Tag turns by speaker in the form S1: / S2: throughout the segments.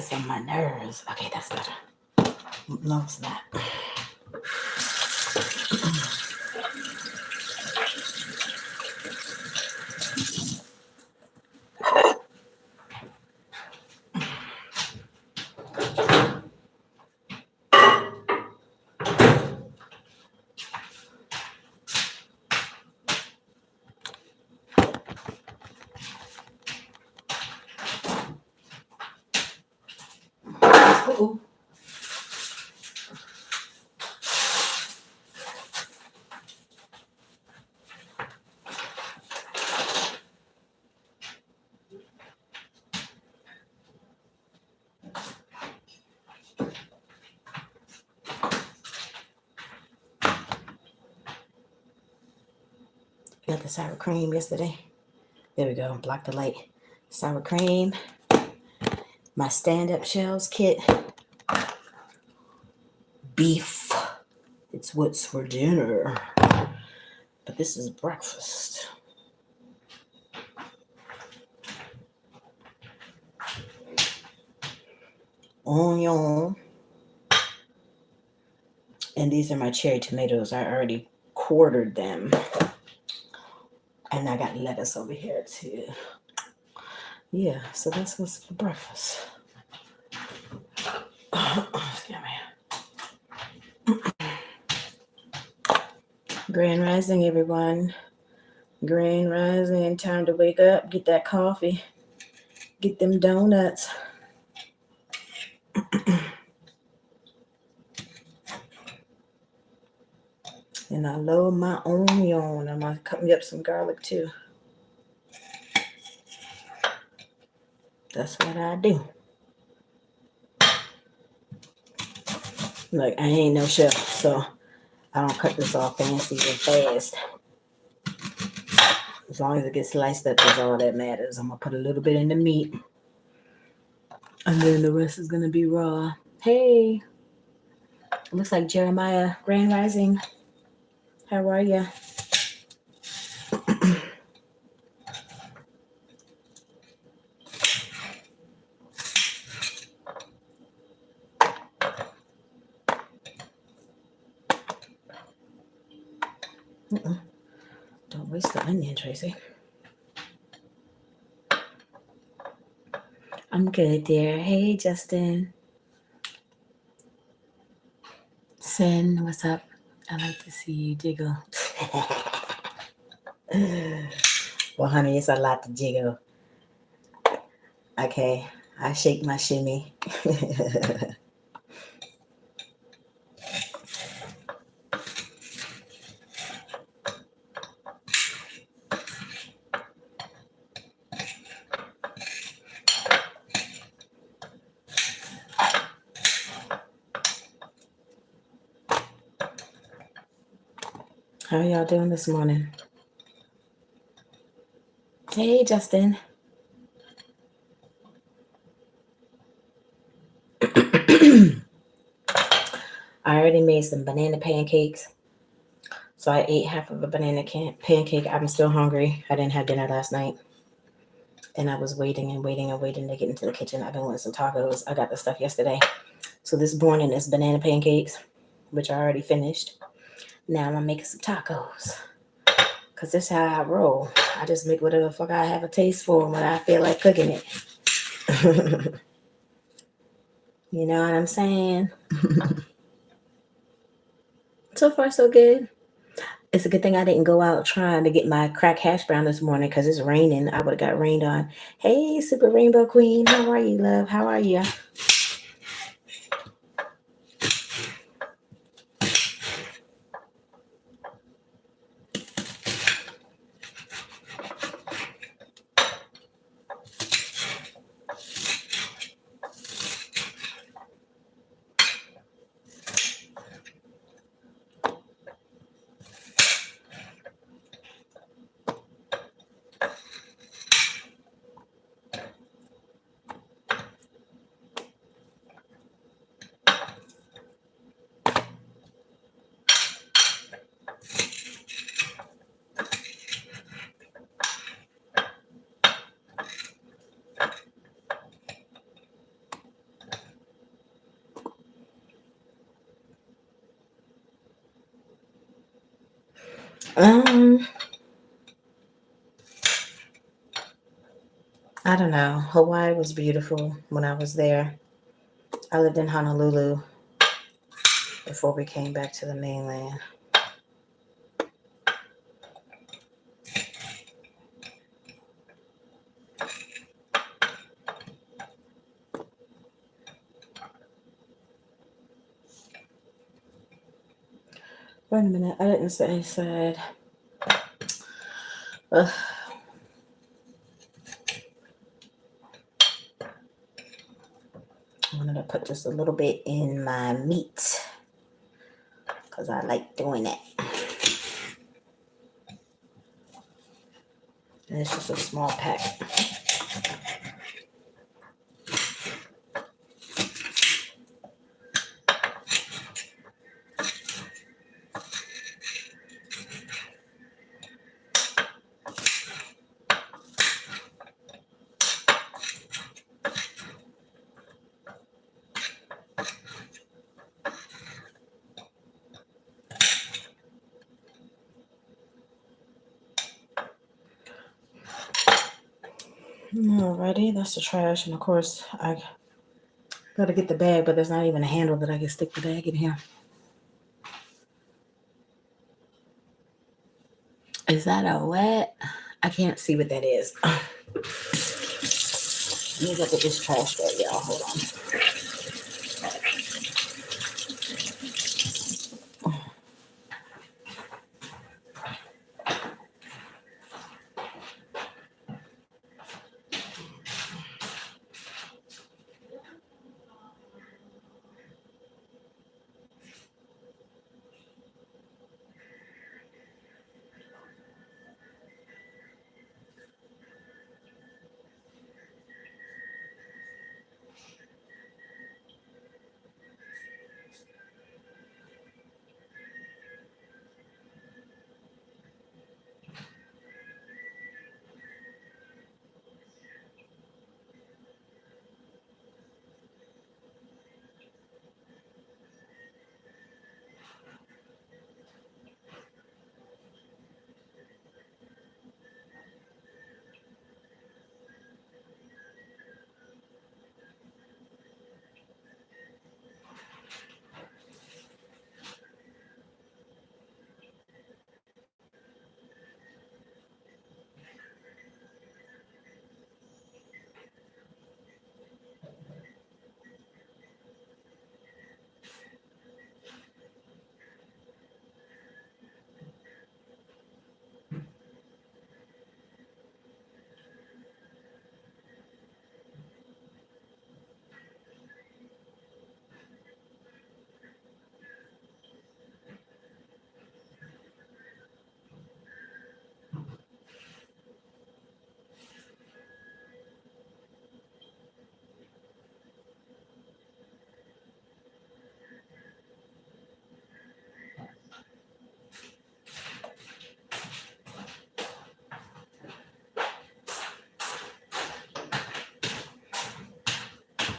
S1: gets on my nerves. Okay, that's better. No, it's not. Uh-oh. Got the sour cream yesterday. There we go. Block the light. Sour cream. My stand-up shells kit. Beef. It's what's for dinner. But this is breakfast. Onion. And these are my cherry tomatoes. I already quartered them. And I got lettuce over here too. Yeah, so that's what's for breakfast. Excuse me. Grand Rising, everyone. Grand Rising. Time to wake up. Get that coffee. Get them donuts. And I love my onion. I'm going to cut me up some garlic too. That's what I do. Like, I ain't no chef, so I don't cut this all fancy and fast. As long as it gets sliced up, that's all that matters. I'm going to put a little bit in the meat. And then the rest is going to be raw. Hey. It looks like Jeremiah. Grand Rising. How are you? Don't waste the onion, Tracy. I'm good, dear. Hey, Justin. Sin, what's up? I like to see you jiggle. Well, honey, it's a lot to jiggle. Okay, I shake my shimmy. How y'all doing this morning? Hey, Justin. I already made some banana pancakes. So I ate half of a banana pancake. I'm still hungry. I didn't have dinner last night. And I was waiting to get into the kitchen. I've been wanting some tacos. I got the stuff yesterday. So this morning is banana pancakes, which I already finished. Now I'm making some tacos. Because this is how I roll. I just make whatever the fuck I have a taste for when I feel like cooking it. You know what I'm saying? So far, so good. It's a good thing I didn't go out trying to get my crack hash brown this morning because it's raining. I would have got rained on. Hey, Super Rainbow Queen. How are you, love? How are you? I don't know. Hawaii was beautiful when I was there. I lived in Honolulu before we came back to the mainland. Wait a minute. I didn't say he said. Ugh. I wanted to put just a little bit in my meat because I like doing it. And it's just a small pack. Alrighty, that's the trash. And of course, I gotta get the bag, but there's not even a handle that I can stick the bag in here. Is that a wet? I can't see what that is. Let me look at this trash bag, y'all. Hold on.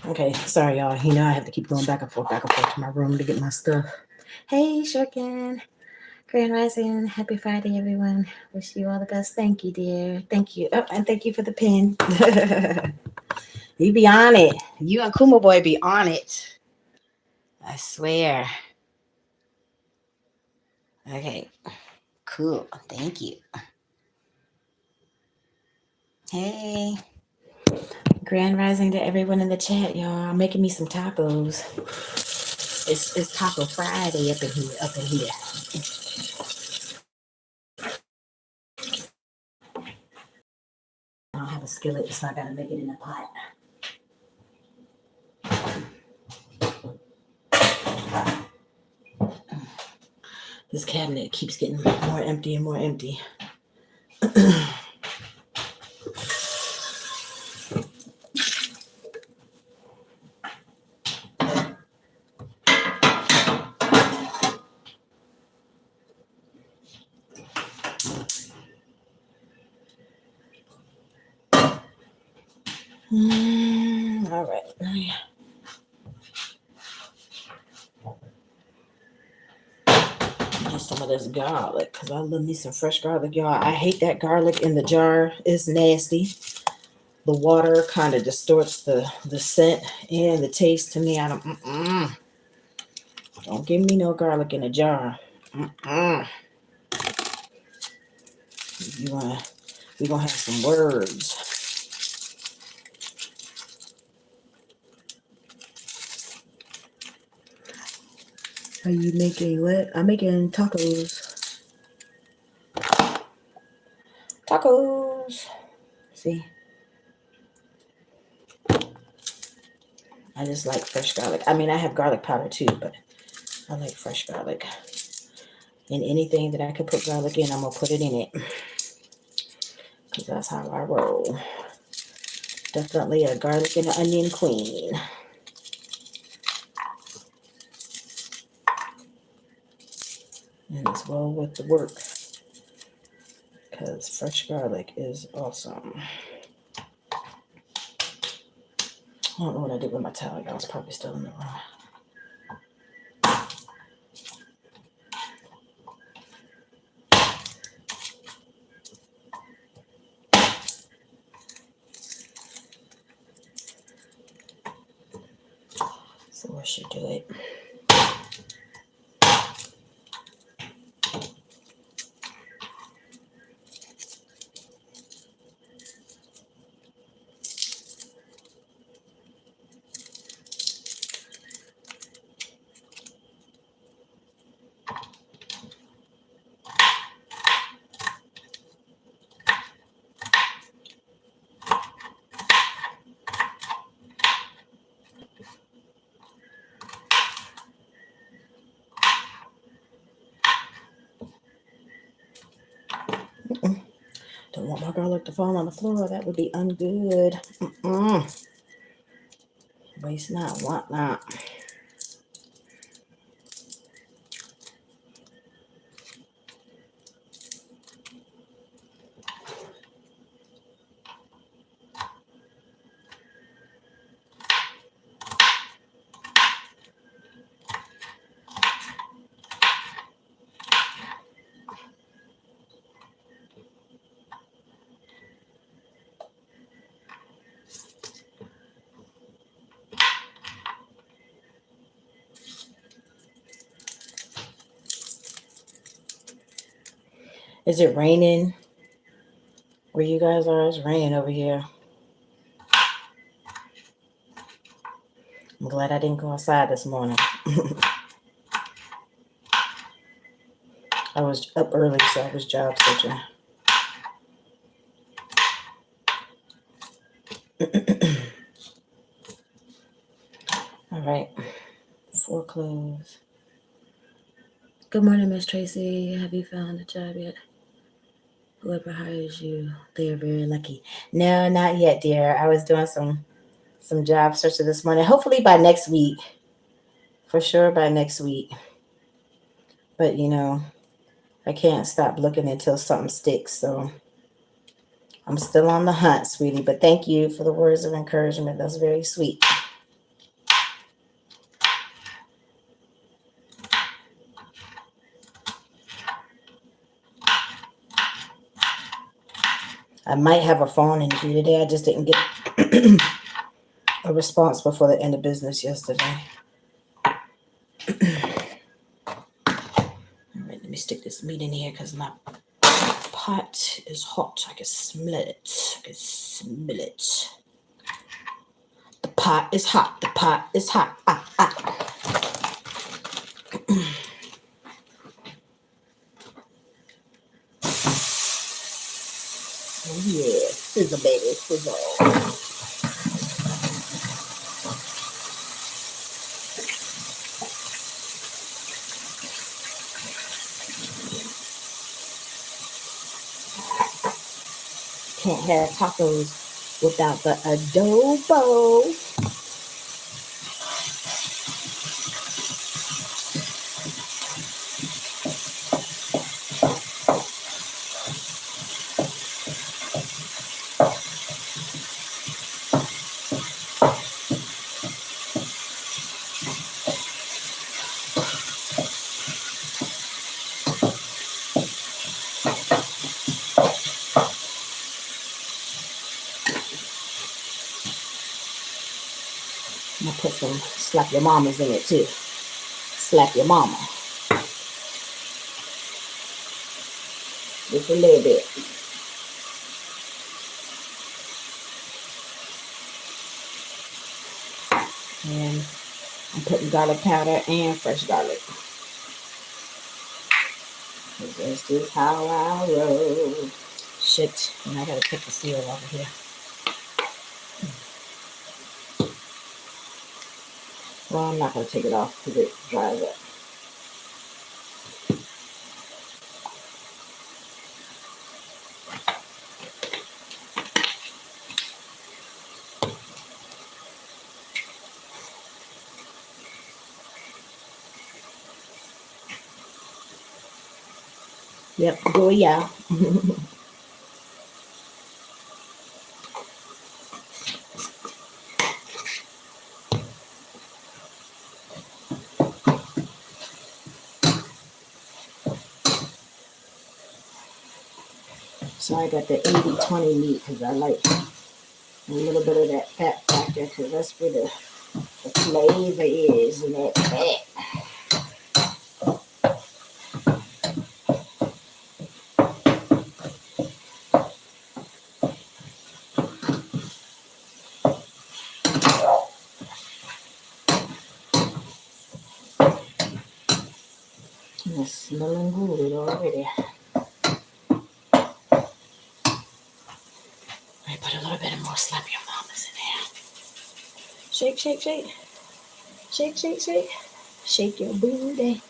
S1: Okay, sorry, y'all. You know I have to keep going back and forth to my room to get my stuff. Hey, Shurkin. Grand Rising. Happy Friday, everyone. Wish you all the best. Thank you, dear. Thank you. Oh, and thank you for the pin. You be on it. You and Kuma Boy be on it. I swear. Okay. Cool. Thank you. Hey. Grand Rising to everyone in the chat, y'all. I'm making me some tacos. It's Taco Friday up in here. I don't have a skillet, so I gotta make it in a pot. This cabinet keeps getting more empty and more empty. All right. Just some of this garlic because I love me some fresh garlic, y'all. I hate that garlic in the jar. It's nasty. the water kind of distorts the scent and the taste to me. I don't give me no garlic in a jar. We gonna have some words. Are you making what? I'm making tacos. Tacos. See? I just like fresh garlic. I mean, I have garlic powder too, but I like fresh garlic. And anything that I can put garlic in, I'm going to put it in it. Because that's how I roll. Definitely a garlic and an onion queen. And as well with the work. Because fresh garlic is awesome. I don't know what I did with my towel. I was probably still in the room. So I should do it. Don't want my garlic to fall on the floor. That would be ungood. Waste not, want not. Is it raining where you guys are? It's raining over here. I'm glad I didn't go outside this morning. I was up early, so I was job searching. All right. 4 clothes. Good morning, Miss Tracy. Have you found a job yet? Whoever hires you, they are very lucky. No, not yet, dear. I was doing some job searching this morning. Hopefully by next week. For sure by next week. But, you know, I can't stop looking until something sticks. So I'm still on the hunt, sweetie. But thank you for the words of encouragement. That's very sweet. I might have a phone interview today. I just didn't get a response before the end of business yesterday. All right, let me stick this meat in here because my pot is hot. I can smell it. I can smell it. The pot is hot. The pot is hot. Oh yeah, sizzle baby, sizzle. Can't have tacos without the adobo. put some slap your mamas in it too. Slap your mama. Just a little bit. And I'm putting garlic powder and fresh garlic. That's just how I roll. Shit, and I gotta put the seal over here. Well, I'm not gonna take it off because it dries up. Yep, go yeah. So I got the 80-20 meat because I like a little bit of that fat factor because that's where the flavor is in that fat. And it's smelling good already. I put a little bit more slap your mamas in there. Shake, shake, shake. Shake, shake, shake. Shake your booty.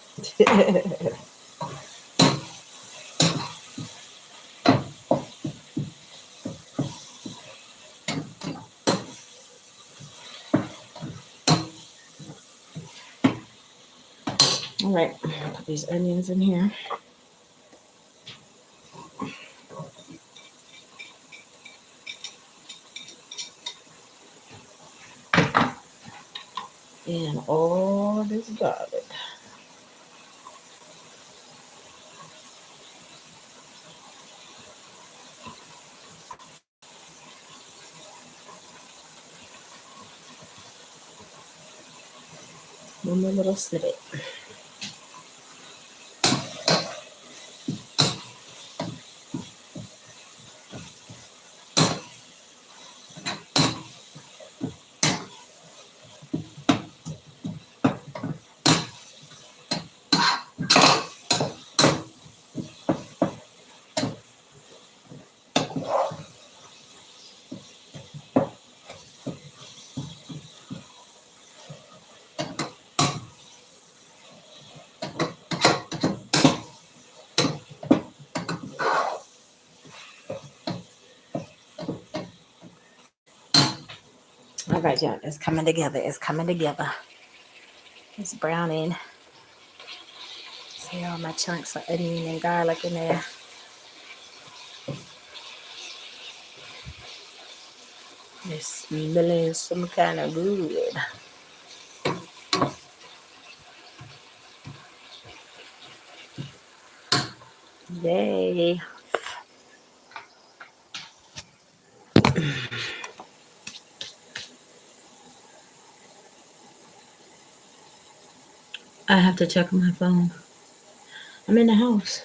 S1: All right, put these onions in here. And all this garlic. One more little snippet. All right, y'all, it's coming together. It's coming together. It's browning. See all my chunks of onion and garlic in there. It's smelling some kind of good. Yay. I have to check my phone. I'm in the house.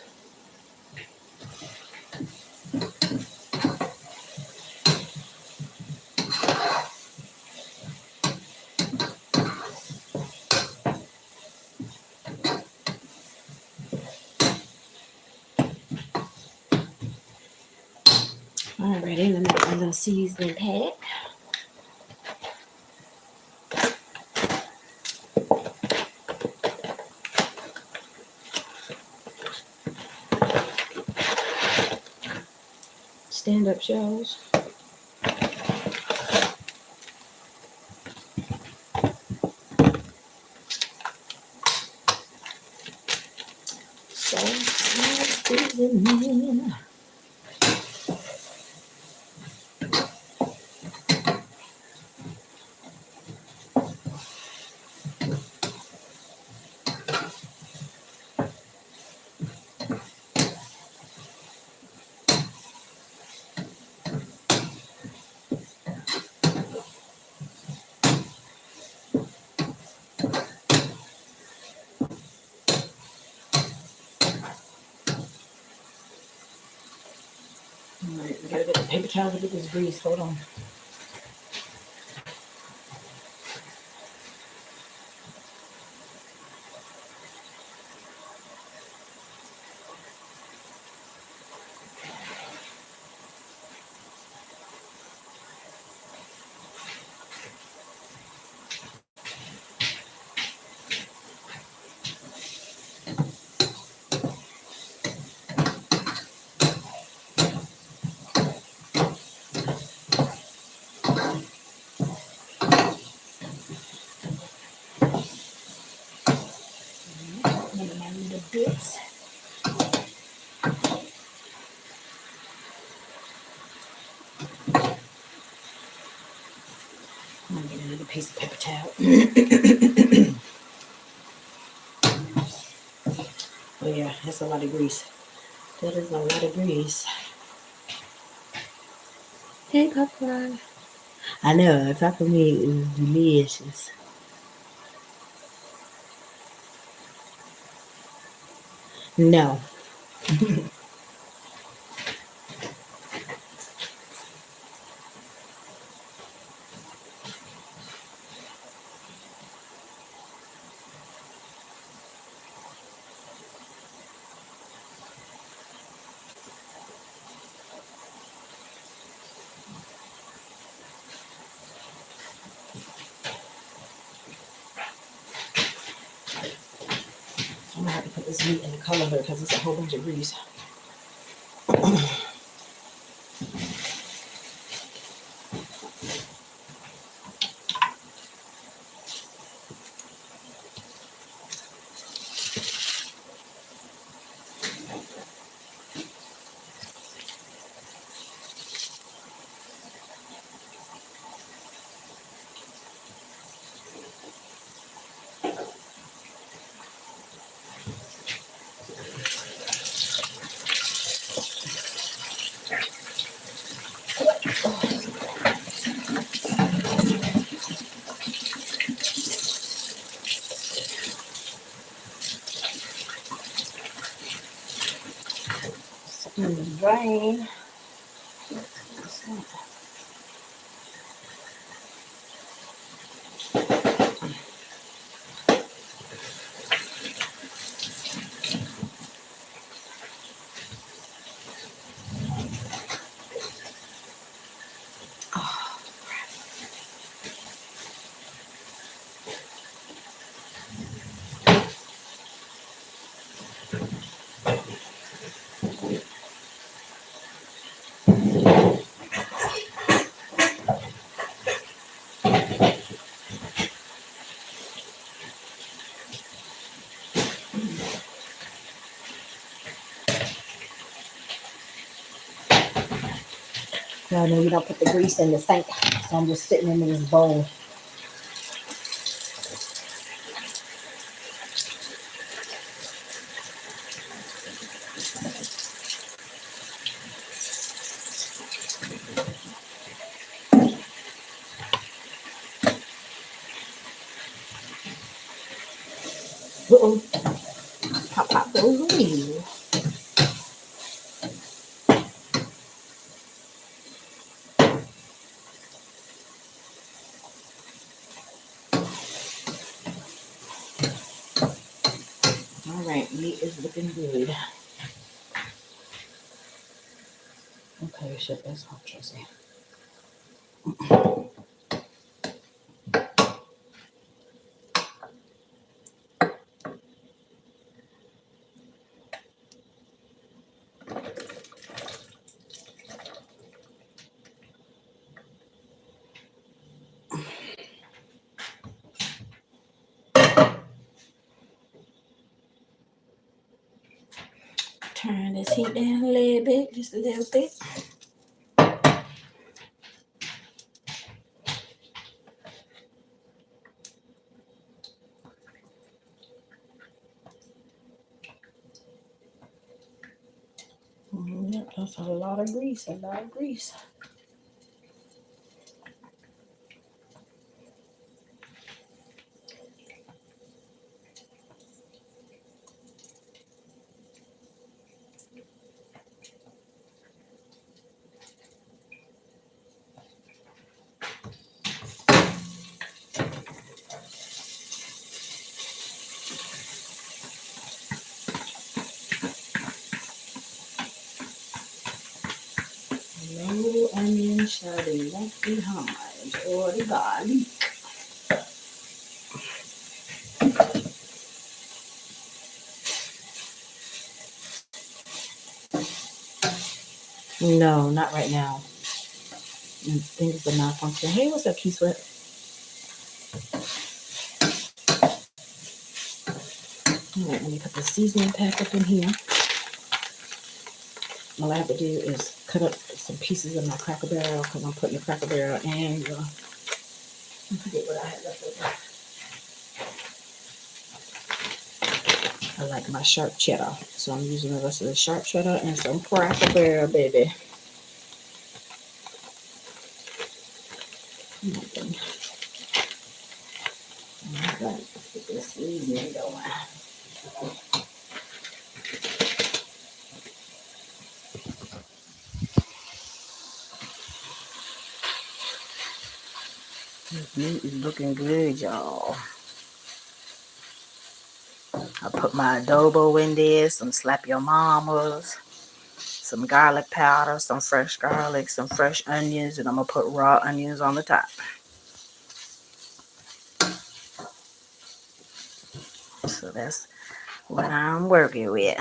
S1: Alrighty, let me get my little seasoning pack. Stand up shells. Seasoning. paper towels to get this grease. Hold on. My little bits. I'm gonna get another piece of paper towel. Oh yeah, that's a lot of grease. That is a lot of grease. Hey, Papa. I know, talk to me is delicious. No. I'm gonna have to put this meat in the colander because it's a whole bunch of grease. In the drain. Y'all know you don't put the grease in the sink, so I'm just sitting in this bowl. Uh-oh. Pop, pop, those away. All right, meat is looking good. Okay, shut this off, Traci. Turn this heat down a little bit, just a little bit. Yep, that's a lot of grease, a lot of grease. No onion shall be left behind or the garlic. No, not right now. Things are not functioning. Hey, what's up, Key Sweat? All right, let me put the seasoning pack up in here. All I have to do is cut up some pieces of my Cracker Barrel because I'm putting the Cracker Barrel in. I forget what I had left over. I like my sharp cheddar, so I'm using the rest of the sharp cheddar and some Cracker Barrel, baby. Okay. All right, let's get this seasoning going. This meat is looking good, y'all. I put my adobo in there, some slap your mamas, some garlic powder, some fresh garlic, some fresh onions, and I'm going to put raw onions on the top. So that's what I'm working with.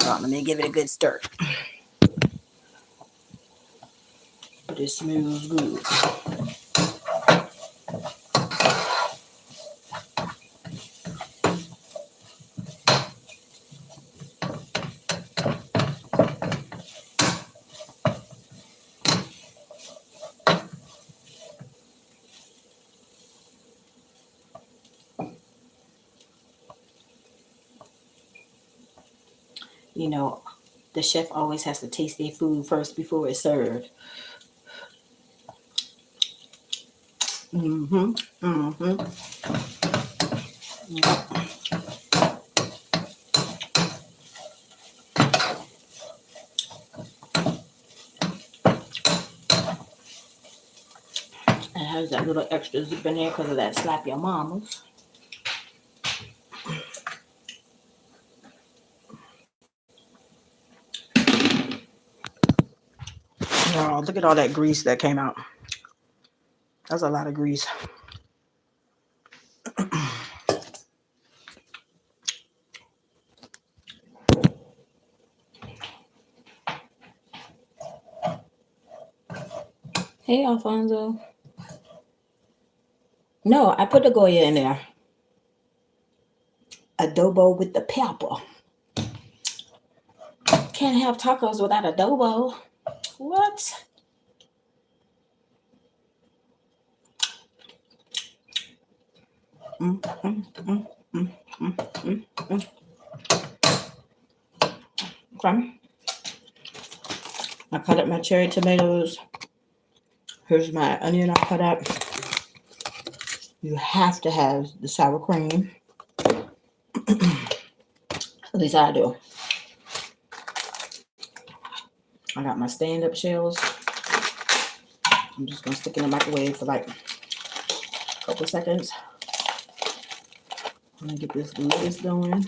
S1: Hold on, let me give it a good stir. This smells good. You know, the chef always has to taste their food first before it's served. Mm-hmm. Mm-hmm. It has that little extra zip in there because of that slap your mamas. Oh, look at all that grease that came out. That's a lot of grease. Hey, Alfonso. No, I put the Goya in there. Adobo with the pepper. Can't have tacos without adobo. What? Okay. I cut up my cherry tomatoes. Here's my onion I cut up. You have to have the sour cream. At least I do. I got my stand-up shells. I'm just going to stick in the microwave for like a couple seconds. I'm going to get this lettuce going.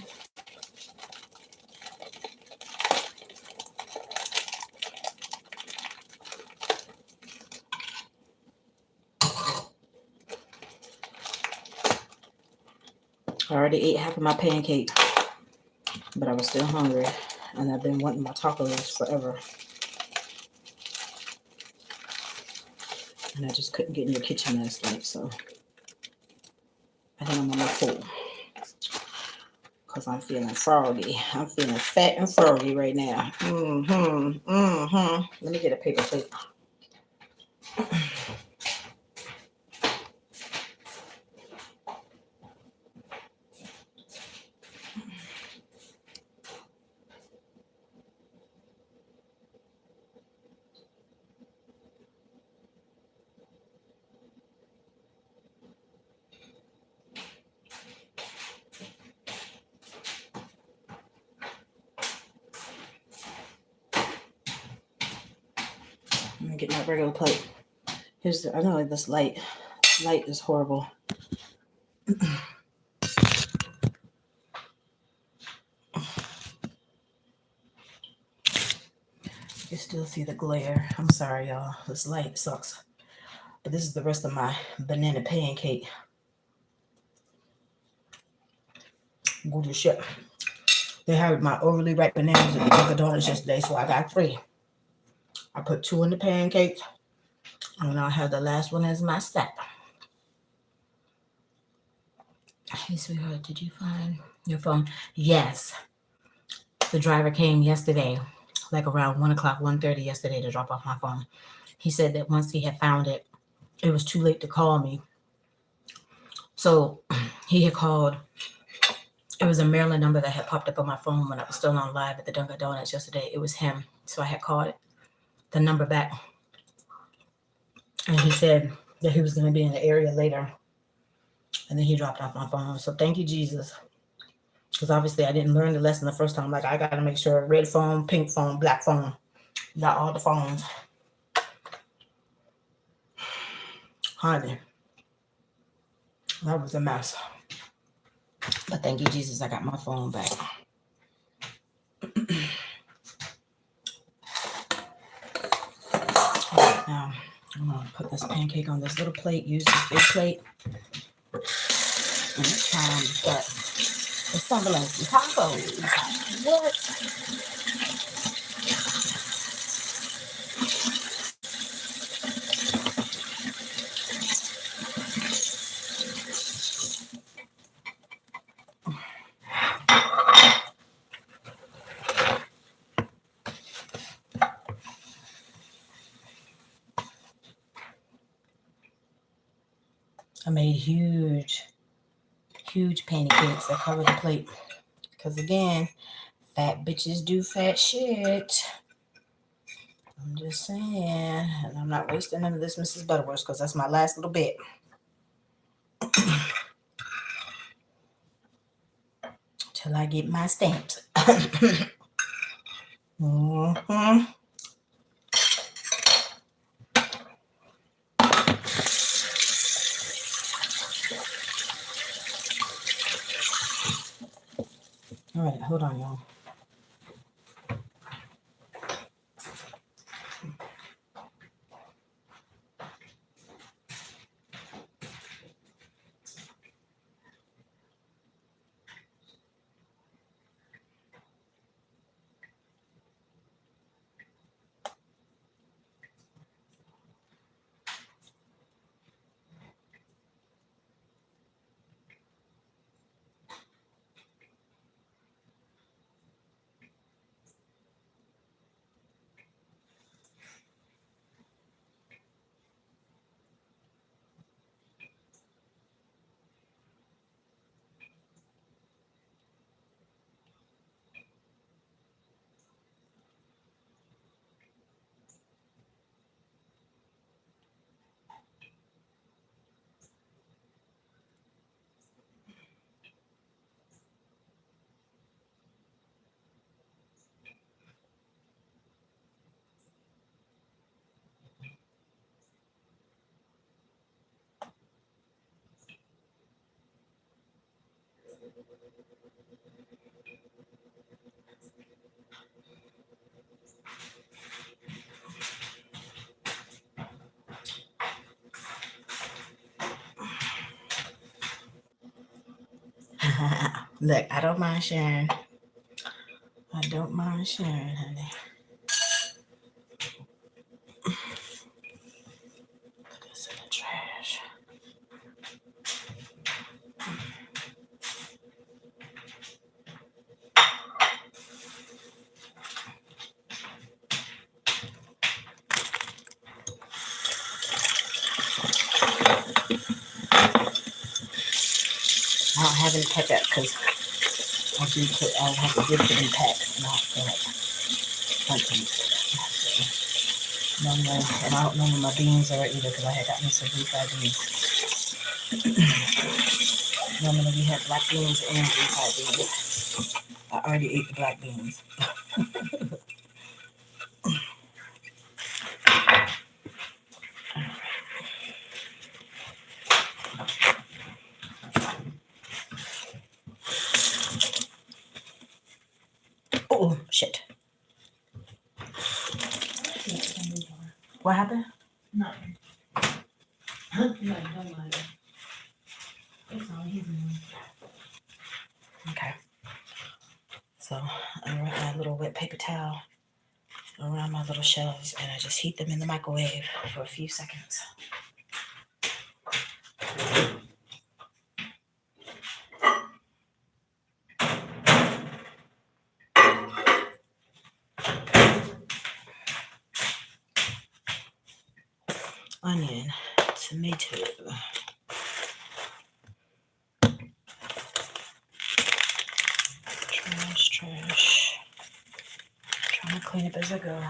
S1: I already ate half of my pancake, but I was still hungry, and I've been wanting my tacos forever. And I just couldn't get in the kitchen last night, so I think I'm gonna look full. Because I'm feeling froggy. I'm feeling fat and froggy right now. Let me get a paper plate. I'm gonna get my regular plate. Here's the, I know this light is horrible. You still see the glare. I'm sorry, y'all. This light sucks. But this is the rest of my banana pancake. Go to ship. They had my overly ripe bananas at the Dunkin' Donuts yesterday, so I got 3. I put 2 in the pancakes, and I'll have the last one as my stack. Hey, sweetheart, did you find your phone? Yes. The driver came yesterday, like around 1 o'clock, 1:30 yesterday to drop off my phone. He said that once he had found it, it was too late to call me. So he had called. It was a Maryland number that had popped up on my phone when I was still on live at the Dunkin' Donuts yesterday. It was him. So I had called the number back. And he said that he was going to be in the area later. And then he dropped off my phone. So thank you, Jesus. Because obviously I didn't learn the lesson the first time. Like, I got to make sure red phone, pink phone, black phone. Got all the phones. Honey. That was a mess. But thank you, Jesus. I got my phone back. Now, I'm going to put this pancake on this little plate. Use this big plate. And it's time to start assembling some tacos. What? I made huge pancakes that cover the plate. Because again, fat bitches do fat shit. I'm just saying. And I'm not wasting none of this Mrs. Butterworth because that's my last little bit. Till I get my stamps. Mm-hmm. All right, hold on, y'all. Look, I don't mind sharing. I don't mind sharing, honey. Put this in the trash. I don't have any ketchup because I have to dip it in packs, and I feel like no, and I don't know where my beans are either because I had gotten some refried beans. Normally we have black beans and refried beans. I already ate the black beans. Oh shit! What happened?
S2: Nothing. Nothing, don't mind it. It's all his money.
S1: Okay. So I wrap my little wet paper towel around my little shelves and I just heat them in the microwave for a few seconds. Onion, tomato, trash. Trying to clean up as I go.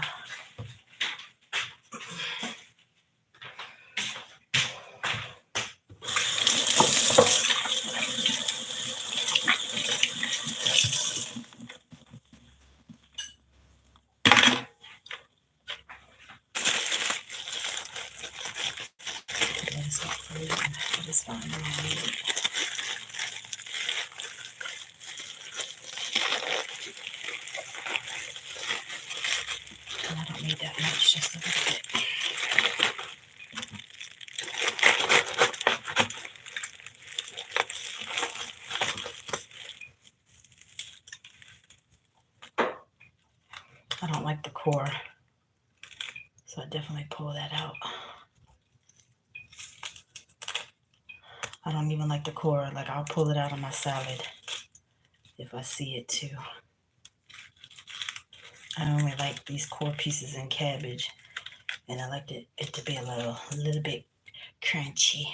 S1: It's not frozen, but it's fine. And I don't need that much, just a little bit. I don't like the core, so I definitely pull that out. I don't even like the core. Like, I'll pull it out of my salad if I see it too. I only like these core pieces in cabbage, and I like it to be a little bit crunchy.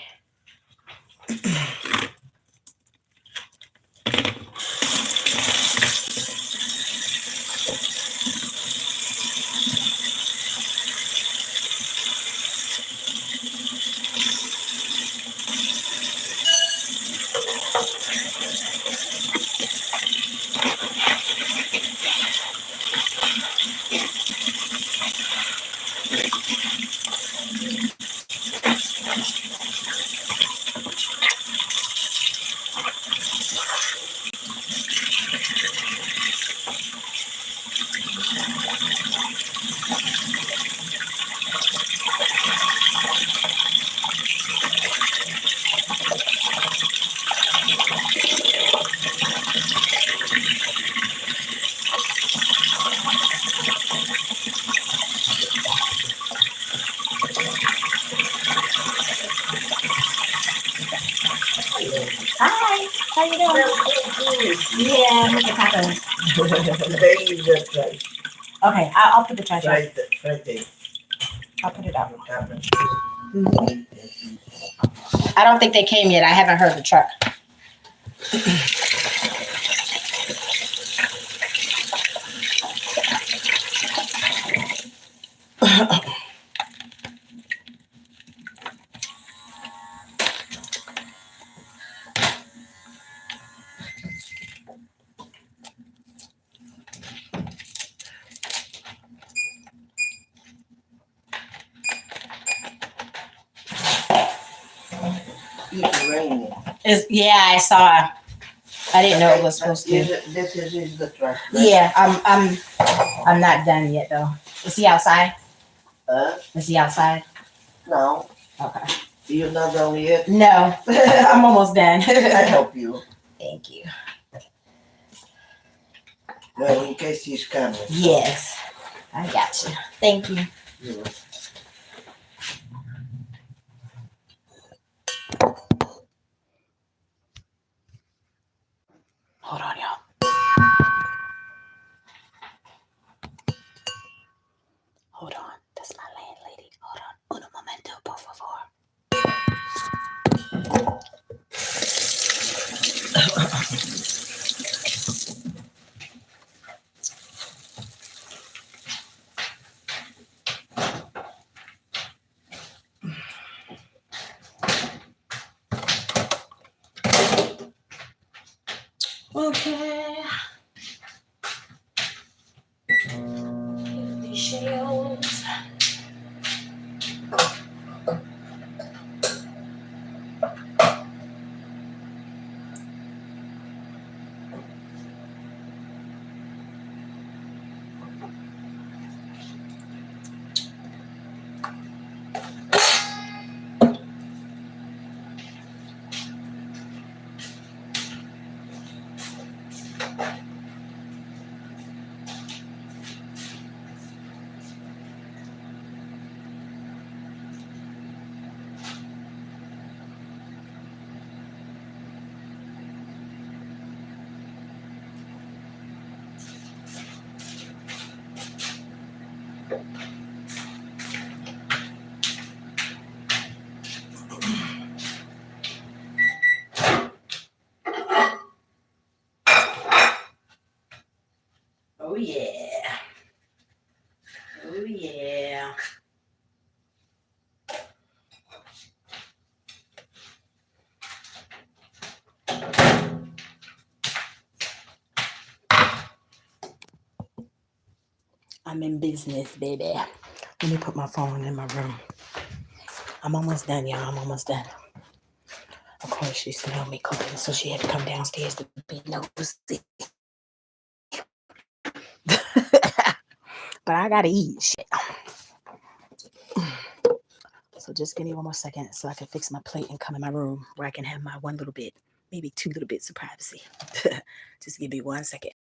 S1: Hi, how you doing? Yeah, I'm making tacos.
S3: Today is the Friday.
S1: Okay, I'll put the trash out.
S3: Friday.
S1: I'll put it out.
S3: What happened?
S1: I don't think they came yet. I haven't heard the truck.
S3: It's raining.
S1: Yeah, I saw. I didn't know it was supposed to.
S3: This is the trash.
S1: Yeah, I'm not done yet though. Is he outside? Is he outside?
S3: No.
S1: Okay.
S3: You're not done yet?
S1: No, I'm almost done.
S3: I help you.
S1: Thank you.
S3: Well, in case he's coming.
S1: Yes, I got you. Thank you.
S3: Yeah.
S1: Hold on, y'all. Hold on. That's my landlady. Hold on. Un momento, por favor. Okay. These shells. Oh yeah. Oh yeah. I'm in business, baby. Let me put my phone in my room. I'm almost done, y'all. I'm almost done. Of course, she smelled me cooking, so she had to come downstairs to be nosy. But I gotta eat shit. So just give me 1 more second so I can fix my plate and come in my room where I can have my one little bit, maybe 2 little bits of privacy. Just give me 1 second.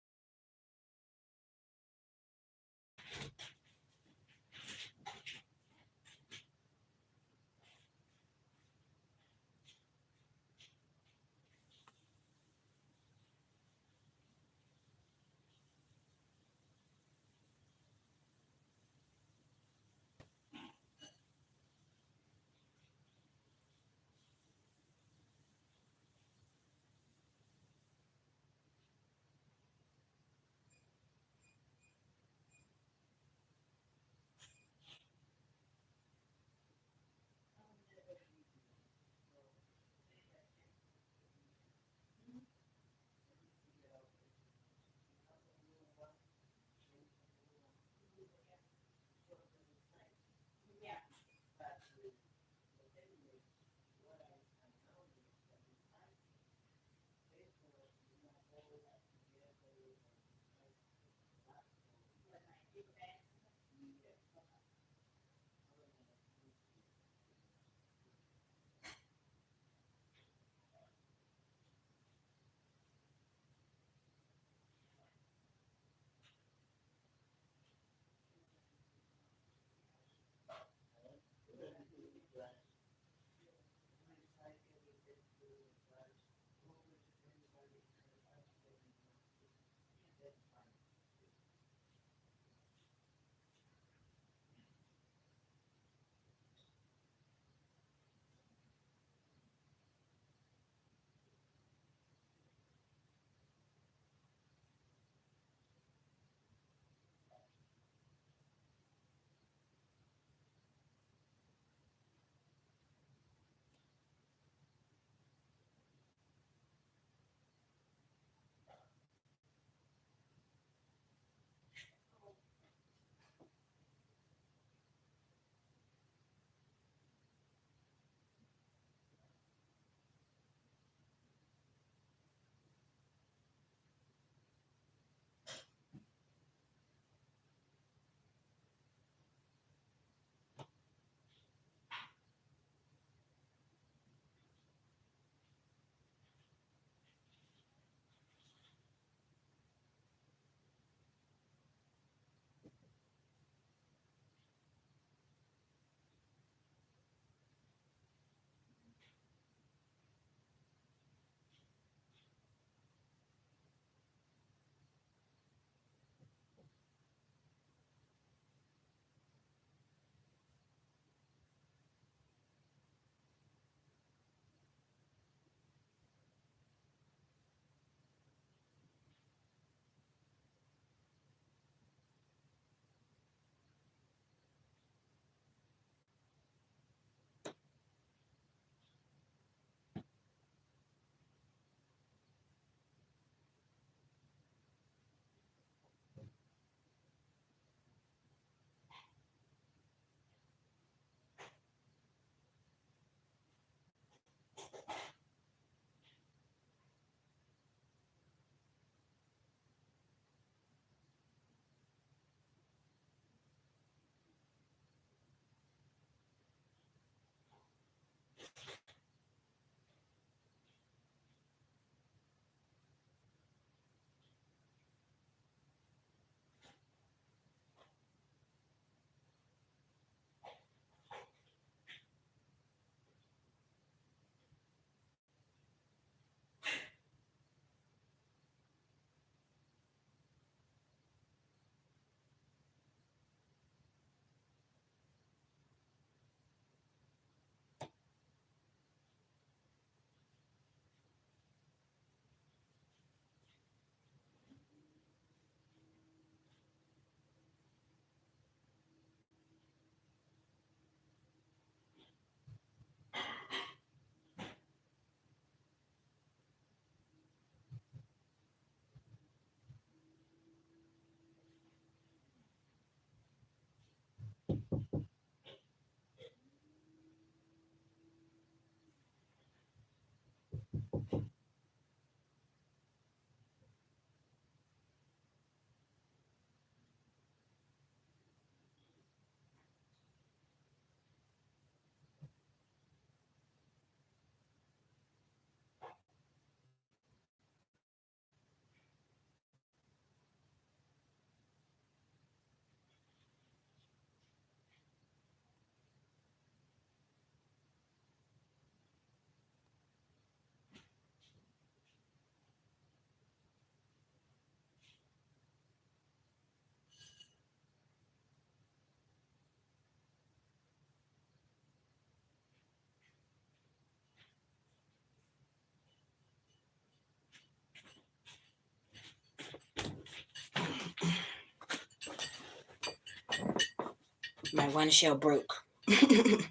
S1: My one shell broke. But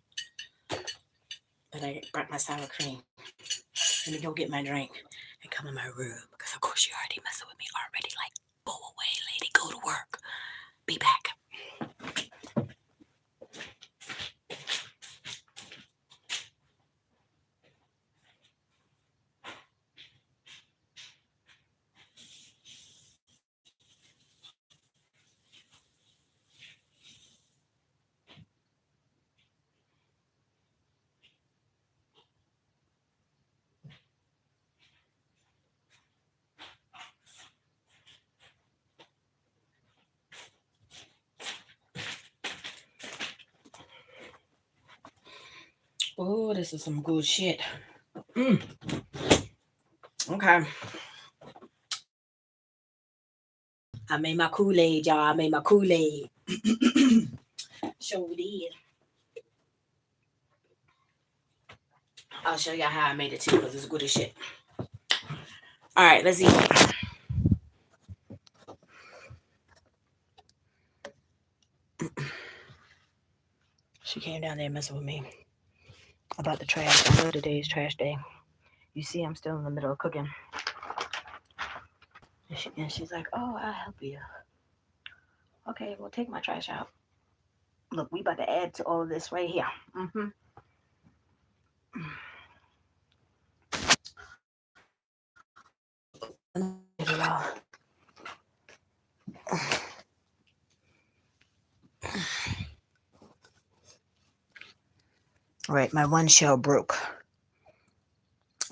S1: I brought my sour cream. Let me go get my drink and come in my room. Because of course you're already messing with me already. Like, go away, lady. Go to work. Be back. Oh, this is some good shit. Okay. I made my Kool-Aid, y'all. I made my Kool-Aid. Sure did. I'll show y'all how I made it too, because it's good as shit. All right, let's eat. She came down there messing with me about the trash. I know today's trash day. You see, I'm still in the middle of cooking. And she's like, oh, I'll help you. Okay, well, take my trash out. Look, we about to add to all of this right here. All right, my one shell broke.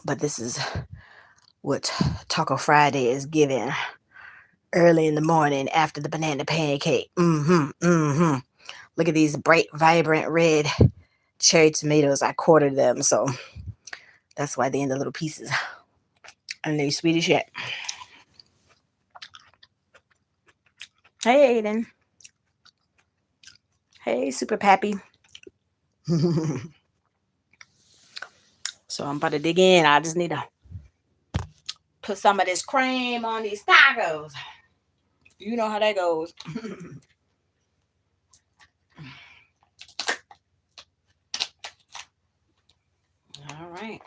S1: But this is what Taco Friday is giving early in the morning after the banana pancake. Look at these bright, vibrant red cherry tomatoes. I quartered them, so that's why they're in the little pieces. And they're sweet as shit. Hey, Aiden. Hey, Super Pappy. So I'm about to dig in. I just need to put some of this cream on these tacos. You know how that goes. All right.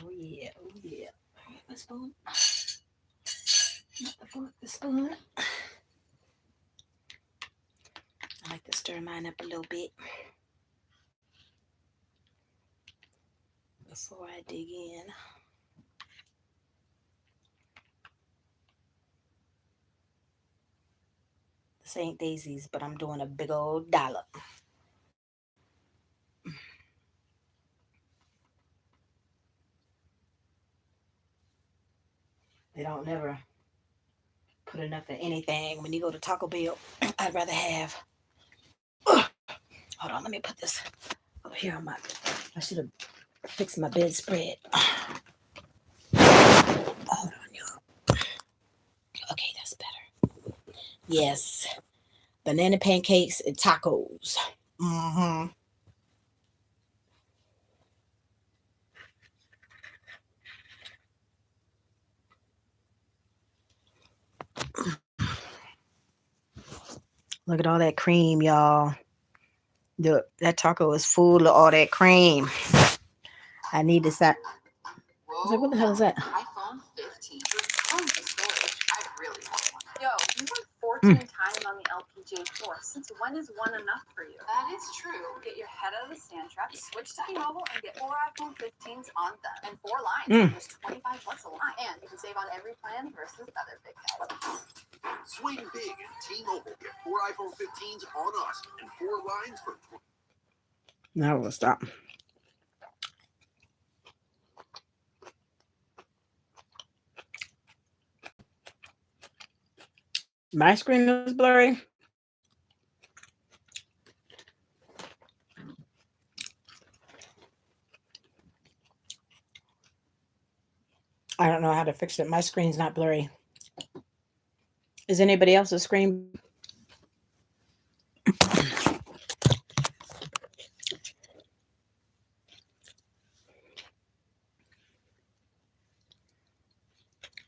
S1: Oh, yeah. Oh, yeah. The spoon. Not the fork, the spoon. I like to stir mine up a little bit before I dig in. This ain't daisies, but I'm doing a big old dollop. They don't never put enough of anything when you go to Taco Bell. I'd rather have. Hold on, let me put this over here on my. I should have fixed my bedspread. Hold on, y'all. Okay, that's better. Yes, banana pancakes and tacos. Look at all that cream, y'all. That taco is full of all that cream. I need to set. I was like, what the hell is that? iPhone 15. Storage. I really want
S4: wasting time on the LPGA Tour. Since when is one enough for you? That is true. Get your head out of the sand trap, switch to T-Mobile, and get 4 iPhone 15s on them. And 4 lines for just $25 a line. And you can save on every plan versus other big guys.
S5: Swing big at T-Mobile. Get 4 iPhone 15s on us and 4 lines for $20.
S1: Now we'll stop. My screen is blurry. I don't know how to fix it. My screen's not blurry. Is anybody else's screen?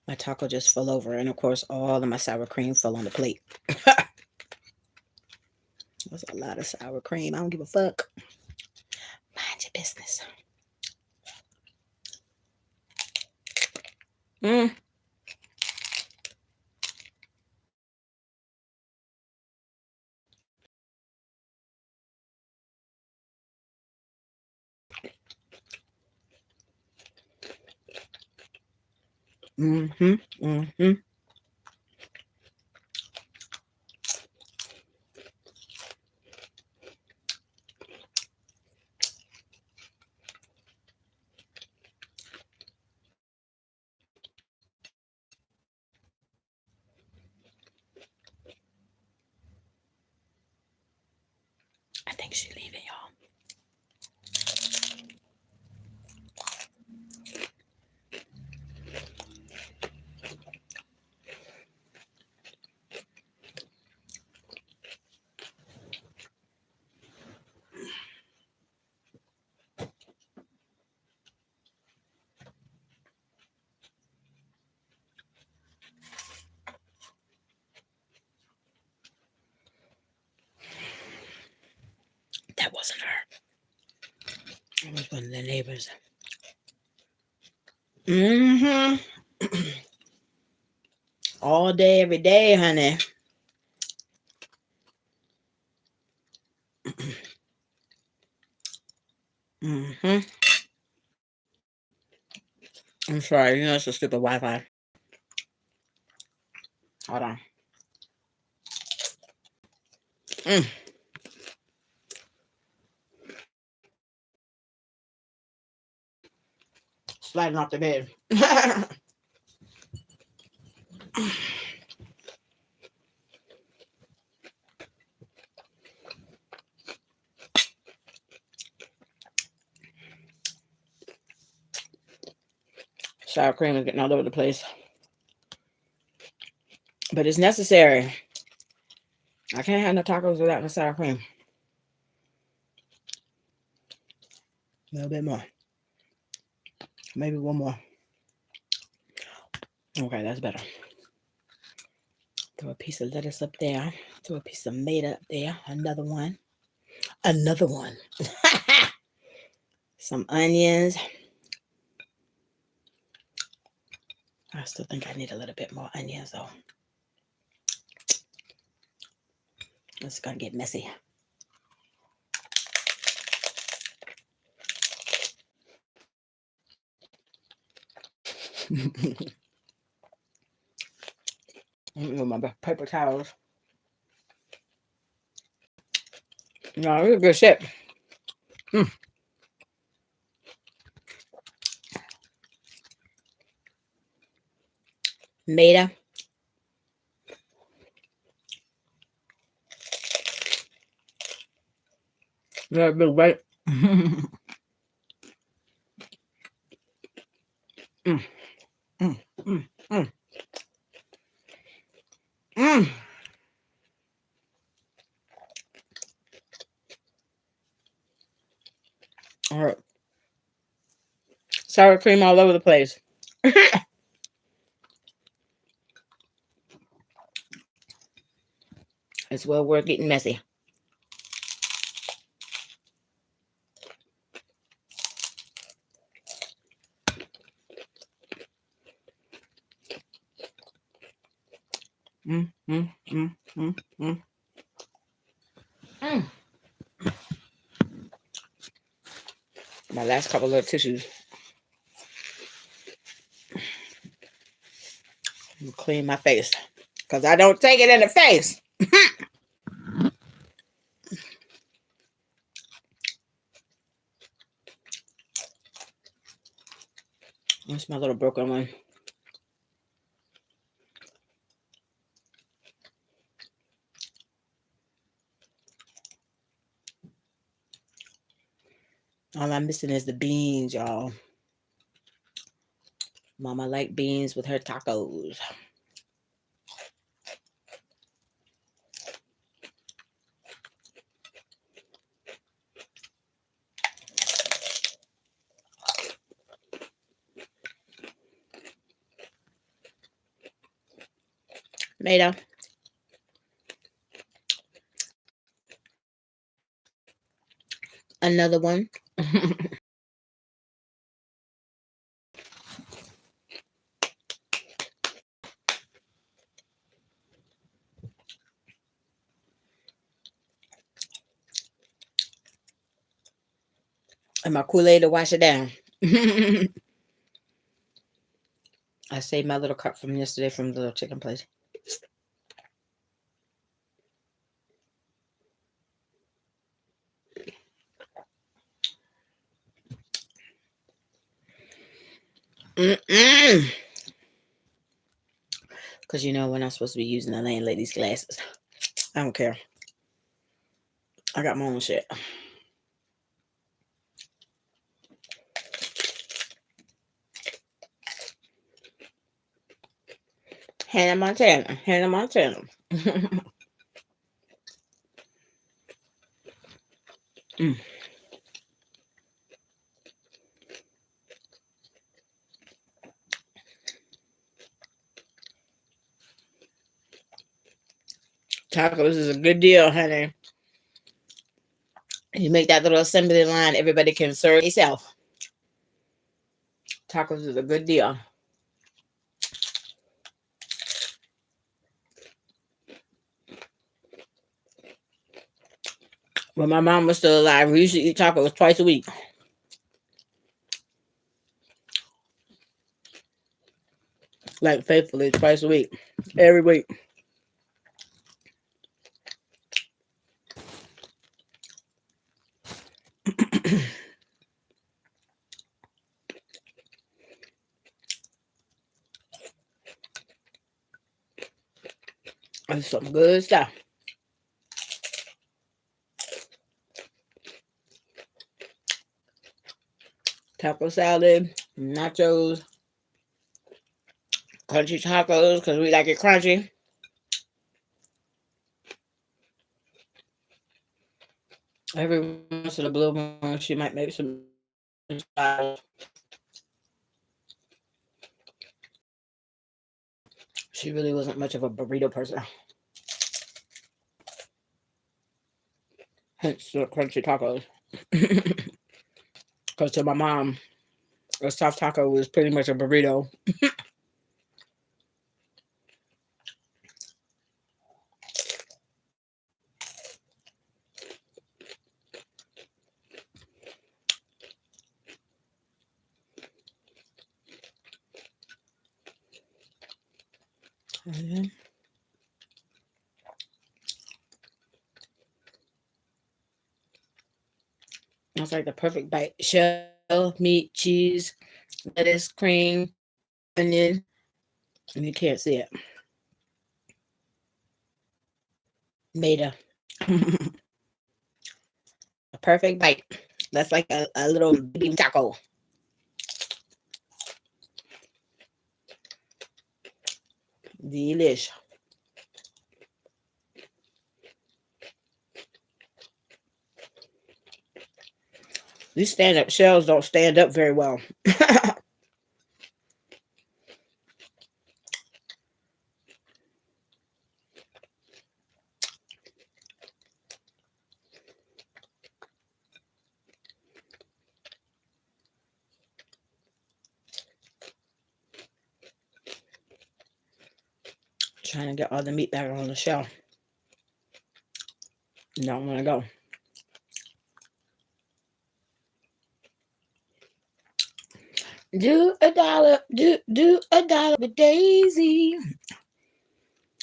S1: My taco just fell over, and of course, all of my sour cream fell on the plate. That's a lot of sour cream. I don't give a fuck. Mind your business. I think she's leaving, y'all. That wasn't her. It was one of the neighbors. All day, every day, honey. I'm sorry, you know it's a stupid Wi-Fi. Hold on. Sliding off the bed. Sour cream is getting all over the place. But it's necessary. I can't have no tacos without the sour cream. A little bit more. Maybe one more. Okay, that's better. Throw a piece of lettuce up there. Throw a piece of tomato up there. Another one. Another one. Some onions. I still think I need a little bit more onions, though. It's going to get messy. My paper towels. No, it's a good shit. Maida. Yeah, big right. All right. Sour cream all over the place. It's well worth getting messy. My last couple of tissues. Clean my face. Because I don't take it in the face. That's my little broken one. All I'm missing is the beans, y'all. Mama like beans with her tacos. Made another one. And my Kool-Aid to wash it down. I saved my little cup from yesterday from the little chicken place. Because you know we're not supposed to be using the landlady's glasses. I don't care. I got my own shit. Hannah Montana. Hannah Montana. Tacos is a good deal, honey. You make that little assembly line, everybody can serve themselves. Tacos is a good deal. When my mom was still alive, we used to eat tacos twice a week. Like faithfully, twice a week. Every week. That's some good stuff. Taco salad, nachos, crunchy tacos, because we like it crunchy. Every once in a blue moon, she might make some. She really wasn't much of a burrito person. Hence the crunchy tacos. Because to my mom, a soft taco was pretty much a burrito. Mm-hmm. That's like the perfect bite. Shell, meat, cheese, lettuce, cream, onion, and you can't see it. Made a perfect bite. That's like a little baby taco. Delish. These stand-up shells don't stand up very well. Trying to get all the meat back on the shell. Don't want to go. Do a dollar with Daisy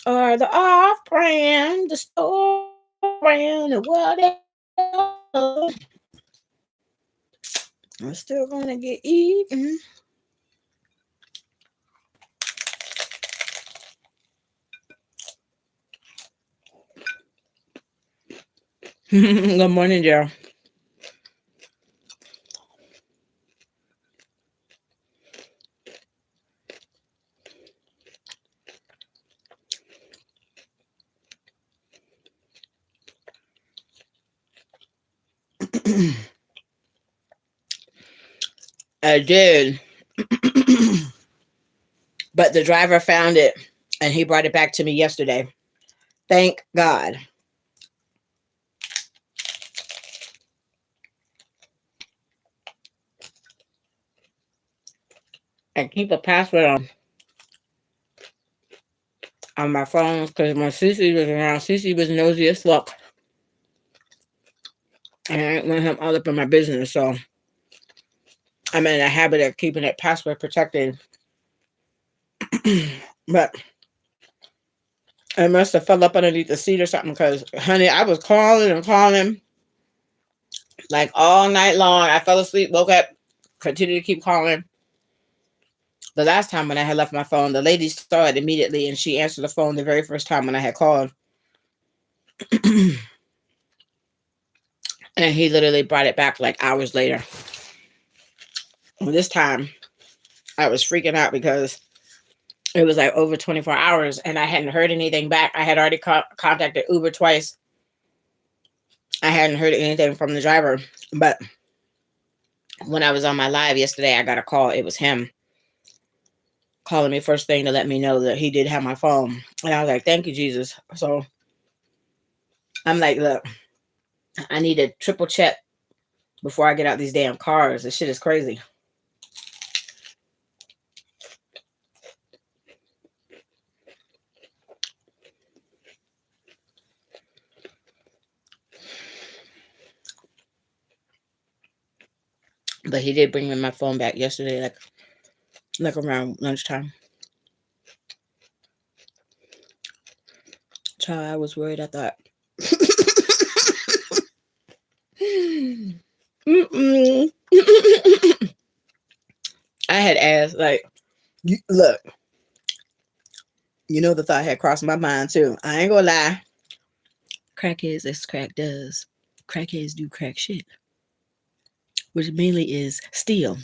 S1: or the off brand, the store brand, or whatever. I'm still gonna get eaten. Good morning, Joe. I did. But the driver found it and he brought it back to me yesterday. Thank God. And keep a password on my phone because when Cece was around, Cece was nosy as fuck. And I didn't want him all up in my business. So I'm in a habit of keeping it password protected. But it must have fell up underneath the seat or something because, honey, I was calling and calling like all night long. I fell asleep, woke up, continued to keep calling. The last time when I had left my phone, the lady saw it immediately and she answered the phone the very first time when I had called. And he literally brought it back like hours later. Well, this time I was freaking out because it was like over 24 hours and I hadn't heard anything back. I had already contacted Uber twice. I hadn't heard anything from the driver. But when I was on my live yesterday, I got a call. It was him calling me first thing to let me know that he did have my phone. And I was like, thank you, Jesus. So I'm like, look, I need to triple check before I get out these damn cars. This shit is crazy. But he did bring me my phone back yesterday, like around lunchtime. Child, I was worried. I thought, I had asked, like, look, the thought had crossed my mind too. I ain't gonna lie. Crackheads, as crack does. Crackheads do crack shit, which mainly is steal.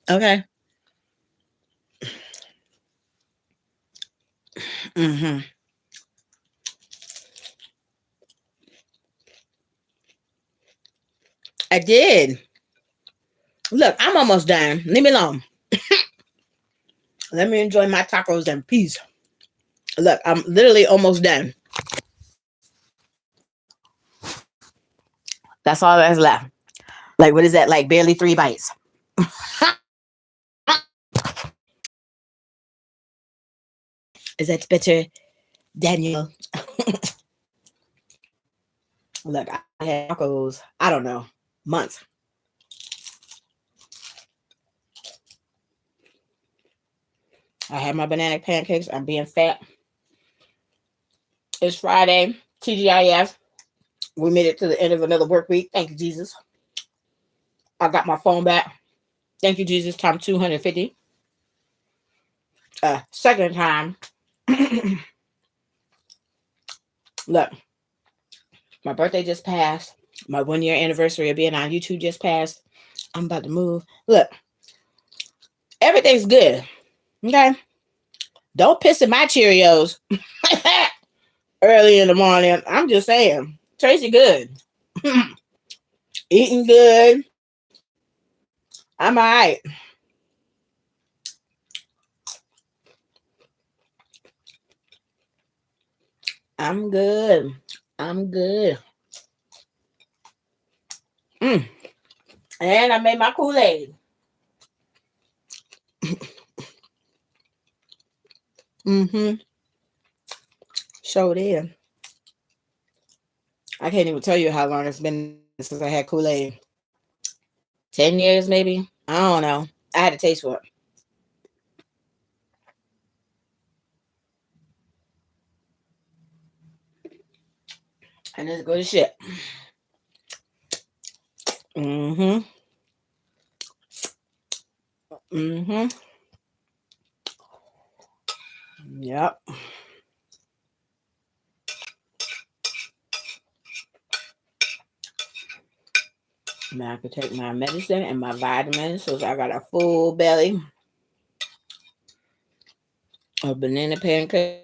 S1: Okay. Mm-hmm. I did. Look, I'm almost done. Leave me alone. Let me enjoy my tacos in peace. Look, I'm literally almost done. That's all that's left. Like, what is that? Like, barely 3 bites. Is that better, Daniel? Look, I had tacos, I don't know, months. I had my banana pancakes. I'm being fat. It's Friday. TGIF. We made it to the end of another work week. Thank you, Jesus. I got my phone back. Thank you, Jesus. Time 250. Second time. Look, my birthday just passed. My 1-year anniversary of being on YouTube just passed. I'm about to move. Look, everything's good. Okay? Don't piss in my Cheerios early in the morning. I'm just saying. Tracy good. Eating good. I'm all right. I'm good. I'm good. And I made my Kool-Aid. Mm-hmm. Sure did. I can't even tell you how long it's been since I had Kool-Aid. 10 years, maybe. I don't know. I had a taste for it. And it's good as shit. Mm-hmm. Mm-hmm. Yep. Now I can take my medicine and my vitamins, so I got a full belly of banana pancakes.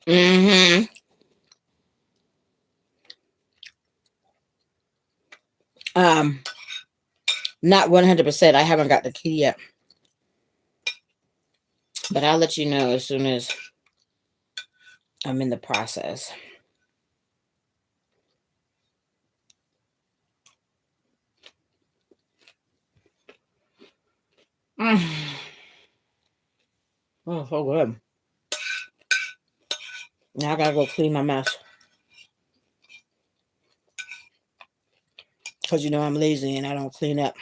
S1: Mm-hmm. Not 100%. I haven't got the key yet, but I'll let you know as soon as I'm in the process. Oh, so good. Now I gotta go clean my mess. Because you know I'm lazy and I don't clean up.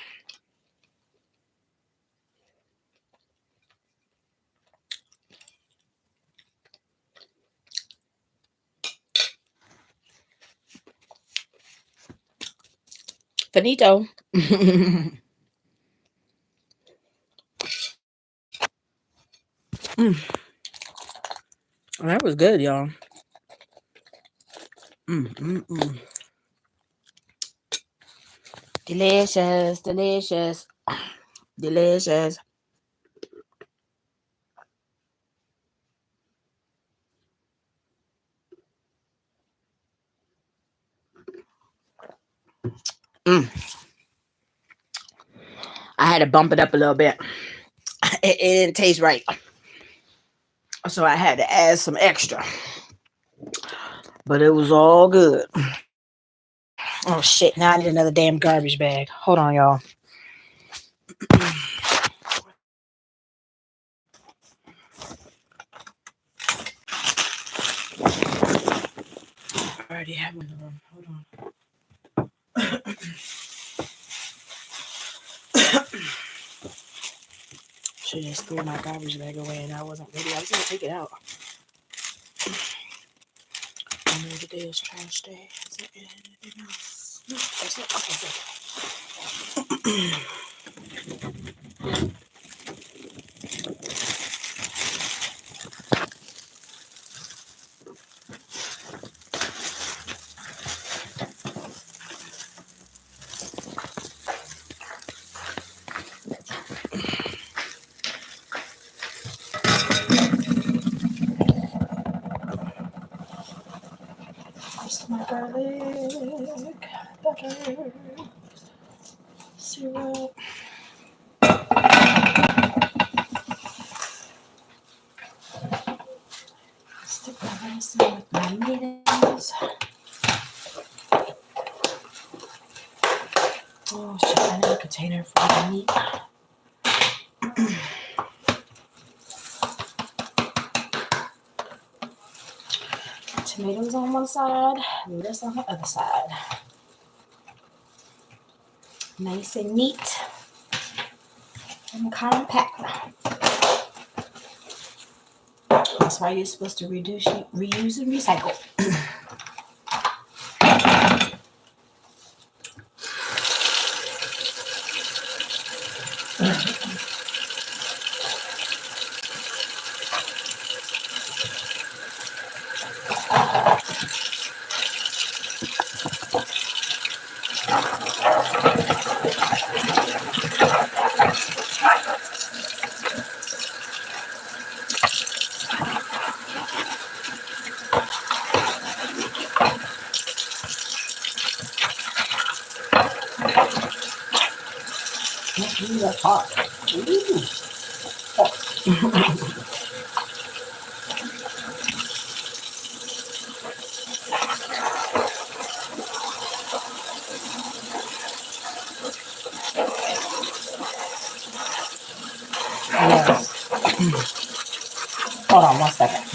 S1: Finito. That was good, y'all. Delicious, delicious, delicious. I had to bump it up a little bit. It didn't taste right, so I had to add some extra. But it was all good. Oh shit! Now I need another damn garbage bag. Hold on, y'all. I already have one in the room. Hold on. Should just threw my garbage bag away and I wasn't ready. I was gonna take it out. I know today is trash day. Is there anything else? No, that's it. Okay, good. It's my garlic, butter, syrup. Stick my rice in with my mayonnaise. Oh shit, I need a container for the meat. Tomatoes on one side, lettuce on the other side. Nice and neat and compact. That's why you're supposed to reduce, reuse, and recycle. Ooh, that's hot. Ooh. Hold on 1 second.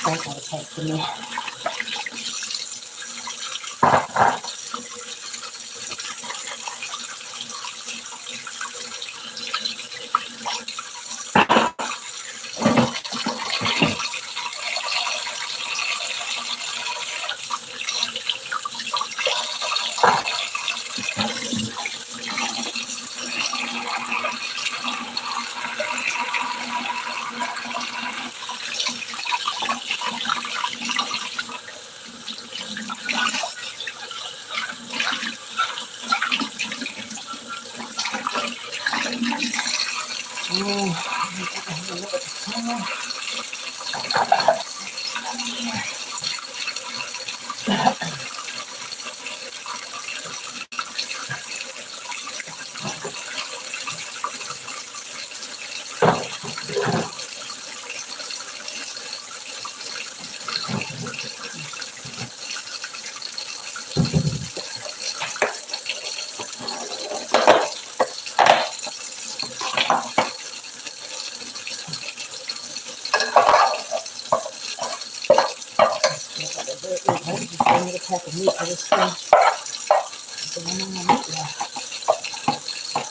S1: Frank was texting me.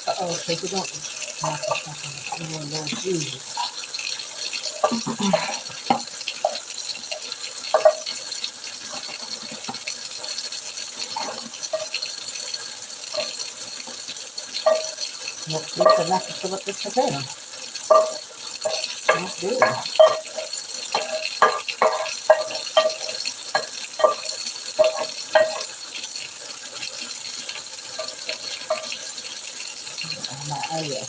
S1: Uh-oh, take it up. Oh, Lord Jesus. Let's see if I can fill up this container. That's good. Oh, yeah.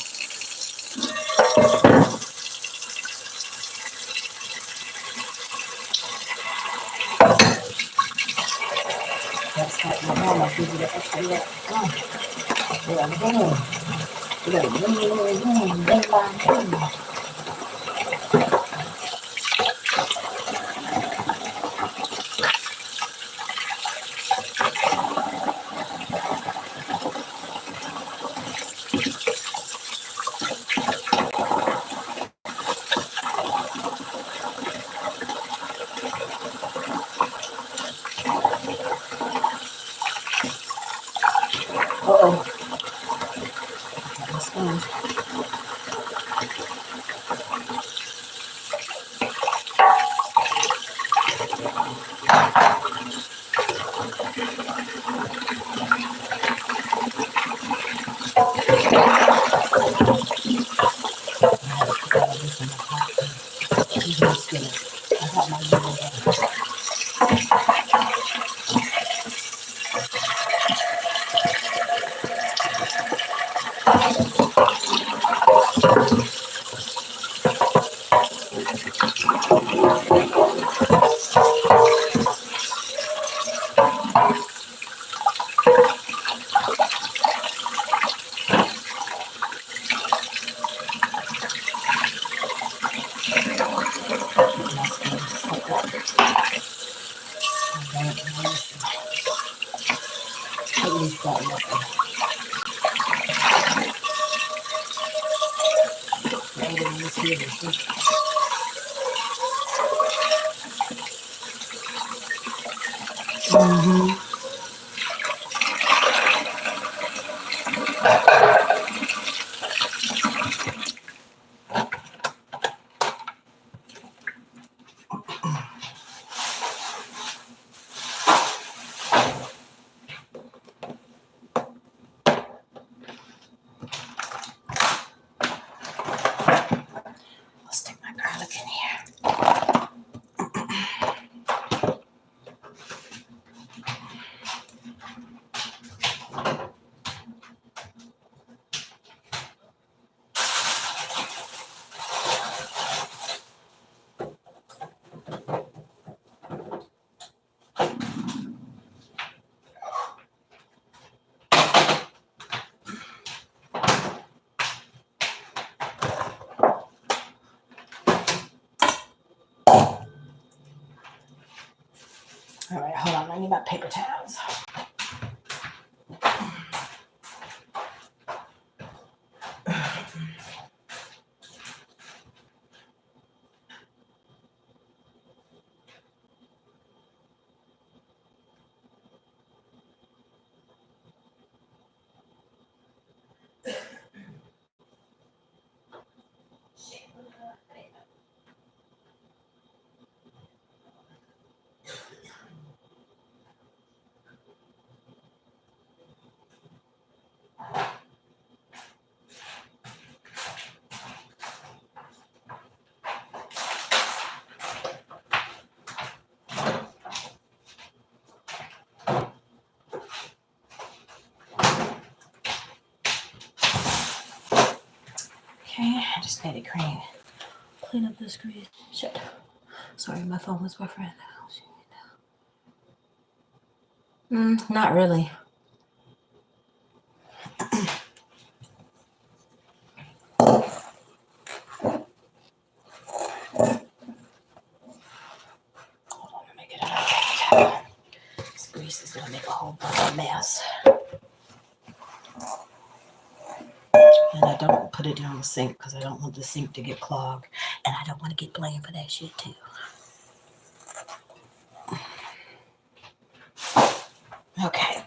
S1: That's not my mom. I'll give you the extra. Yeah, I'm going. Uh-oh. Let's stick my garlic in here. All right, hold on. I need my paper towels. Okay, I just need to clean up the screen. Shit. Sorry, my phone was buffering. Not really. Hold on, let me get it out. This grease is gonna make a whole bunch of mess. And I don't put it down the sink because I don't want the sink to get clogged. And I don't want to get blamed for that shit too. Okay.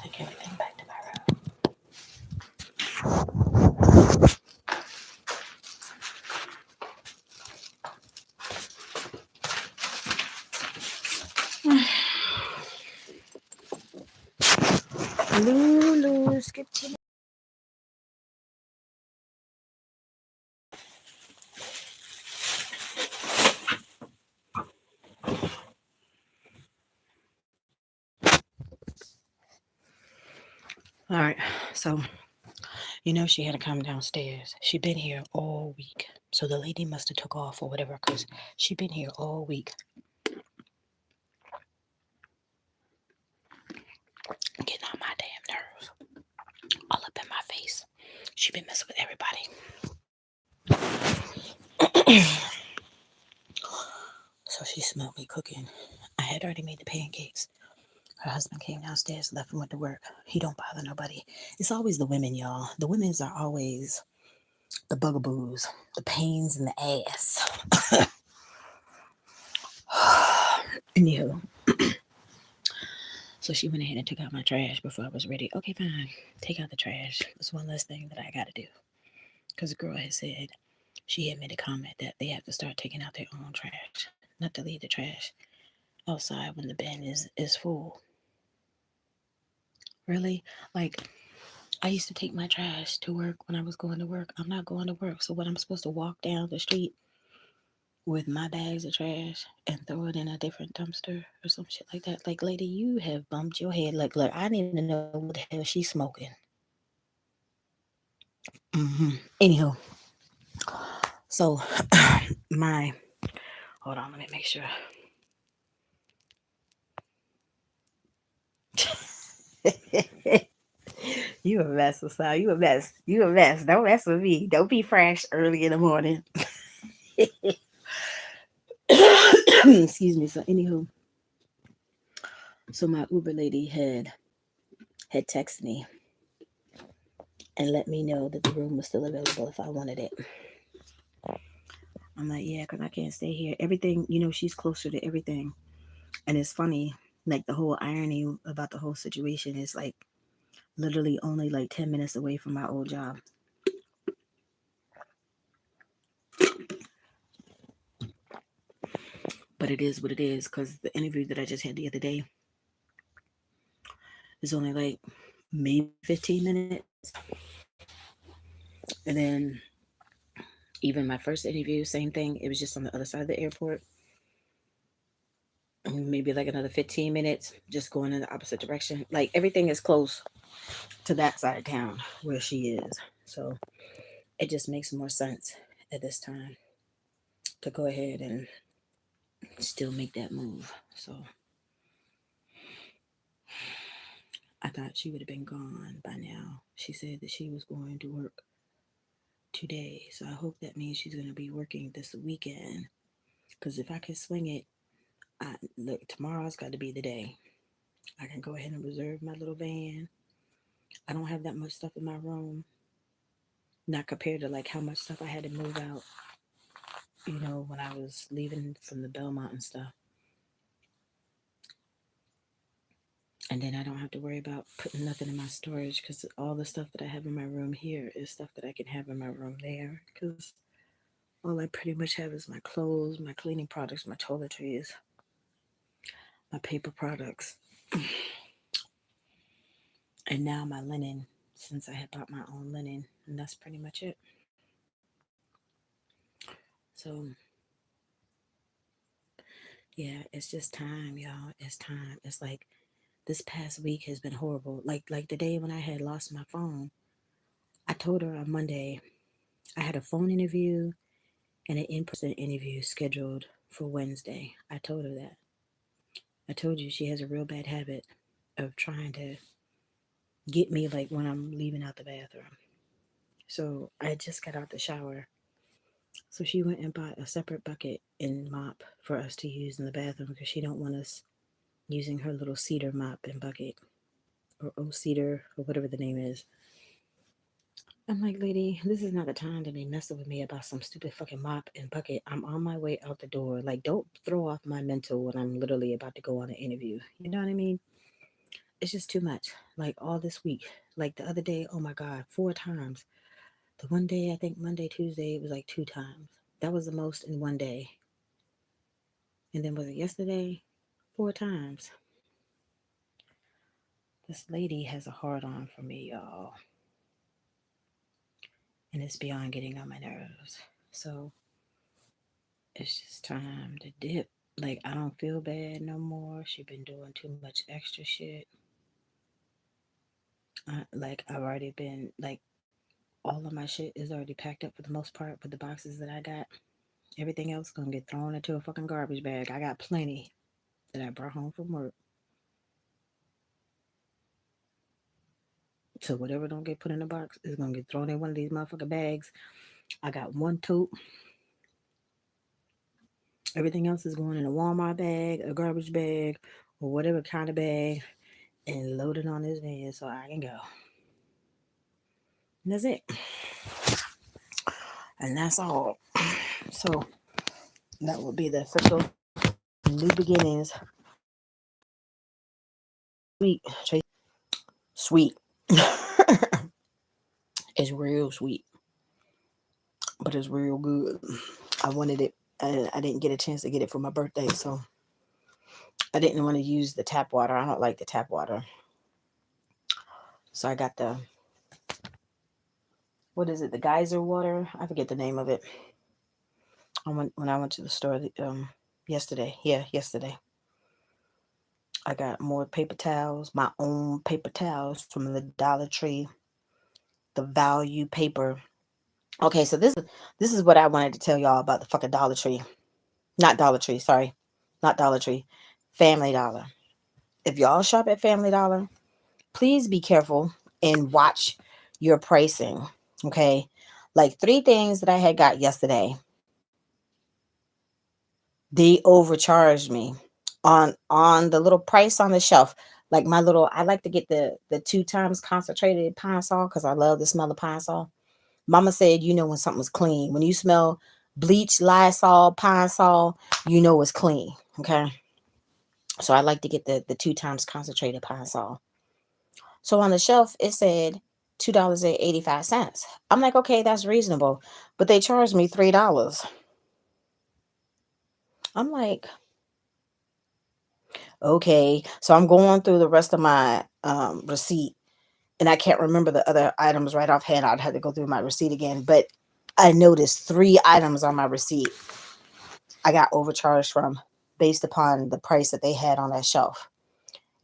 S1: Take everything back to my room. Lulu, skip to. All right, so she had to come downstairs. She been here all week, so the lady must have took off or whatever, cause she been here all week, getting on my damn nerves, all up in my face. She been messing with everybody. So she smelled me cooking. I had already made the pancakes. Her husband came downstairs, left and went to work. He don't bother nobody. It's always the women, y'all. The women's are always the bugaboos, the pains in the ass. Anywho, so she went ahead and took out my trash before I was ready. Okay, fine. Take out the trash. It's one less thing that I got to do. Because the girl had said, she had made a comment that they have to start taking out their own trash, not to leave the trash outside when the bin is full. Really? Like, I used to take my trash to work when I was going to work. I'm not going to work. So what, I'm supposed to walk down the street with my bags of trash and throw it in a different dumpster or some shit like that? Like, lady, you have bumped your head. Like, look, I need to know what the hell she's smoking. Anywho, so hold on, let me make sure. You a mess, Asal. You a mess. You a mess. Don't mess with me. Don't be fresh early in the morning. Excuse me. So anywho, so my Uber lady had texted me and let me know that the room was still available if I wanted it. I'm like, yeah, because I can't stay here. Everything, she's closer to everything. And it's funny, like the whole irony about the whole situation is like literally only like 10 minutes away from my old job. But it is what it is because the interview that I just had the other day is only like maybe 15 minutes. And then even my first interview, same thing. It was just on the other side of the airport. Maybe like another 15 minutes, just going in the opposite direction. Like everything is close to that side of town where she is. So it just makes more sense at this time to go ahead and still make that move. So I thought she would have been gone by now. She said that she was going to work today. So I hope that means she's going to be working this weekend. Because if I can swing it, look, tomorrow's got to be the day. I can go ahead and reserve my little van. I don't have that much stuff in my room. Not compared to like how much stuff I had to move out, when I was leaving from the Belmont and stuff. And then I don't have to worry about putting nothing in my storage because all the stuff that I have in my room here is stuff that I can have in my room there. Because all I pretty much have is my clothes, my cleaning products, my toiletries, my paper products, and now my linen, since I had bought my own linen. And that's pretty much it. So, yeah, it's just time, y'all. It's time. It's like this past week has been horrible. Like the day when I had lost my phone, I told her on Monday I had a phone interview and an in-person interview scheduled for Wednesday. I told her that. I told you she has a real bad habit of trying to get me like when I'm leaving out the bathroom. So I just got out the shower. So she went and bought a separate bucket and mop for us to use in the bathroom because she don't want us using her little cedar mop and bucket or cedar or whatever the name is. I'm like, lady, this is not the time to be messing with me about some stupid fucking mop and bucket. I'm on my way out the door. Like, don't throw off my mental when I'm literally about to go on an interview. You know what I mean? It's just too much. Like, all this week. Like, the other day, oh my God, 4 times. The one day, I think Monday, Tuesday, it was like 2 times. That was the most in one day. And then was it yesterday? 4 times. This lady has a hard on for me, y'all. And it's beyond getting on my nerves. So it's just time to dip. Like, I don't feel bad no more. She been doing too much extra shit. Like, I've already been, like, all of my shit is already packed up for the most part with the boxes that I got. Everything else gonna get thrown into a fucking garbage bag. I got plenty that I brought home from work. So whatever don't get put in the box is gonna get thrown in one of these motherfucking bags. I got one tote. Everything else is going in a Walmart bag, a garbage bag, or whatever kind of bag, and loaded on this van so I can go. And that's it. And that's all. So that will be the official new beginnings. Sweet. Sweet. It's real sweet. But it's real good. I wanted it. I didn't get a chance to get it for my birthday, so I didn't want to use the tap water. I don't like the tap water. So I got the, what is it? The geyser water? I forget the name of it. When I went to the store yesterday. Yeah, yesterday. I got more paper towels, my own paper towels from the Dollar Tree, the value paper. Okay, so this is what I wanted to tell y'all about the fucking Dollar Tree. Not Dollar Tree, sorry. Not Dollar Tree. Family Dollar. If y'all shop at Family Dollar, please be careful and watch your pricing. Okay? Like 3 things that I had got yesterday. They overcharged me on the little price on the shelf. Like my little, I like to get the 2 times concentrated pine sol because I love the smell of pine sol. Mama said, when something's clean, when you smell bleach, Lysol, Pine Sol, you know it's clean. Okay. So I like to get the 2 times concentrated Pine Sol. So on the shelf, it said $2.85. I'm like, okay, that's reasonable. But they charged me $3. I'm like, okay. So I'm going through the rest of my receipt, and I can't remember the other items right offhand. I'd have to go through my receipt again. But I noticed 3 items on my receipt I got overcharged from based upon the price that they had on that shelf.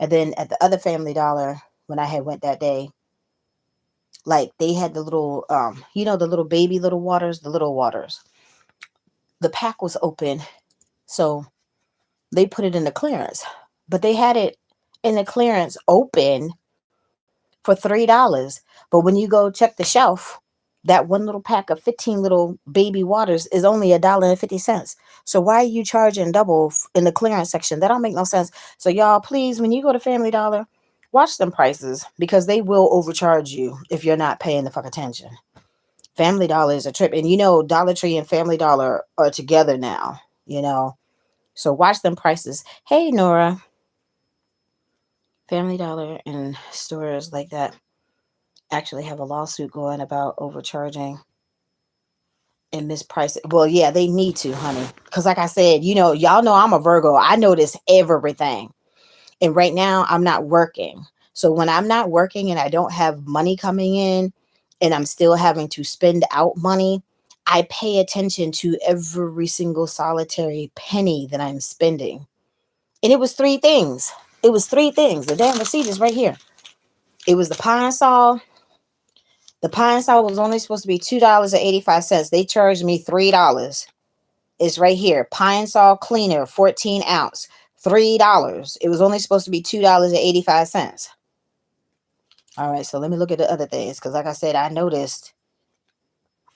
S1: And then at the other Family Dollar, when I had went that day, like they had the little, the little baby little waters, the little waters. The pack was open, so they put it in the clearance, but they had it in the clearance open for $3. But when you go check the shelf, that one little pack of 15 little baby waters is only $1.50. So why are you charging double in the clearance section? That don't make no sense. So y'all, please, when you go to Family Dollar, watch them prices, because they will overcharge you if you're not paying the fuck attention. Family Dollar is a trip. And Dollar Tree and Family Dollar are together now, So watch them prices. Hey, Nora. Family Dollar and stores like that actually have a lawsuit going about overcharging and mispricing. Well, yeah, they need to, honey. Because like I said, y'all know I'm a Virgo. I notice everything. And right now I'm not working. So when I'm not working and I don't have money coming in and I'm still having to spend out money, I pay attention to every single solitary penny that I'm spending. And it was 3 things. The damn receipt is right here. It was the Pine Sol. The Pine Sol was only supposed to be $2.85. They charged me $3. It's right here. Pine Sol cleaner, 14 ounce, $3. It was only supposed to be $2.85. All right, so let me look at the other things, because like I said, I noticed.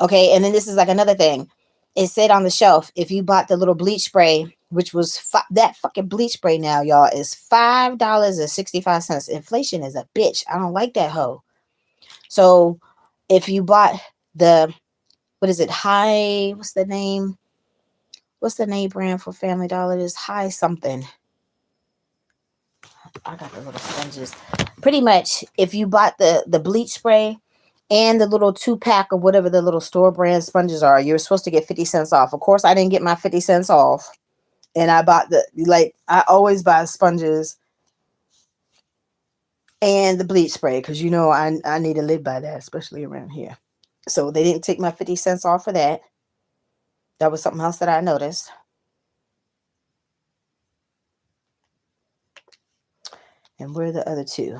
S1: Okay, and then this is like another thing. It said on the shelf, if you bought the little bleach spray, which was that fucking bleach spray now, y'all, is $5.65. Inflation is a bitch. I don't like that hoe. So if you bought the, what is it? What's the name? What's the name brand for Family Dollar? It's High something. I got the little sponges. Pretty much, if you bought the bleach spray and the little 2-pack of whatever the little store brand sponges are, you're supposed to get 50 cents off. Of course, I didn't get my 50 cents off. And I bought I always buy sponges and the bleach spray, because I need to live by that, especially around here. So they didn't take my 50 cents off for that. That was something else that I noticed. And where are the other 2?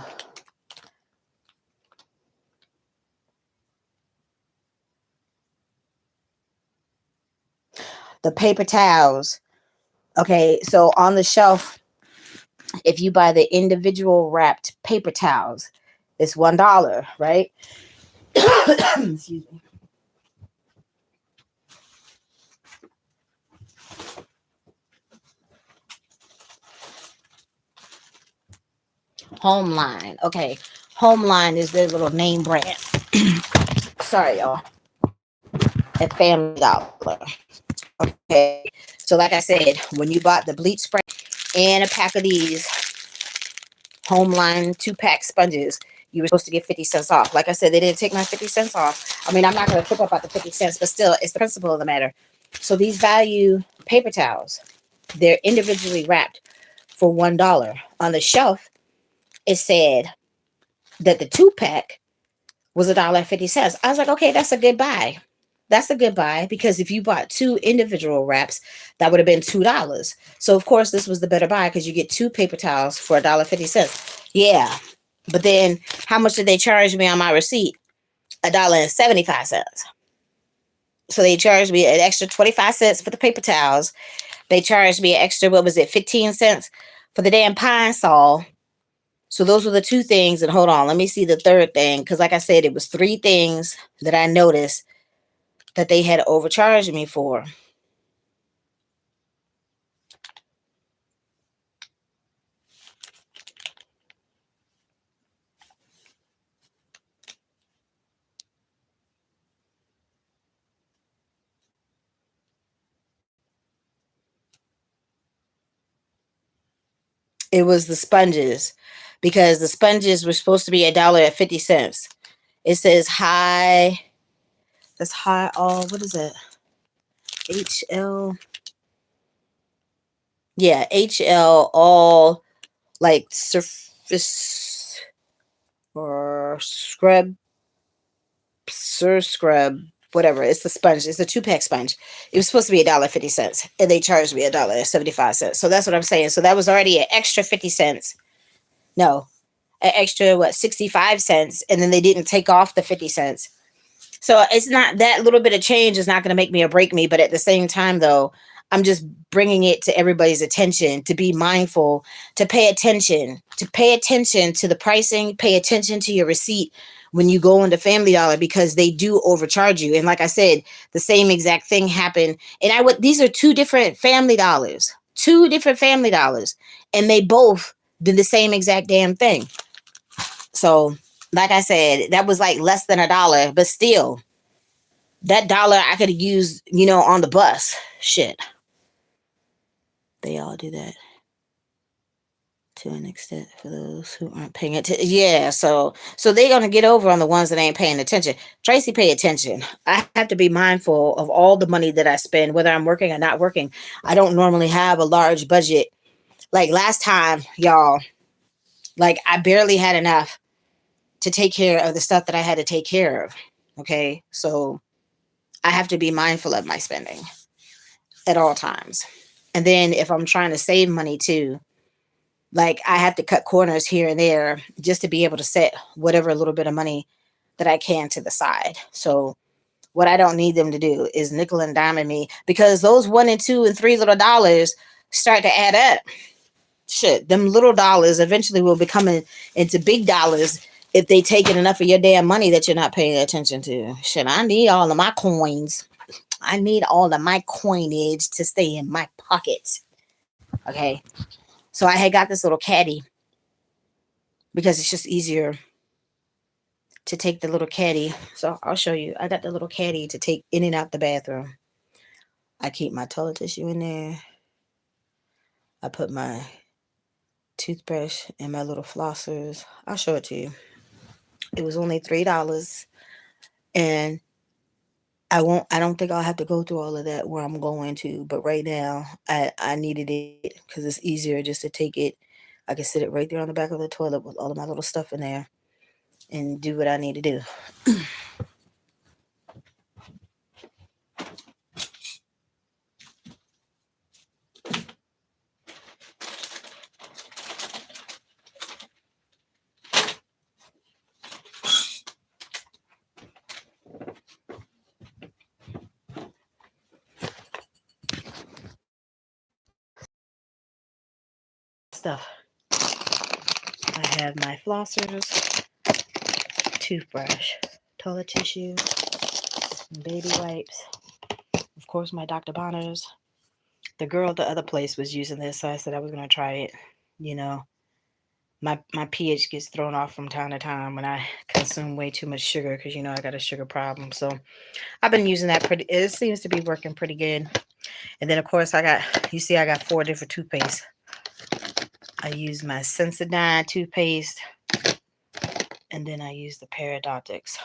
S1: The paper towels. Okay, so on the shelf, if you buy the individual wrapped paper towels, it's $1, right? Excuse me. Homeline. Okay. Homeline is their little name brand. Sorry, y'all. At Family Dollar. Okay. So like I said, when you bought the bleach spray and a pack of these Homeline 2-pack sponges, you were supposed to get 50 cents off. Like I said, they didn't take my 50 cents off. I mean, I'm not going to trip up about the 50 cents, but still, it's the principle of the matter. So these value paper towels, they're individually wrapped for $1. On the shelf, it said that the 2-pack was $1.50. I was like, okay, that's a good buy. That's a good buy, because if you bought 2 individual wraps, that would have been $2. So of course this was the better buy, because you get 2 paper towels for $1.50. Yeah. But then how much did they charge me on my receipt? $1.75. So they charged me an extra 25 cents for the paper towels. They charged me an extra, 15 cents for the damn Pine Sol. So those were the 2 things. And hold on, let me see the third thing. Because like I said, it was 3 things that I noticed that they had overcharged me for. It was the sponges, because the sponges were supposed to be $1.50. It says high. That's high. All, what is it? HL. Yeah, HL, all like surface or scrub, whatever. It's the sponge. It's a 2-pack sponge. It was supposed to be $1.50, and they charged me $1.75. So that's what I'm saying. So that was already an extra 50 cents. No, an extra 65 cents, and then they didn't take off the 50 cents. So it's not, that little bit of change is not going to make me or break me. But at the same time, though, I'm just bringing it to everybody's attention to be mindful, to pay attention to the pricing, pay attention to your receipt when you go into Family Dollar, because they do overcharge you. And like I said, the same exact thing happened. And these are two different Family Dollars, and they both did the same exact damn thing. So, like I said, that was like less than $1, but still, that dollar I could have used, on the bus. Shit. They all do that to an extent for those who aren't paying attention. Yeah, so they're going to get over on the ones that ain't paying attention. Tracy, pay attention. I have to be mindful of all the money that I spend, whether I'm working or not working. I don't normally have a large budget. Like last time, y'all, like I barely had enough to take care of the stuff that I had to take care of. Okay, so I have to be mindful of my spending at all times. And then if I'm trying to save money too, like I have to cut corners here and there just to be able to set whatever little bit of money that I can to the side. So what I don't need them to do is nickel and dime me, because those $1 and $2 and $3 little dollars start to add up. Shit, them little dollars eventually will become into big dollars if they taking enough of your damn money that you're not paying attention to. Shit, I need all of my coins. I need all of my coinage to stay in my pocket. Okay. So I had got this little caddy because it's just easier to take the little caddy. So I'll show you. I got the little caddy to take in and out the bathroom. I keep my toilet tissue in there. I put my toothbrush and my little flossers. I'll show it to you. It was only $3. And I don't think I'll have to go through all of that where I'm going to, but right now I needed it because it's easier just to take it. I can sit it right there on the back of the toilet with all of my little stuff in there and do what I need to do. Stuff. I have my flossers, toothbrush, toilet tissue, baby wipes, of course my Dr. Bonners. The girl at the other place was using this, so I said I was going to try it. My pH gets thrown off from time to time when I consume way too much sugar, because I got a sugar problem. So I've been using that it seems to be working pretty good. And then of course I got 4 different toothpaste. I use my Sensodyne toothpaste, and then I use the Parodontics.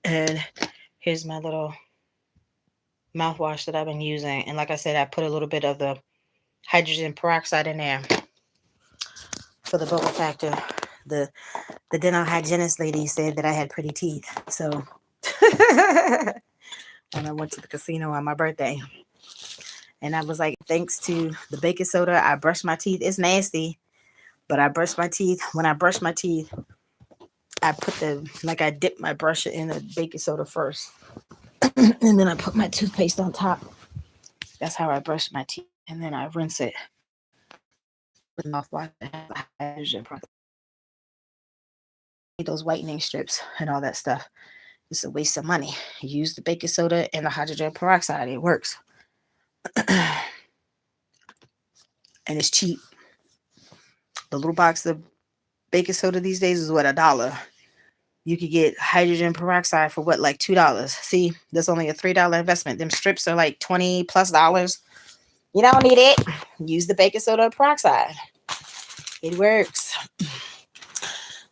S1: And here's my little mouthwash that I've been using. And like I said, I put a little bit of the hydrogen peroxide in there for the bubble factor. The dental hygienist lady said that I had pretty teeth. So when I went to the casino on my birthday, and I was like, thanks to the baking soda, I brushed my teeth. It's nasty, but I brushed my teeth. When I brushed my teeth, I dipped my brush in the baking soda first. And then I put my toothpaste on top. That's how I brush my teeth. And then I rinse it with mouthwash and hydrogen. Those whitening strips and all that stuff. It's a waste of money. You use the baking soda and the hydrogen peroxide. It works. And it's cheap. The little box of baking soda these days is what, $1. You could get hydrogen peroxide for what, like $2. See, that's only a $3 investment. Them strips are like $20+. You don't need it. Use the baking soda peroxide. It works.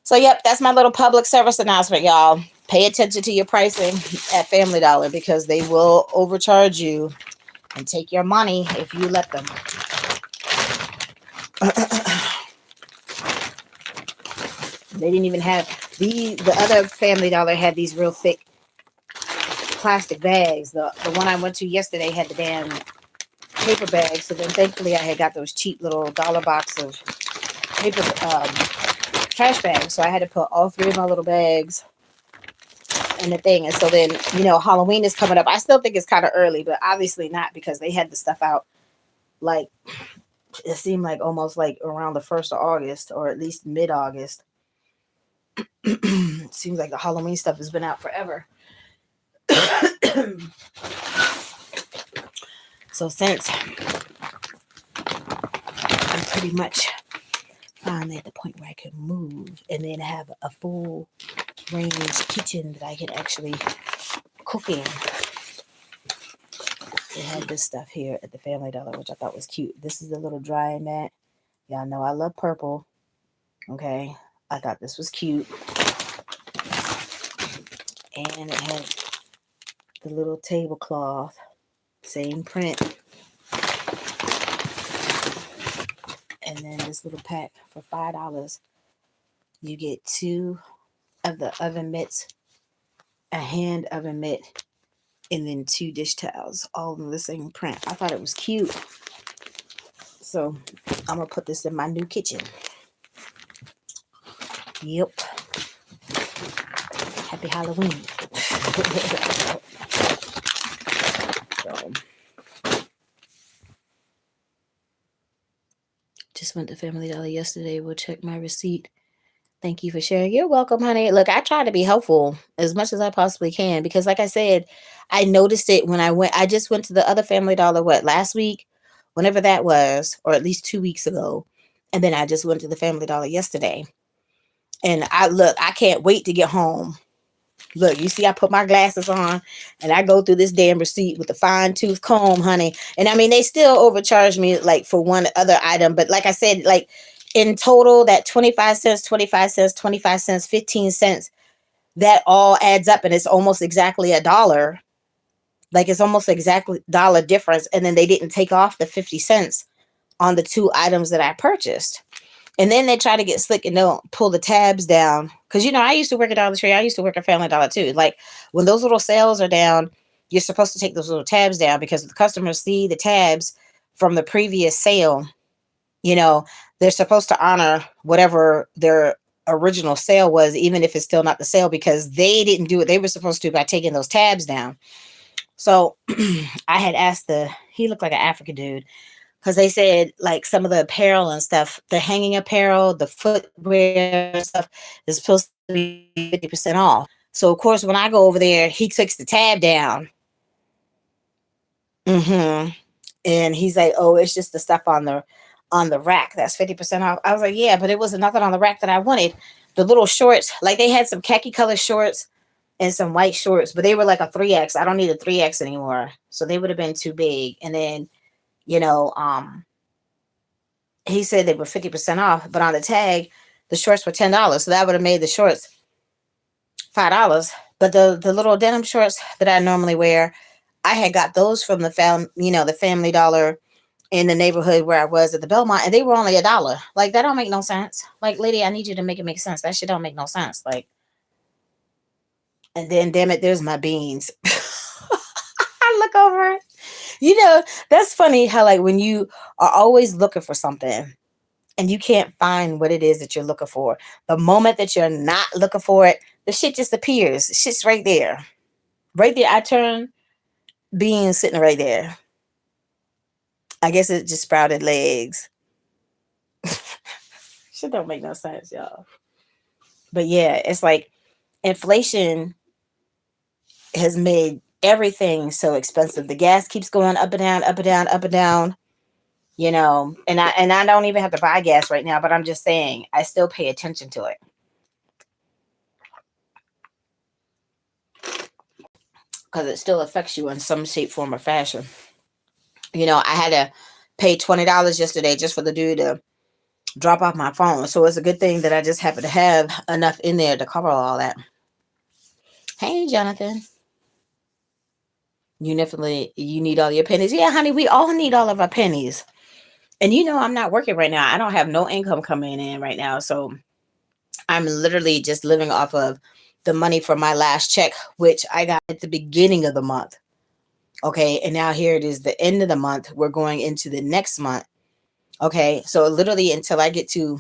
S1: So, yep, that's my little public service announcement, y'all. Pay attention to your pricing at Family Dollar because they will overcharge you and take your money if you let them. They didn't even have the other Family Dollar had these real thick plastic bags. The one I went to yesterday had the damn paper bags. So then thankfully I had got those cheap little dollar box of paper trash bags. So I had to put all three of my little bags in the thing. And so then, Halloween is coming up. I still think it's kind of early, but obviously not because they had the stuff out like it seemed like almost like around the 1st of August or at least mid-August. It seems like the Halloween stuff has been out forever. So since I'm pretty much finally at the point where I could move and then have a full range kitchen that I can actually cook in. They had this stuff here at the Family Dollar, which I thought was cute. This is the little drying mat. Y'all know I love purple. Okay. I thought this was cute. And it had the little tablecloth. Same print. And then this little pack for $5. You get 2 of the oven mitts, a hand oven mitt, and then 2 dish towels, all in the same print. I thought it was cute. So I'm going to put this in my new kitchen. Yep. Happy Halloween. So, just went to Family Dollar yesterday. We'll check my receipt. Thank you for sharing. You're welcome, honey. Look, I try to be helpful as much as I possibly can because, like I said, I noticed it when I went. I just went to the other Family Dollar, last week? Whenever that was, or at least 2 weeks ago. And then I just went to the Family Dollar yesterday. And I can't wait to get home. Look, you see, I put my glasses on and I go through this damn receipt with a fine tooth comb, honey. And I mean, they still overcharge me like for one other item. But like I said, like in total, that 25 cents, 25 cents, 25 cents, 15 cents, that all adds up. And it's almost exactly $1. Like it's almost exactly $1 difference. And then they didn't take off the 50 cents on the 2 items that I purchased. And then they try to get slick and don't pull the tabs down. Because, I used to work at Dollar Tree. I used to work at Family Dollar too. Like when those little sales are down, you're supposed to take those little tabs down because the customers see the tabs from the previous sale. They're supposed to honor whatever their original sale was, even if it's still not the sale, because they didn't do what they were supposed to by taking those tabs down. So I had asked he looked like an African dude. Because they said like some of the apparel and stuff, the hanging apparel, the footwear stuff is supposed to be 50% off. So of course, when I go over there, he takes the tab down. And he's like, "Oh, it's just the stuff on the rack that's 50% off." I was like, "Yeah, but it wasn't nothing on the rack that I wanted." The little shorts, like they had some khaki color shorts and some white shorts, but they were like a 3X. I don't need a 3X anymore, so they would have been too big. And then he said they were 50% off, but on the tag, the shorts were $10. So that would have made the shorts $5. But the little denim shorts that I normally wear, I had got those from the Family Dollar in the neighborhood where I was at the Belmont, and they were only $1. Like that don't make no sense. Like, lady, I need you to make it make sense. That shit don't make no sense. Like, and then damn it, there's my beans. I look over it. That's funny how like when you are always looking for something and you can't find what it is that you're looking for, the moment that you're not looking for it, the shit just appears. The shit's right there. Right there. I turn, beans sitting right there. I guess it just sprouted legs. Shit don't make no sense, y'all. But yeah, it's like inflation has made everything so expensive. The gas keeps going up and down, up and down, up and down. And I don't even have to buy gas right now, but I'm just saying I still pay attention to it because it still affects you in some shape, form, or fashion. I had paid $20 yesterday just for the dude to drop off my phone. So it's a good thing that I just happen to have enough in there to cover all that. Hey, Jonathan. You need all your pennies. Yeah, honey, we all need all of our pennies. And I'm not working right now. I don't have no income coming in right now. So I'm literally just living off of the money from my last check, which I got at the beginning of the month. Okay. And now here it is, the end of the month. We're going into the next month. Okay. So literally until I get to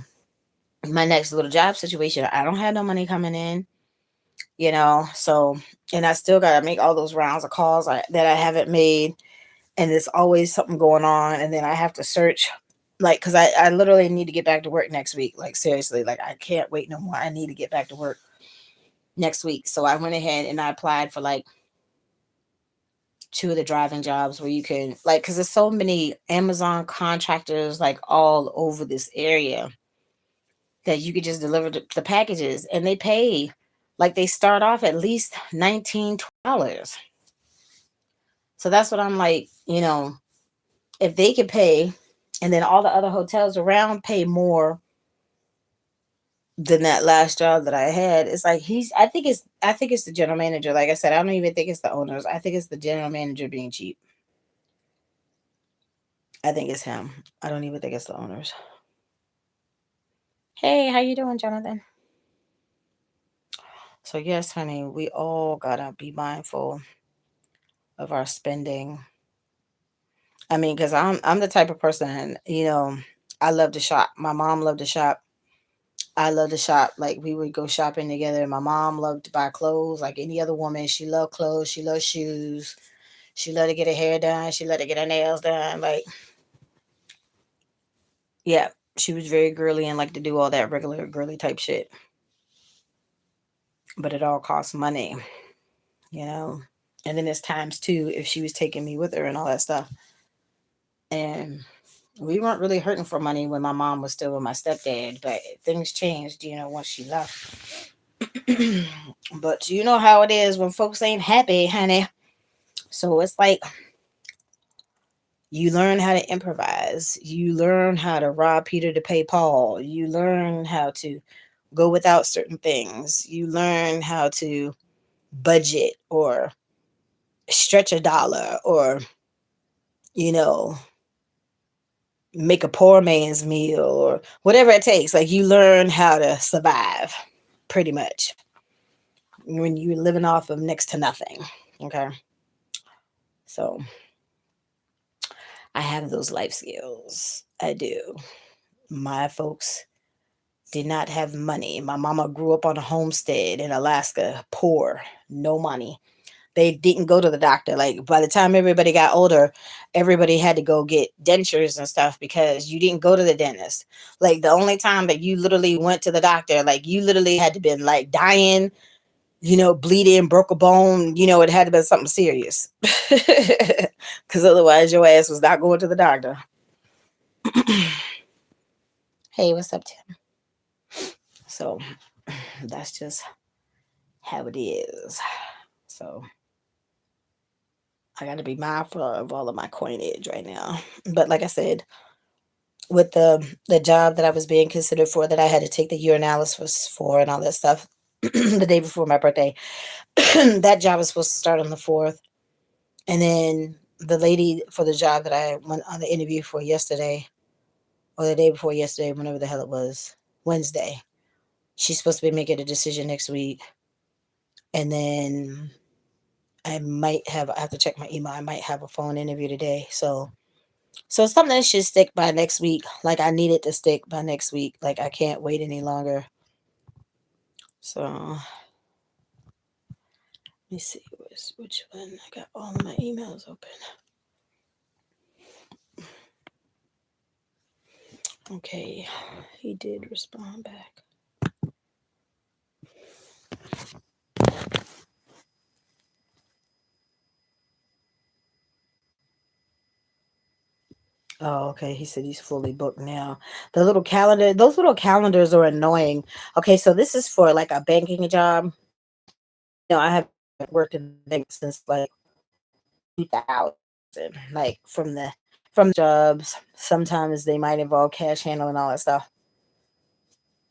S1: my next little job situation, I don't have no money coming in, So, and I still got to make all those rounds of calls that I haven't made. And there's always something going on. And then I have to search, like, because I literally need to get back to work next week. Like, seriously, like, I can't wait no more. I need to get back to work next week. So I went ahead and I applied for like 2 of the driving jobs where you can, like, because there's so many Amazon contractors, like, all over this area that you could just deliver the packages, and they pay, like, they start off at least $19, $20. So that's what I'm like, if they could pay, and then all the other hotels around pay more than that last job that I had. It's like I think it's the general manager. Like I said, I don't even think it's the owners. I think it's the general manager being cheap. I think it's him. I don't even think it's the owners. Hey, how you doing, Jonathan? So yes, honey, we all gotta be mindful of our spending. I mean, because I'm the type of person, I love to shop. My mom loved to shop. I love to shop. Like, we would go shopping together. My mom loved to buy clothes like any other woman. She loved clothes. She loved shoes. She loved to get her hair done. She loved to get her nails done. Like, yeah, she was very girly and liked to do all that regular girly type shit. But it all costs money, you know? And then there's times too if she was taking me with her and all that stuff. And we weren't really hurting for money when my mom was still with my stepdad, but things changed, once she left. But you know how it is when folks ain't happy, honey. So it's like you learn how to improvise. You learn how to rob Peter to pay Paul. You learn how to go without certain things. You learn how to budget or stretch a dollar or, you know, make a poor man's meal or whatever it takes. Like, you learn how to survive pretty much when you're living off of next to nothing. Okay. So I have those life skills. I do. My folks did not have money. My mama grew up on a homestead in Alaska, poor, no money. They didn't go to the doctor. Like, by the time everybody got older, everybody had to go get dentures and stuff because you didn't go to the dentist. Like, the only time that you literally went to the doctor, like, you literally had to been like dying, bleeding, broke a bone, it had to be something serious. Because otherwise your ass was not going to the doctor. Hey, what's up, Tim? So that's just how it is. So I got to be mindful of all of my coinage right now. But like I said, with the job that I was being considered for, that I had to take the urinalysis for and all that stuff the day before my birthday, that job was supposed to start on the 4th. And then the lady for the job that I went on the interview for yesterday, or the day before yesterday, whenever the hell it was, Wednesday, she's supposed to be making a decision next week. And then I have to check my email. I might have a phone interview today. So it's something that should stick by next week. Like, I need it to stick by next week. Like, I can't wait any longer. So let me see which one. I got all of my emails open. Okay, he did respond back. Oh, okay. He said he's fully booked now. Those little calendars are annoying. Okay, so this is for like a banking job. I have worked in banks since like 2000, like from the from jobs. Sometimes they might involve cash handling and all that stuff.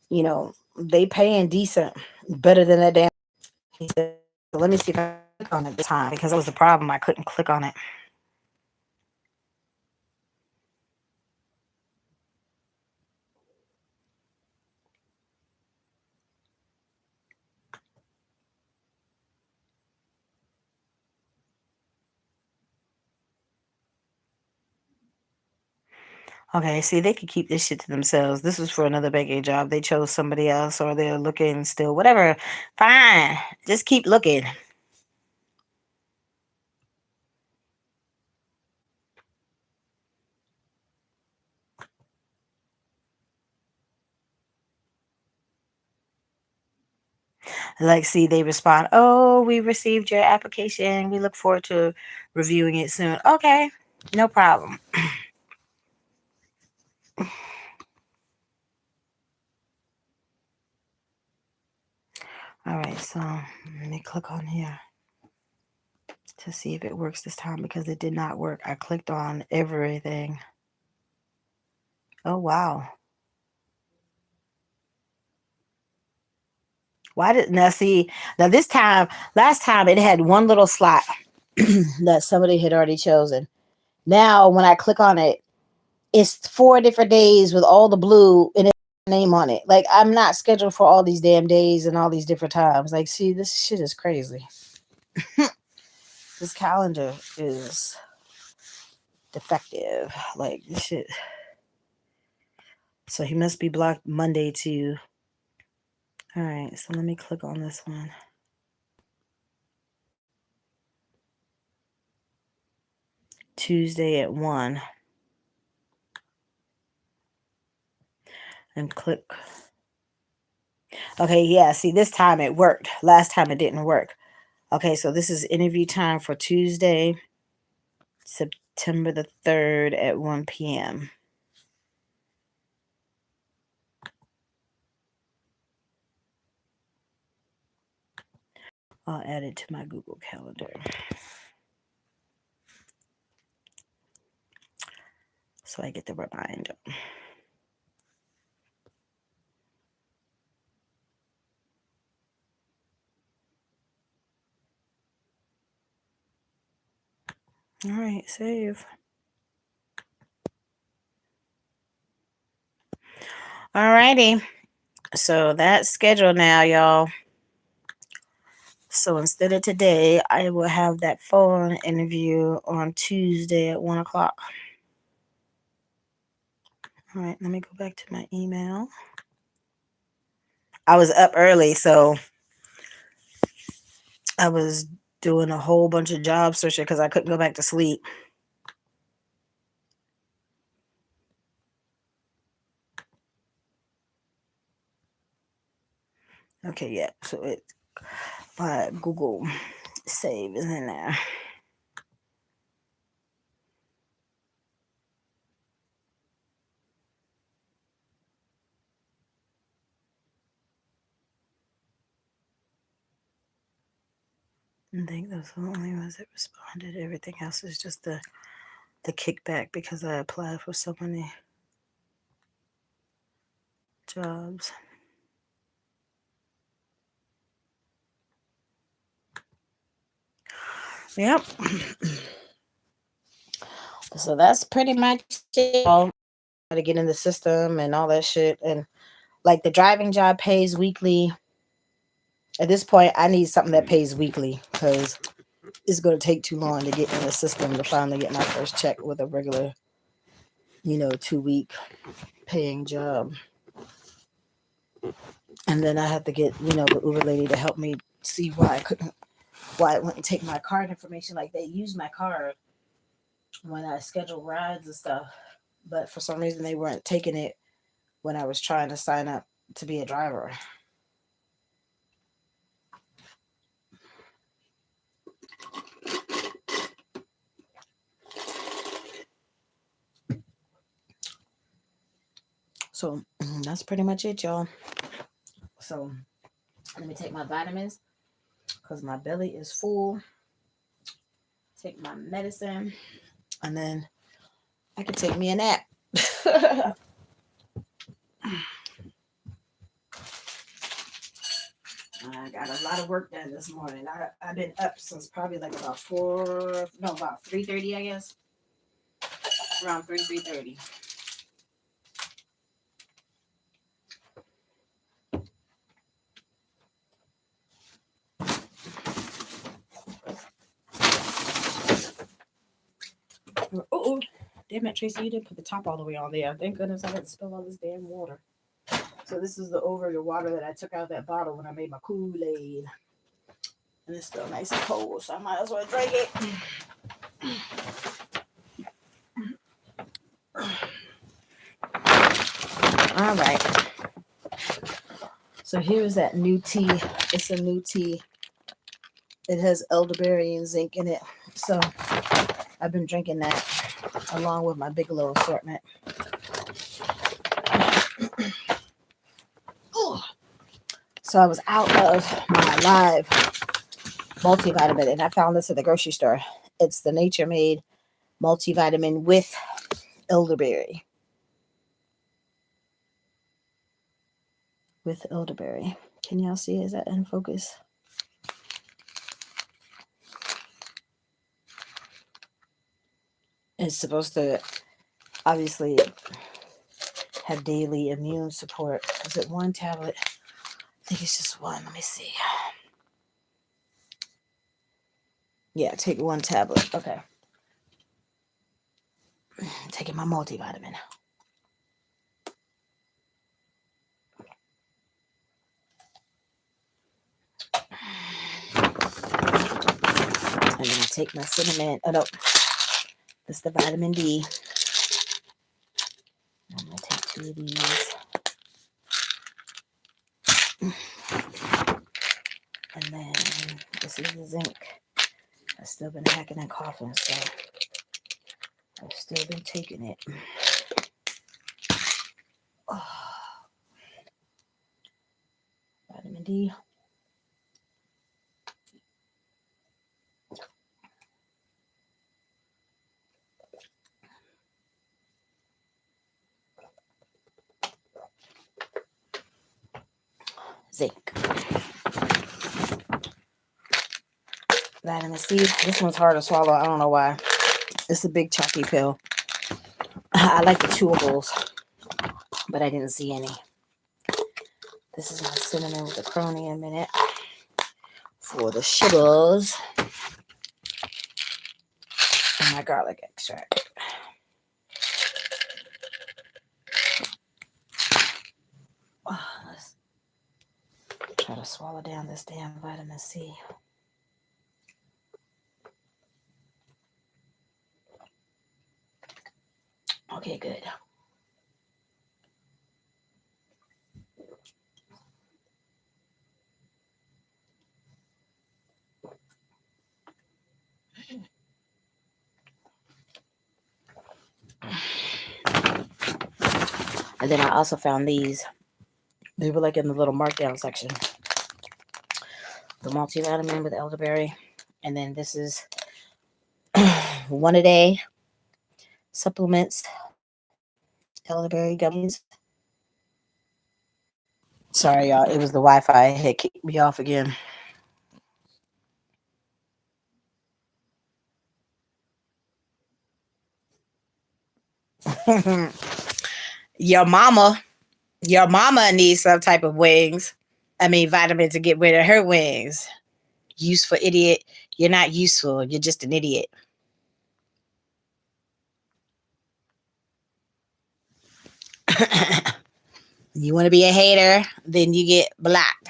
S1: You know, they paying decent, better than that damn. He said, so let me see if I can click on it this time because that was the problem. I couldn't click on it. Okay, see, they could keep this shit to themselves. This was for another banking job. They chose somebody else or they're looking still. Whatever. Fine. Just keep looking. Like, see, they respond, oh, we received your application. We look forward to reviewing it soon. Okay, no problem. All right, so let me click on here to see if it works this time because it did not work. I clicked on everything. Oh, wow. Why did now see now this time last time it had one little slot that somebody had already chosen. Now when I click on it, it's 4 different days with all the blue and its name on it. Like I'm not scheduled for all these damn days and all these different times. Like, see, this shit is crazy. This calendar is defective. Like this shit. So he must be blocked Monday too. All right, so let me click on this one. Tuesday at 1. And click. Okay, yeah, see, this time it worked. Last time it didn't work. Okay, so this is interview time for Tuesday, September the 3rd at 1 p.m. I'll add it to my Google Calendar. So I get the reminder. All right, save. All righty. So that's scheduled now, y'all. So instead of today, I will have that phone interview on Tuesday at 1 o'clock. All right, let me go back to my email. I was up early, so I was doing a whole bunch of job searching because I couldn't go back to sleep. Okay, yeah. So it my Google save is in there. I think those are the only ones that responded. Everything else is just the kickback because I applied for so many jobs. Yep. So that's pretty much it. How to get in the system and all that shit. And like the driving job pays weekly. At this point, I need something that pays weekly because it's going to take too long to get in the system to finally get my first check with a regular, 2-week paying job. And then I have to get, the Uber lady to help me see why it wouldn't take my card information. Like they use my card when I schedule rides and stuff, but for some reason they weren't taking it when I was trying to sign up to be a driver. So that's pretty much it, y'all. So let me take my vitamins because my belly is full. Take my medicine and then I could take me a nap. I got a lot of work done this morning. I've been up since probably like about 3:30, I guess. Around 3:30. Oh, damn it, Tracy, you didn't put the top all the way on there. Thank goodness I didn't spill all this damn water. So this is the water that I took out of that bottle when I made my Kool-Aid. And it's still nice and cold, so I might as well drink it. All right. So here's that new tea. It's a new tea. It has elderberry and zinc in it. So I've been drinking that along with my Bigelow assortment. So I was out of my Live multivitamin and I found this at the grocery store. It's the Nature Made multivitamin with elderberry. With elderberry. Can y'all see? Is that in focus? It's supposed to obviously have daily immune support. Is it one tablet? I think it's just one. Let me see. Yeah, take one tablet. Okay. Taking my multivitamin. And then I take my cinnamon. Oh no. This is the vitamin D. I'm going to take 2 of these. And then this is the zinc. I've still been hacking and coughing, so I've still been taking it. Oh. Vitamin D. Zinc. Vitamin C. This one's hard to swallow. I don't know why. It's a big chalky pill. I like the chewables, but I didn't see any. This is my cinnamon with the chromium in it for the sugars. And my garlic extract. Let's try to swallow down this damn vitamin C. Okay, good. And then I also found these. They were like in the little markdown section. The multivitamin with elderberry. And then this is one a day supplements, elderberry gummies. Sorry, y'all. It was the Wi-Fi. It had kicked me off again. Your mama needs some type of wings. I mean, vitamin to get rid of her wings. Useful idiot. You're not useful. You're just an idiot. You want to be a hater, then you get blocked.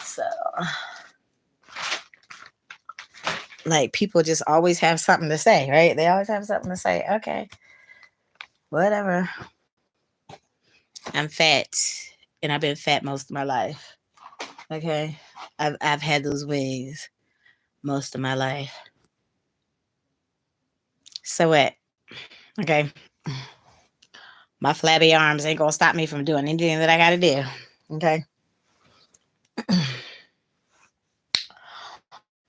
S1: So, like, people just always have something to say, right? They always have something to say. Okay, whatever. I'm fat, and I've been fat most of my life. Okay, I've had those wings most of my life. So what? Okay. My flabby arms ain't gonna stop me from doing anything that I gotta do. Okay.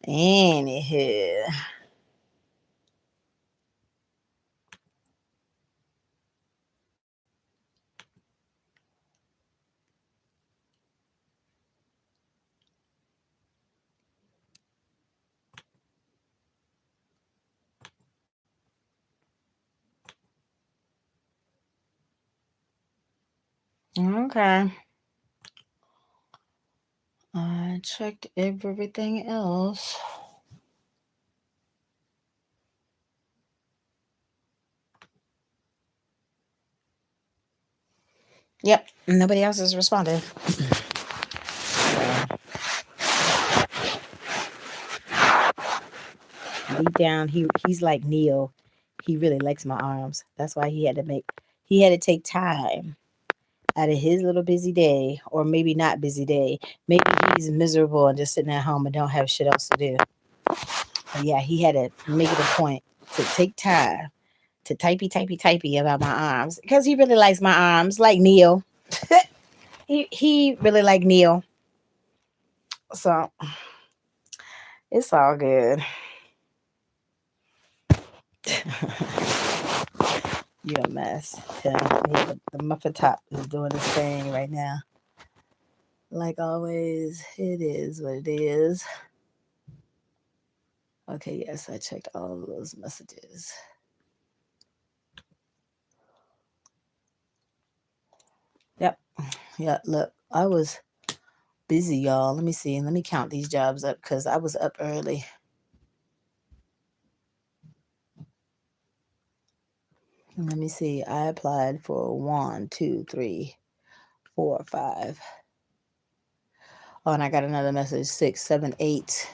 S1: Anywho. Okay. I checked everything else. Yep. Nobody else has responded. Deep down, he's like Neo. He really likes my arms. That's why he had to take time out of his little busy day, or maybe not busy day. Maybe he's miserable and just sitting at home and don't have shit else to do. But yeah, he had to make it a point to take time to typey about my arms because he really likes my arms, like Neo. he really like Neo, so it's all good. You a mess. Yeah, the muffin top is doing this thing right now. Like always, it is what it is. Okay, yes, I checked all of those messages. Yep. Yeah, look, I was busy, y'all. Let me see. Let me count these jobs up because I was up early. Let me see. I applied for 1, 2, 3, 4, 5. Oh, and I got another message. 6, 7, 8.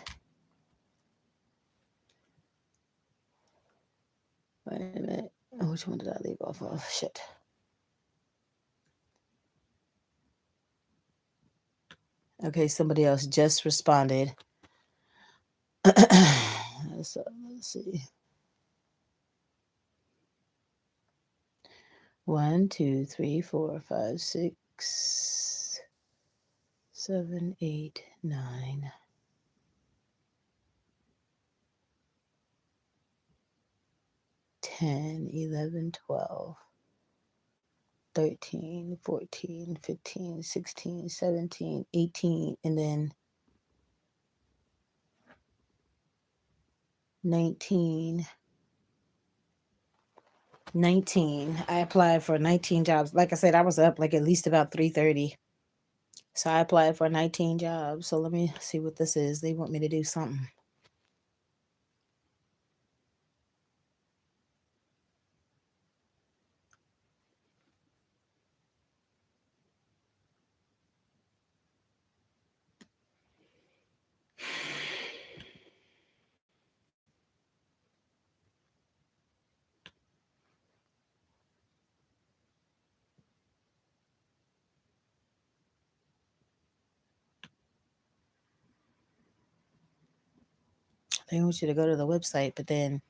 S1: Wait a minute. Which one did I leave off of? Shit. Okay, somebody else just responded. So let's see. 1, 2, 3, 4, 5, 6, 7, 8, 9. 10, 11, 12, 13, 14, 15, 16, 17, 18, and then 19. 19. I applied for 19 jobs. Like I said, I was up like at least about 3:30. So I applied for 19 jobs. So let me see what this is. They want me to do something. They want you to go to the website, but then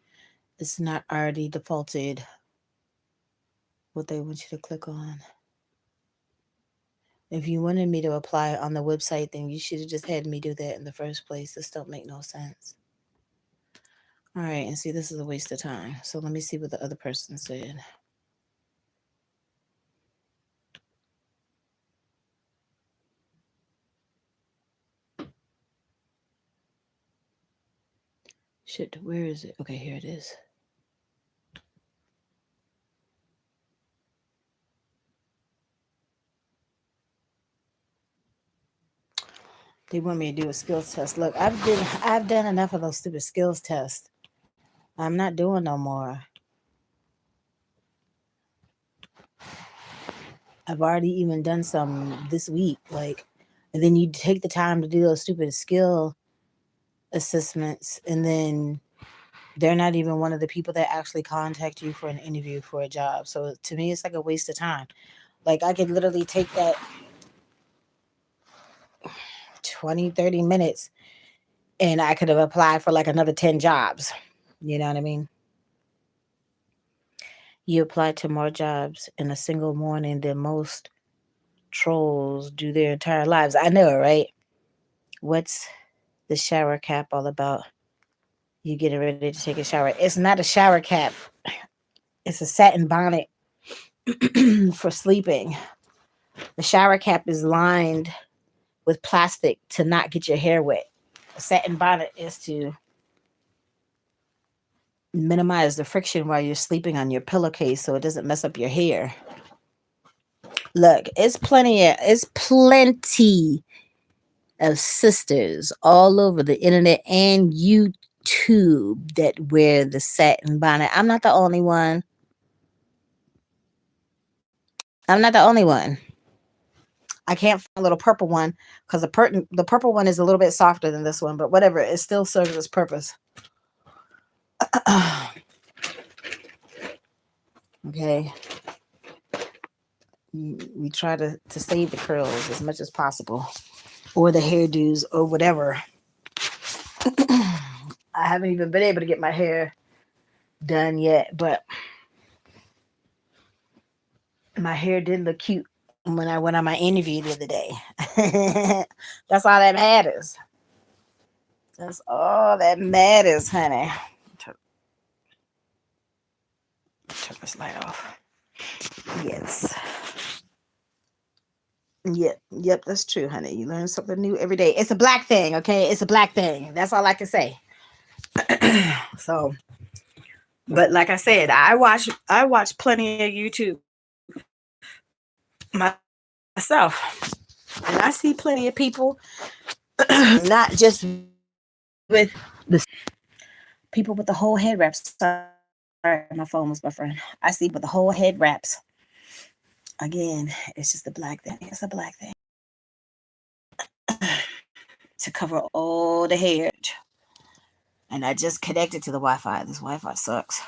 S1: it's not already defaulted what they want you to click on. If you wanted me to apply on the website, then you should have just had me do that in the first place. This don't make no sense. All right, and see, this is a waste of time. So let me see what the other person said. Shit, where is it? Okay, here it is. They want me to do a skills test. Look, I've done enough of those stupid skills tests. I'm not doing no more. I've already even done some this week. Like, and then you take the time to do those stupid skill assessments, and then they're not even one of the people that actually contact you for an interview for a job. So to me, it's like a waste of time. Like, I could literally take that 20, 30 minutes and I could have applied for like another 10 jobs. You know what I mean? You apply to more jobs in a single morning than most trolls do their entire lives. I know, right? What's the shower cap all about? You getting ready to take a shower. It's not a shower cap. It's a satin bonnet for sleeping. The shower cap is lined with plastic to not get your hair wet. A satin bonnet is to minimize the friction while you're sleeping on your pillowcase so it doesn't mess up your hair. Look, it's plenty of sisters all over the internet and YouTube that wear the satin bonnet. I'm not the only one. I'm not the only one. I can't find a little purple one because the purple one is a little bit softer than this one, but whatever, it still serves its purpose. Okay. We try to save the curls as much as possible, or the hairdos, or whatever. I haven't even been able to get my hair done yet, but my hair did look cute when I went on my interview the other day. That's all that matters. That's all that matters, honey. Turn this light off. Yes. Yep, that's true, honey. You learn something new every day. It's a black thing, okay? It's a black thing. That's all I can say. So, but like I said, I watch plenty of YouTube myself, and I see plenty of people, not just with the people with the whole head wraps. Sorry, my phone was my friend. I see with the whole head wraps. Again, it's just a black thing. It's a black thing to cover all the hair. And I just connected to the Wi-Fi. This Wi-Fi sucks.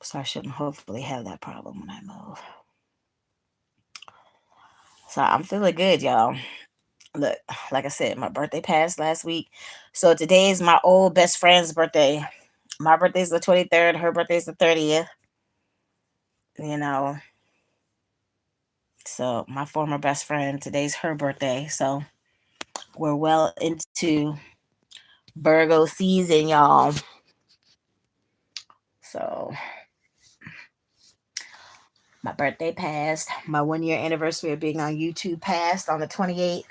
S1: So I shouldn't hopefully have that problem when I move. So I'm feeling good, y'all. Look, like I said, my birthday passed last week. So today is my old best friend's birthday. My birthday's the 23rd. Her birthday's the 30th. You know. So my former best friend, today's her birthday. So we're well into Virgo season, y'all. So my birthday passed. My 1-year anniversary of being on YouTube passed on the 28th.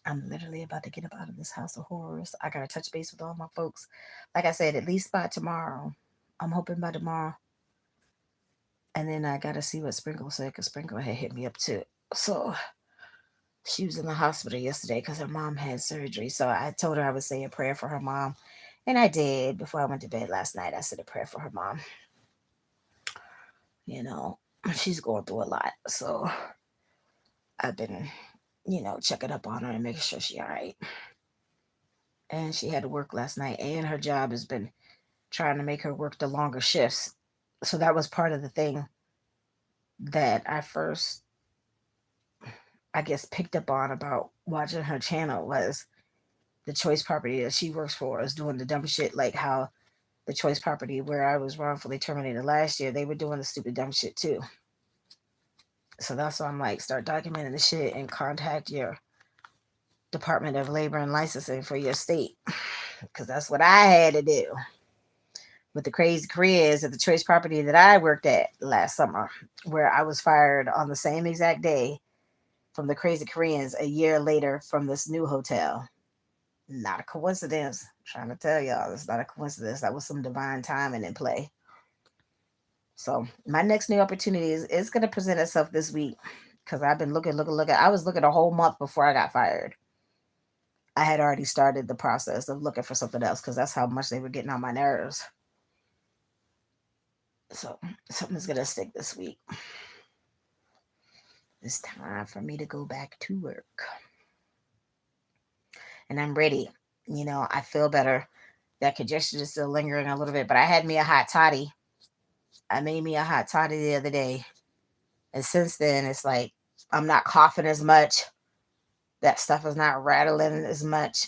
S1: I'm literally about to get up out of this house of horrors. I gotta touch base with all my folks. Like I said, at least by tomorrow. I'm hoping by tomorrow. And then I gotta see what Sprinkle said, because Sprinkle had hit me up too. So she was in the hospital yesterday because her mom had surgery. So I told her I would say a prayer for her mom. And I did. Before I went to bed last night, I said a prayer for her mom. You know, she's going through a lot. So I've been, checking up on her and making sure she's all right. And she had to work last night, and her job has been trying to make her work the longer shifts. So that was part of the thing that I first, I guess, picked up on about watching her channel was the choice property that she works for is doing the dumb shit, like how the choice property where I was wrongfully terminated last year, they were doing the stupid dumb shit too. So that's why I'm like, start documenting the shit and contact your Department of Labor and Licensing for your state, because that's what I had to do with the crazy careers at the choice property that I worked at last summer, where I was fired on the same exact day from the Crazy Koreans a year later from this new hotel. Not a coincidence. I'm trying to tell y'all, it's not a coincidence. That was some divine timing in play. So my next new opportunity is going to present itself this week, because I've been looking. I was looking a whole month before I got fired. I had already started the process of looking for something else because that's how much they were getting on my nerves. So something's going to stick this week. It's time for me to go back to work. And I'm ready. I feel better. That congestion is still lingering a little bit, but I had me a hot toddy. I made me a hot toddy the other day. And since then, it's like I'm not coughing as much. That stuff is not rattling as much.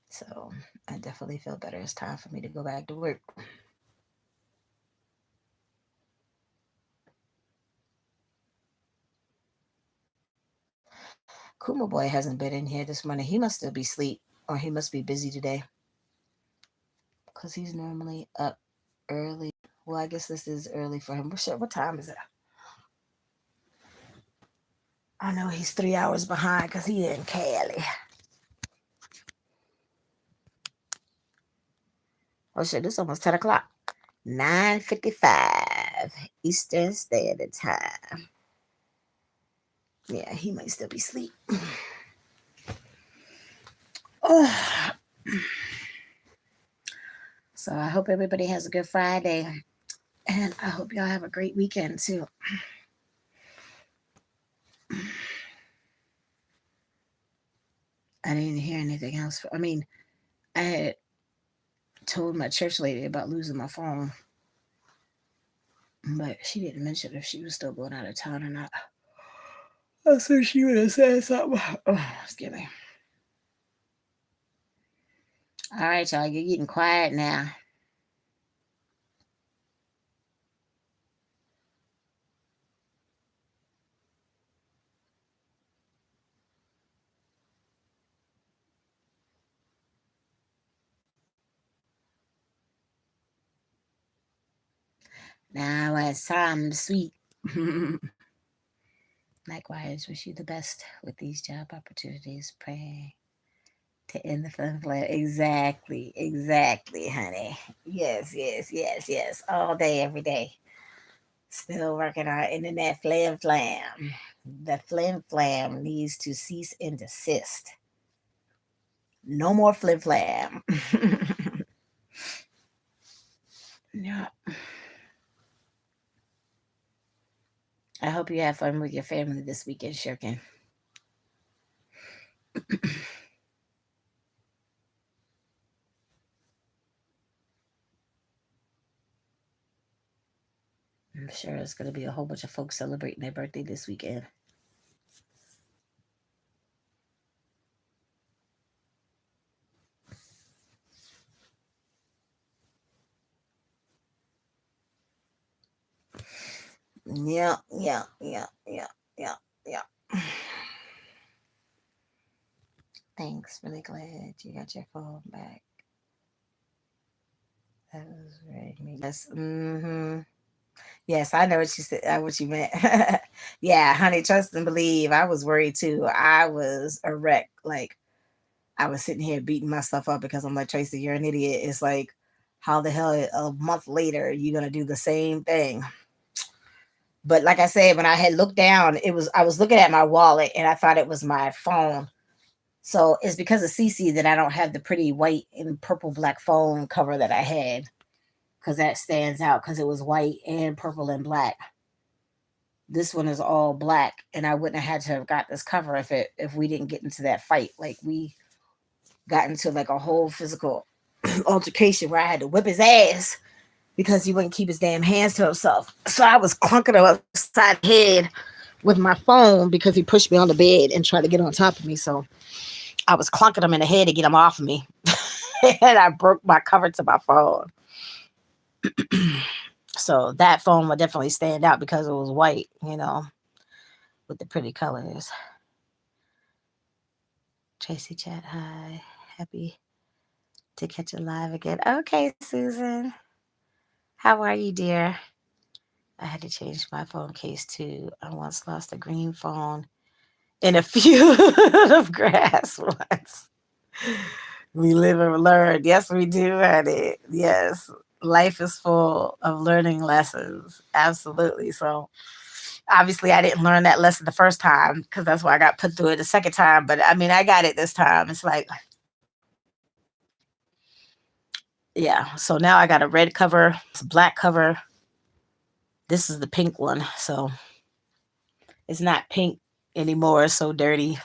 S1: So I definitely feel better. It's time for me to go back to work. Kuma Boy hasn't been in here this morning. He must still be asleep, or he must be busy today, because he's normally up early. Well, I guess this is early for him. What time is it? I know he's 3 hours behind because he in Cali. Oh shit, it's almost 10 o'clock. 9:55 Eastern Standard Time. Yeah, he might still be asleep. Oh. So I hope everybody has a good Friday. And I hope y'all have a great weekend too. I didn't hear anything else. I mean, I had told my church lady about losing my phone, but she didn't mention if she was still going out of town or not. Oh, so she would have said something. Oh, excuse me. All right, y'all, you're getting quiet now. Now it's time to sleep. Likewise, wish you the best with these job opportunities. Pray to end the fun flare. Exactly, honey. Yes. All day, every day. Still working on internet flim flam. The flim flam needs to cease and desist. No more flim flam. Yeah. I hope you have fun with your family this weekend, Shirkin. I'm sure it's going to be a whole bunch of folks celebrating their birthday this weekend. Yeah. Thanks. Really glad you got your phone back. That was very neat. Yes. Mm-hmm. Yes, I know what you said. What you meant. Yeah, honey, trust and believe. I was worried too. I was a wreck. Like I was sitting here beating myself up because I'm like, Tracy, you're an idiot. It's like, how the hell a month later you gonna do the same thing? But like I said, when I had looked down, I was looking at my wallet and I thought it was my phone. So it's because of CC that I don't have the pretty white and purple black phone cover that I had. Because that stands out because it was white and purple and black. This one is all black, and I wouldn't have had to have got this cover if we didn't get into that fight. Like we got into like a whole physical altercation where I had to whip his ass because he wouldn't keep his damn hands to himself. So I was clunking him upside the head with my phone because he pushed me on the bed and tried to get on top of me. So I was clunking him in the head to get him off of me. And I broke my cover to my phone. So that phone would definitely stand out because it was white, with the pretty colors. Tracy chat, hi. Happy to catch you live again. Okay, Susan. How are you, dear? I had to change my phone case too. I once lost a green phone in a field of grass once. We live and learn. Yes, we do, honey. Yes. Life is full of learning lessons. Absolutely. So obviously I didn't learn that lesson the first time because that's why I got put through it the second time. But I mean, I got it this time. It's like, yeah. So now I got a red cover, it's a black cover. This is the pink one. So it's not pink anymore. It's so dirty.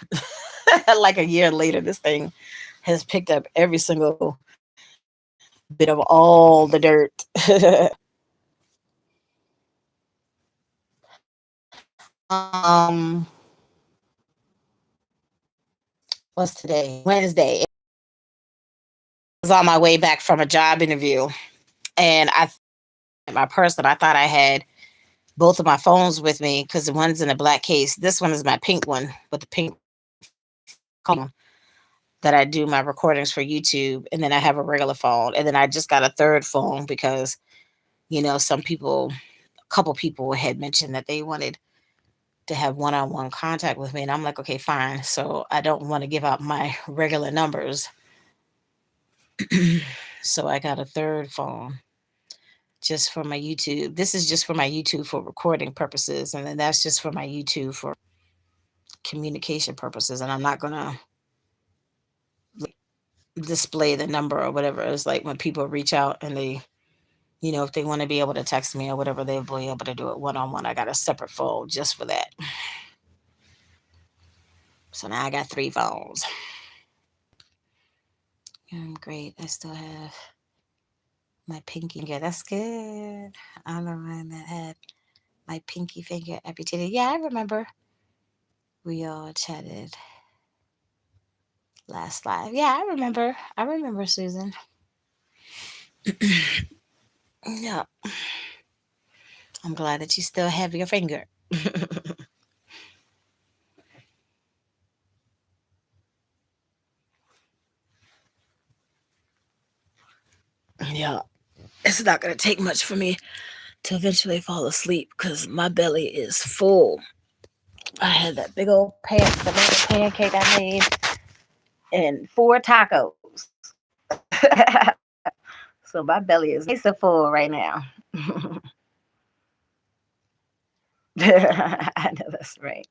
S1: Like a year later, this thing has picked up every single bit of all the dirt. um, what's today? Wednesday. I was on my way back from a job interview, and my purse, and I thought I had both of my phones with me because the one's in a black case. This one is my pink one with the pink phone that I do my recordings for YouTube, and then I have a regular phone, and then I just got a third phone because a couple people had mentioned that they wanted to have one-on-one contact with me, and I'm like, okay, fine. So I don't want to give out my regular numbers. So I got a third phone. just for my YouTube. This is just for my YouTube for recording purposes, and then that's just for my YouTube for communication purposes. And I'm not gonna display the number or whatever. It's like when people reach out and they, if they want to be able to text me or whatever, they'll be able to do it one on one. I got a separate phone just for that. So now I got 3 phones. Great. I still have my pinky finger. That's good. I'm the one that had my pinky finger amputated. Yeah, I remember. We all chatted last live. Yeah, I remember. I remember, Susan. Yeah. I'm glad that you still have your finger. Yeah. It's not going to take much for me to eventually fall asleep because my belly is full. I had that big old banana pancake I made and 4 tacos. So my belly is nice and full right now. I know that's right.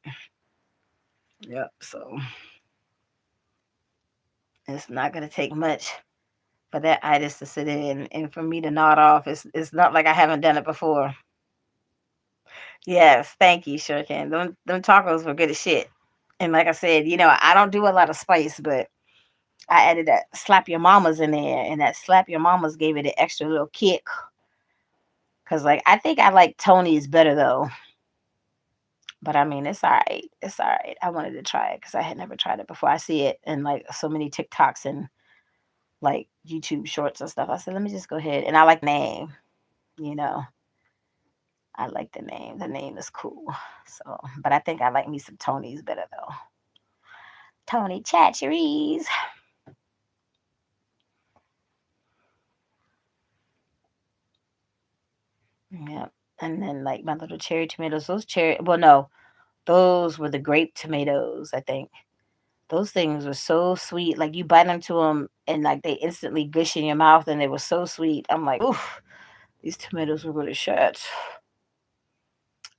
S1: Yep. So it's not going to take much for that itis to sit in and for me to nod off. It's not like I haven't done it before. Yes, thank you, sure can. Them tacos were good as shit. And like I said, I don't do a lot of spice, but I added that slap your mamas in there, and that slap your mamas gave it an extra little kick. Cause like I think I like Tony's better though. But I mean it's all right. It's all right. I wanted to try it because I had never tried it before. I see it in like so many TikToks and like YouTube shorts and stuff. I said, let me just go ahead. And I like the name, you know. I like the name. The name is cool. So, but I think I like me some Tony's better though. Tony Chacheries. Yep. And then like my little cherry tomatoes, well no, those were the grape tomatoes, I think. Those things were so sweet. Like you bite into them and like they instantly gush in your mouth and they were so sweet. I'm like, oof, these tomatoes were really shit.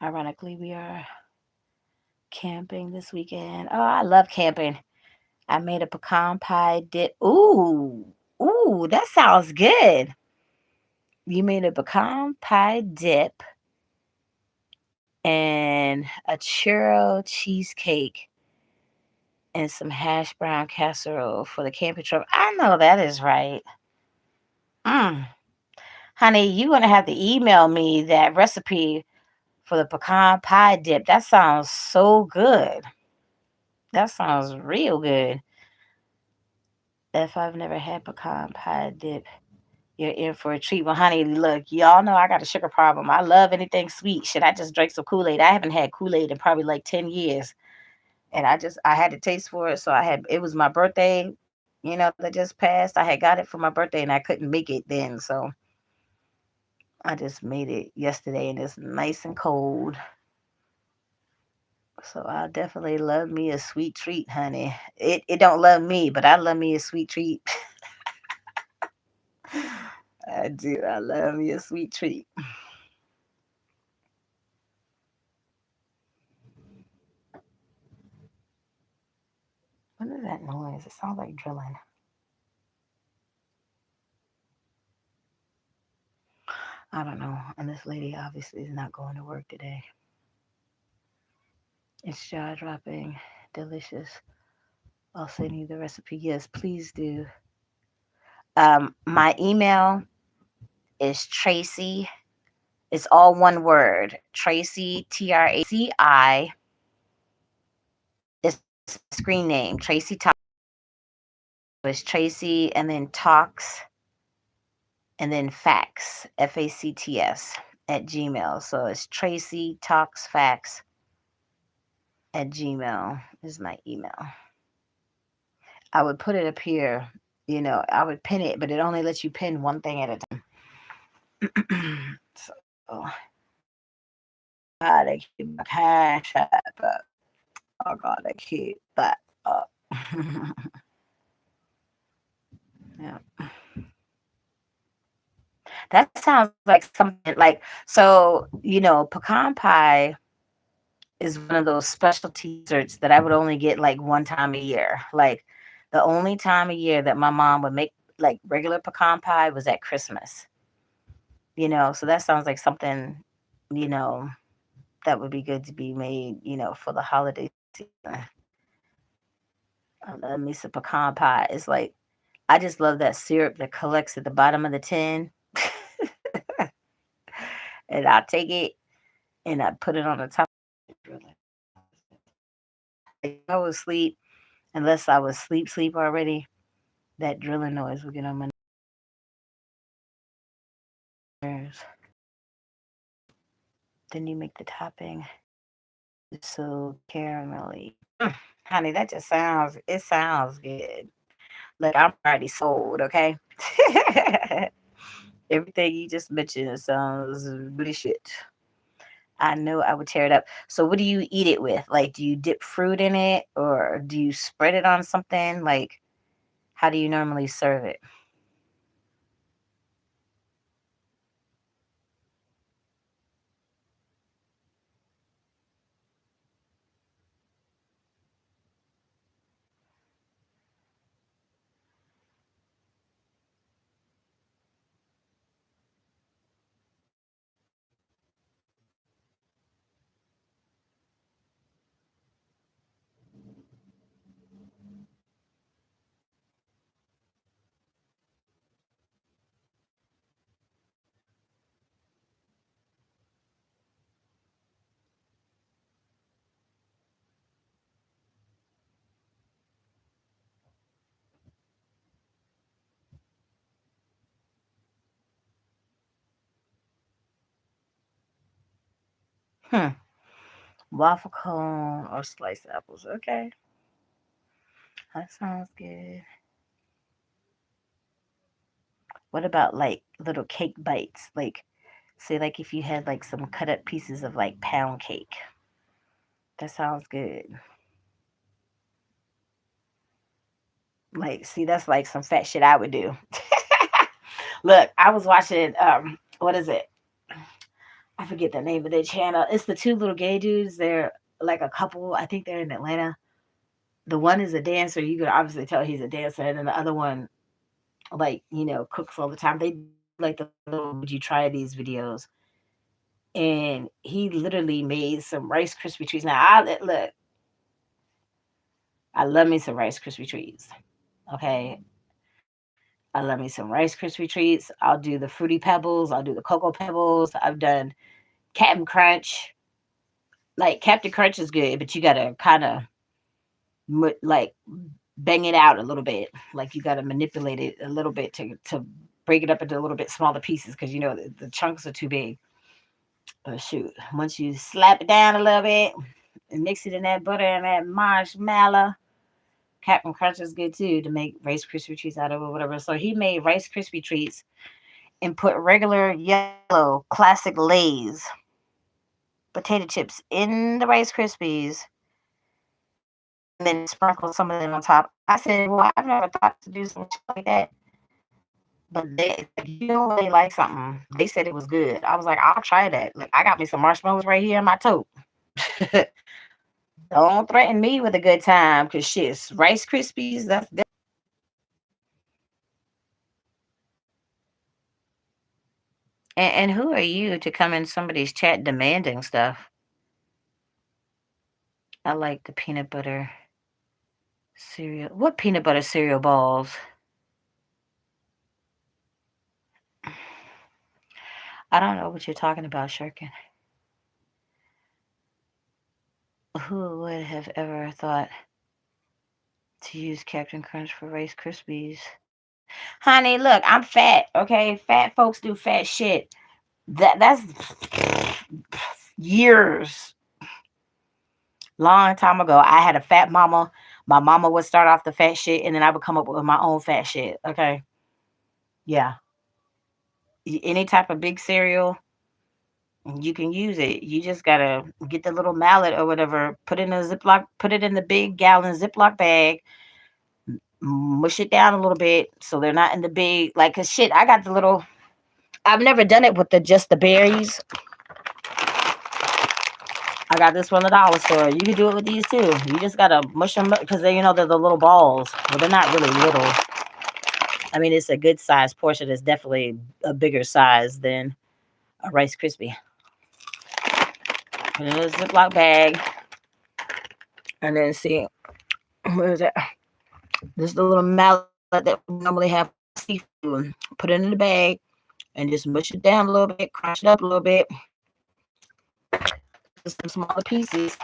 S1: Ironically, we are camping this weekend. Oh, I love camping. I made a pecan pie dip. Ooh, that sounds good. You made a pecan pie dip and a churro cheesecake and some hash brown casserole for the camping trip. I know that is right. Mm. Honey, you're going to have to email me that recipe for the pecan pie dip. That sounds so good. That sounds real good. If I've never had pecan pie dip, you're in for a treat. Well, honey, look, y'all know I got a sugar problem. I love anything sweet. Should I just drink some Kool-Aid? I haven't had Kool-Aid in probably like 10 years. And I had a taste for it. So it was my birthday, that just passed. I had got it for my birthday and I couldn't make it then. So I just made it yesterday and it's nice and cold. So I'll definitely love me a sweet treat, honey. It don't love me, but I love me a sweet treat. I do. I love me a sweet treat. What is that noise? It sounds like drilling. I don't know. And this lady obviously is not going to work today. It's jaw dropping, delicious. I'll send you the recipe. Yes, please do. My email is Traci. It's all one word. Traci, Traci. It's screen name. Traci Talks. It's Traci and then Talks and then Facts. FACTS at Gmail. So it's Traci Talks Facts at Gmail is my email. I would put it up here. I would pin it, but it only lets you pin one thing at a time. So I gotta keep my cash up. I gotta keep that up. Yeah. That sounds like something like, so, pecan pie is one of those specialty desserts that I would only get like one time a year. Like the only time a year that my mom would make like regular pecan pie was at Christmas. So that sounds like something, you know, that would be good to be made, for the holiday season. I love me some pecan pie. It's like I just love that syrup that collects at the bottom of the tin. And I take it and I put it on the top. Like, I was asleep, unless I was sleep already. That drilling noise would get on my nerves. Then you make the topping so caramelly. Honey, that just sounds good. Look, I'm already sold, okay? Everything you just mentioned sounds really shit. I know I would tear it up. So what do you eat it with? Like, do you dip fruit in it or do you spread it on something? Like, how do you normally serve it? Hmm. Waffle cone or sliced apples. Okay. That sounds good. What about like little cake bites? Like, say, like if you had like some cut up pieces of like pound cake. That sounds good. Like, see, that's like some fat shit I would do. Look, I was watching, what is it? I forget the name of their channel. It's the two little gay dudes. They're like a couple. I think they're in Atlanta. The one is a dancer. You could obviously tell he's a dancer. And then the other one, like, cooks all the time. They like the little, would you try these videos? And he literally made some Rice Krispie treats. Now, look, I love me some Rice Krispie treats. Okay. I love me some Rice Krispie treats. I'll do the Fruity Pebbles. I'll do the Cocoa Pebbles. I've done Captain Crunch. Like, Captain Crunch is good, but you got to kind of like bang it out a little bit. Like, you got to manipulate it a little bit to break it up into a little bit smaller pieces because, the chunks are too big. But shoot, once you slap it down a little bit and mix it in that butter and that marshmallow, Captain Crunch is good too to make Rice Krispie treats out of or whatever. So he made Rice Krispie treats and put regular yellow classic Lay's potato chips in the Rice Krispies and then sprinkle some of them on top. I said, well, I've never thought to do some shit like that. But they like something. They said it was good. I was like, I'll try that. Like, I got me some marshmallows right here in my tote. Don't threaten me with a good time, cause shit, Rice Krispies. And who are you to come in somebody's chat demanding stuff? I like the peanut butter cereal. What peanut butter cereal balls? I don't know what you're talking about, Shirkin. Who would have ever thought to use Captain Crunch for Rice Krispies? Honey, look, I'm fat, okay? Fat folks do fat shit. That's years, long time ago. I had a fat mama. My mama would start off the fat shit, and then I would come up with my own fat shit. Okay, yeah. Any type of big cereal, you can use it. You just gotta get the little mallet or whatever, put it in a Ziploc, put it in the big gallon Ziploc bag, mush it down a little bit so they're not in the big, like, cause shit, I got the little I've never done it with just the berries. I got this from the dollar store. You can do it with these too. You just gotta mush them because they're the little balls. Well, they're not really little. I mean, it's a good size portion. It's definitely a bigger size than a Rice Krispie. Put it in a Ziploc bag, and then see where is it? This is the little mallet that we normally have seafood. Put it in the bag and just mush it down a little bit, crunch it up a little bit, just some smaller pieces,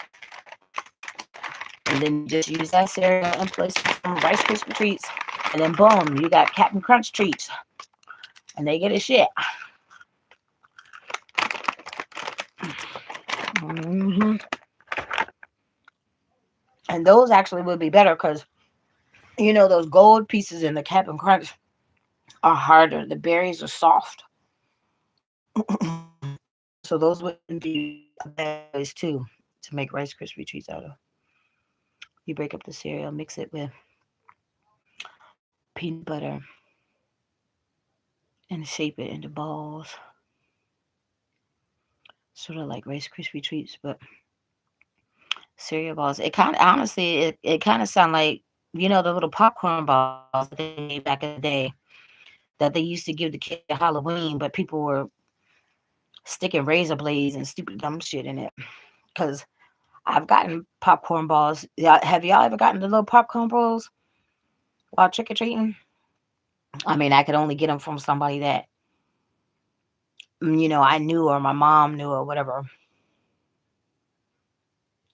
S1: and then just use that cereal in place of some Rice Krispie treats, and then boom, you got Captain Crunch treats, and they get a shit. And those actually would be better because those gold pieces in the Captain Crunch are harder. The berries are soft. So those wouldn't be bad ways too to make Rice Krispie treats out of. You break up the cereal, mix it with peanut butter, and shape it into balls. Sort of like Rice Krispie treats, but cereal balls. It kind of honestly, it kind of sound like the little popcorn balls that they made back in the day that they used to give the kids at Halloween, but people were sticking razor blades and stupid dumb shit in it. Because I've gotten popcorn balls. Have y'all ever gotten the little popcorn balls while trick or treating? I mean, I could only get them from somebody that I knew or my mom knew or whatever.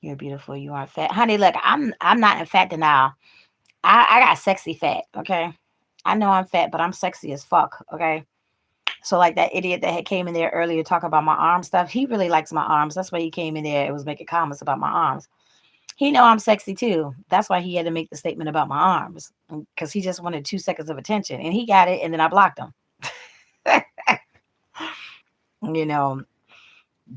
S1: You're beautiful. You aren't fat, honey. Look, I'm not in fat denial. I got sexy fat. Okay, I know I'm fat, but I'm sexy as fuck. Okay. So like that idiot that had came in there earlier talking about my arm stuff, he really likes my arms. That's why he came in there and was making comments about my arms. He know I'm sexy too. That's why he had to make the statement about my arms because he just wanted 2 seconds of attention and he got it and then I blocked him.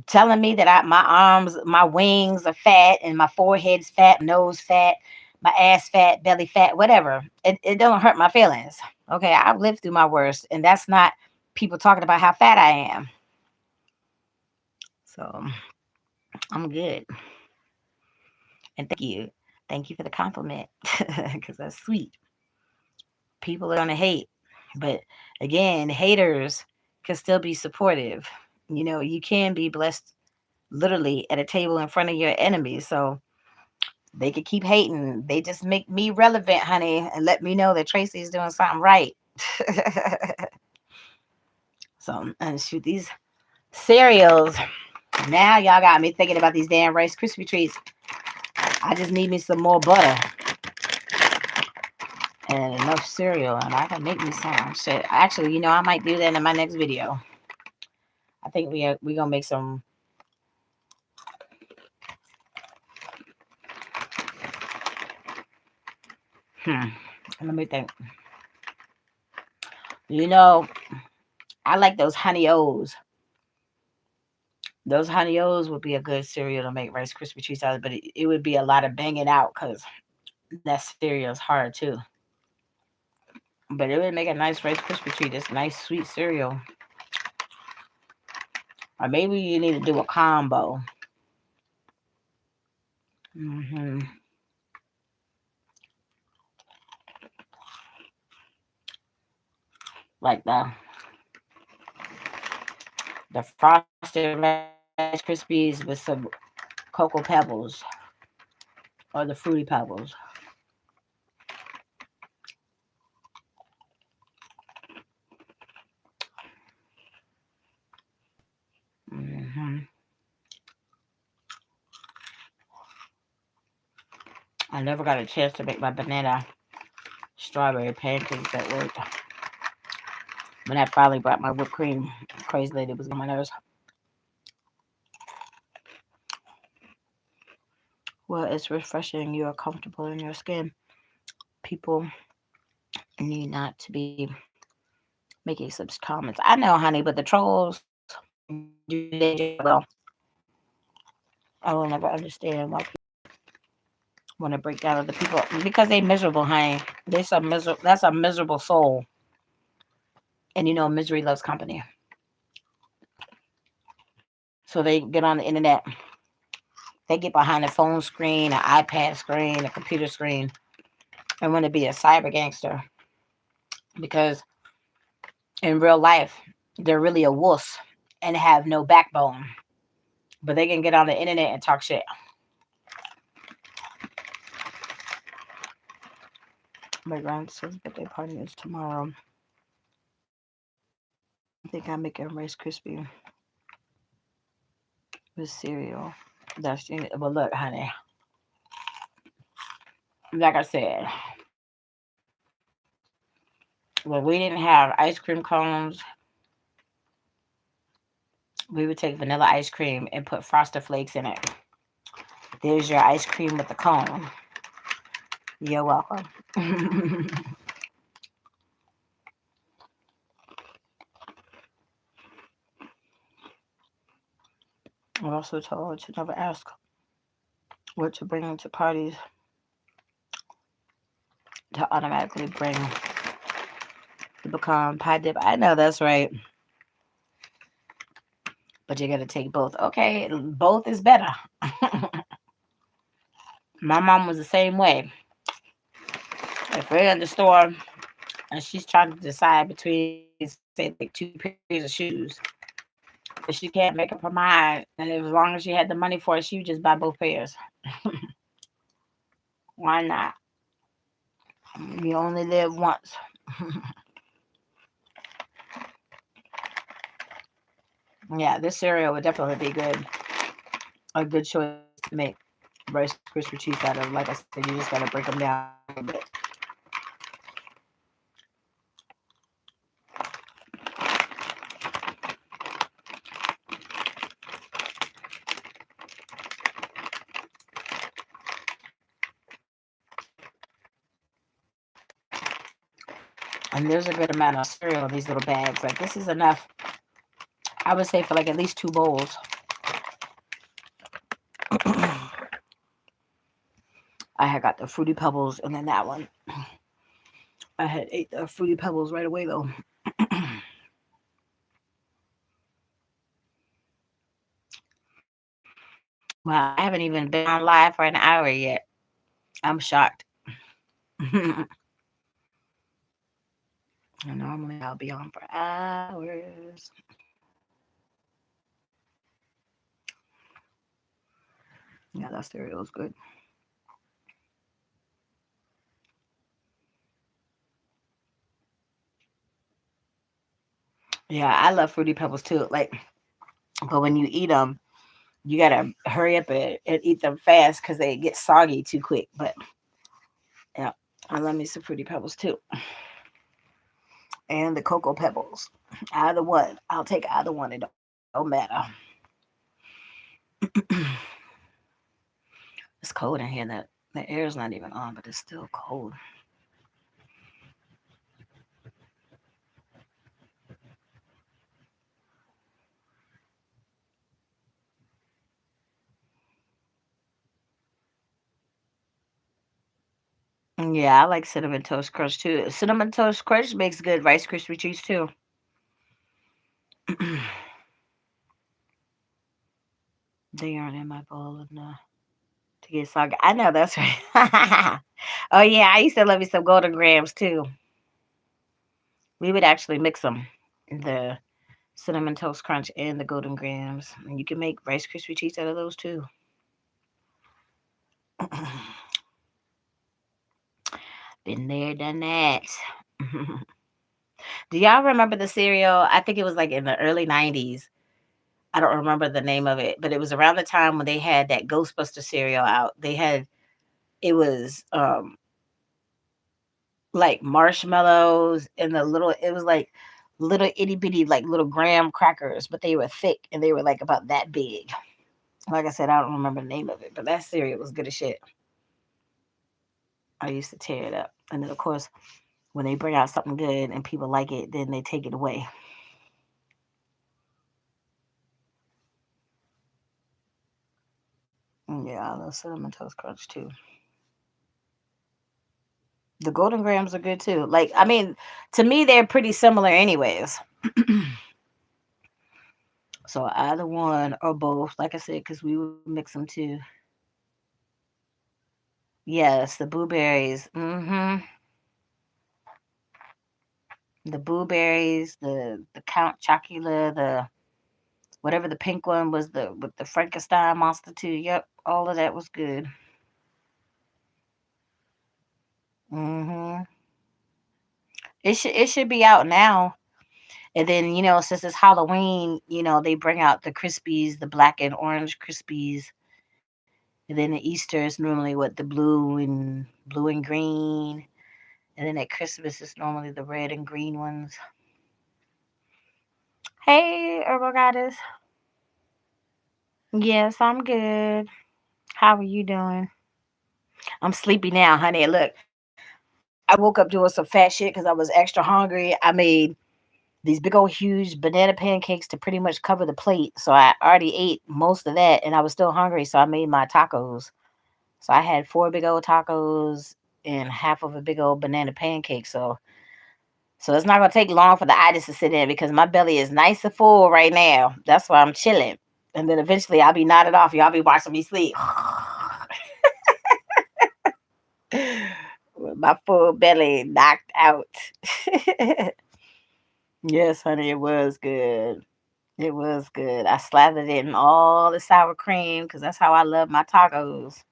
S1: Telling me that my arms, my wings are fat and my forehead's fat, nose fat, my ass fat, belly fat, whatever. It don't hurt my feelings. Okay, I've lived through my worst and that's not people talking about how fat I am. So I'm good. And thank you. Thank you for the compliment because that's sweet. People are going to hate. But again, haters can still be supportive. You can be blessed literally at a table in front of your enemies. So they could keep hating. They just make me relevant, honey, and let me know that Tracy is doing something right. So, and shoot, these cereals. Now y'all got me thinking about these damn Rice Krispie treats. I just need me some more butter and enough cereal, and I can make me some shit. Actually, I might do that in my next video. I think we gonna make some. Let me think. I like those honey O's. Those honey O's would be a good cereal to make Rice Krispie treats out of, but it would be a lot of banging out because that cereal is hard too. But it would make a nice Rice Krispie treat. It's nice sweet cereal. Or maybe you need to do a combo. Like the frosted Rice Krispies with some cocoa pebbles or the fruity pebbles. I never got a chance to make my banana strawberry pancakes at work. When I finally brought my whipped cream, crazy lady was on my nerves. Well, it's refreshing. You are comfortable in your skin. People need not to be making such comments. I know, honey, but the trolls do they well. I will never understand why people want to break down other people because they miserable, honey. That's a miserable soul. And misery loves company. So they get on the internet. They get behind a phone screen, an iPad screen, a computer screen, and want to be a cyber gangster because in real life they're really a wuss and have no backbone. But they can get on the internet and talk shit. My grandson's birthday party is tomorrow. I think I'm making Rice Krispie with cereal. That's but look, honey. Like I said, when we didn't have ice cream cones, we would take vanilla ice cream and put frosted flakes in it. There's your ice cream with the cone. You're welcome. I also told her to never ask what to bring to parties to automatically bring the pecan pie dip. I know that's right, but you gotta take both. Okay, both is better. My mom was the same way. If we're in the store and she's trying to decide between, say, like two pairs of shoes, if she can't make up her mind, and as long as she had the money for it, she would just buy both pairs. Why not? You only live once. Yeah, this cereal would definitely be good. A good choice to make Rice Krispie treats out of. Like I said, you just gotta break them down a little bit. And there's a good amount of cereal in these little bags. Like this is enough. I would say for like at least 2 bowls. I had got the Fruity Pebbles and then that one. I had ate the Fruity Pebbles right away though. Wow, I haven't even been on live for an hour yet. I'm shocked. And normally I'll be on for hours. Yeah, that cereal is good. Yeah, I love Fruity Pebbles too. Like, but when you eat them, you gotta hurry up and eat them fast because they get soggy too quick. But yeah, I love me some Fruity Pebbles too, and the Cocoa Pebbles. Either one, I'll take either one. It don't matter. It's cold in here. That the air is not even on, but it's still cold. Yeah, I like cinnamon toast crunch too. Cinnamon toast crunch makes good Rice Krispie treats too. They aren't in my bowl enough to get soggy. I know that's right. Oh yeah, I used to love me some golden grams too. We would actually mix them, the cinnamon toast crunch and the golden grams, and you can make Rice Krispie treats out of those too. Been there, done that. Do y'all remember the cereal? I think it was like in the early '90s. I don't remember the name of it, but it was around the time when they had that Ghostbuster cereal out. It was like marshmallows and it was like little itty bitty like little graham crackers, but they were thick and they were like about that big. Like I said, I don't remember the name of it, but that cereal was good as shit. I used to tear it up. And then of course when they bring out something good and people like it, then they take it away. Yeah, I love cinnamon toast crunch too. The golden grams are good too. Like I mean, to me they're pretty similar anyways. So either one or both, like I said, because we would mix them too. Yes, the blueberries. The blueberries, the Count Chocula, the whatever the pink one was, the with the Frankenstein monster too. Yep, all of that was good. hmm it should be out now. And then since it's Halloween, they bring out the crispies, the black and orange crispies. And then the Easter is normally what the blue and green. And then at Christmas it's normally the red and green ones. Hey, Herbal Goddess. Yes, I'm good. How are you doing? I'm sleepy now, honey. Look, I woke up doing some fat shit because I was extra hungry. I made these big old huge banana pancakes to pretty much cover the plate. So I already ate most of that and I was still hungry. So I made my tacos. So I had four big old tacos and half of a big old banana pancake. So it's not gonna take long for the itis to sit in because my belly is nice and full right now. That's why I'm chilling. And then eventually I'll be nodded off. Y'all be watching me sleep. With my full belly knocked out. Yes, honey, it was good. It was good. I slathered it in all the sour cream because that's how I love my tacos.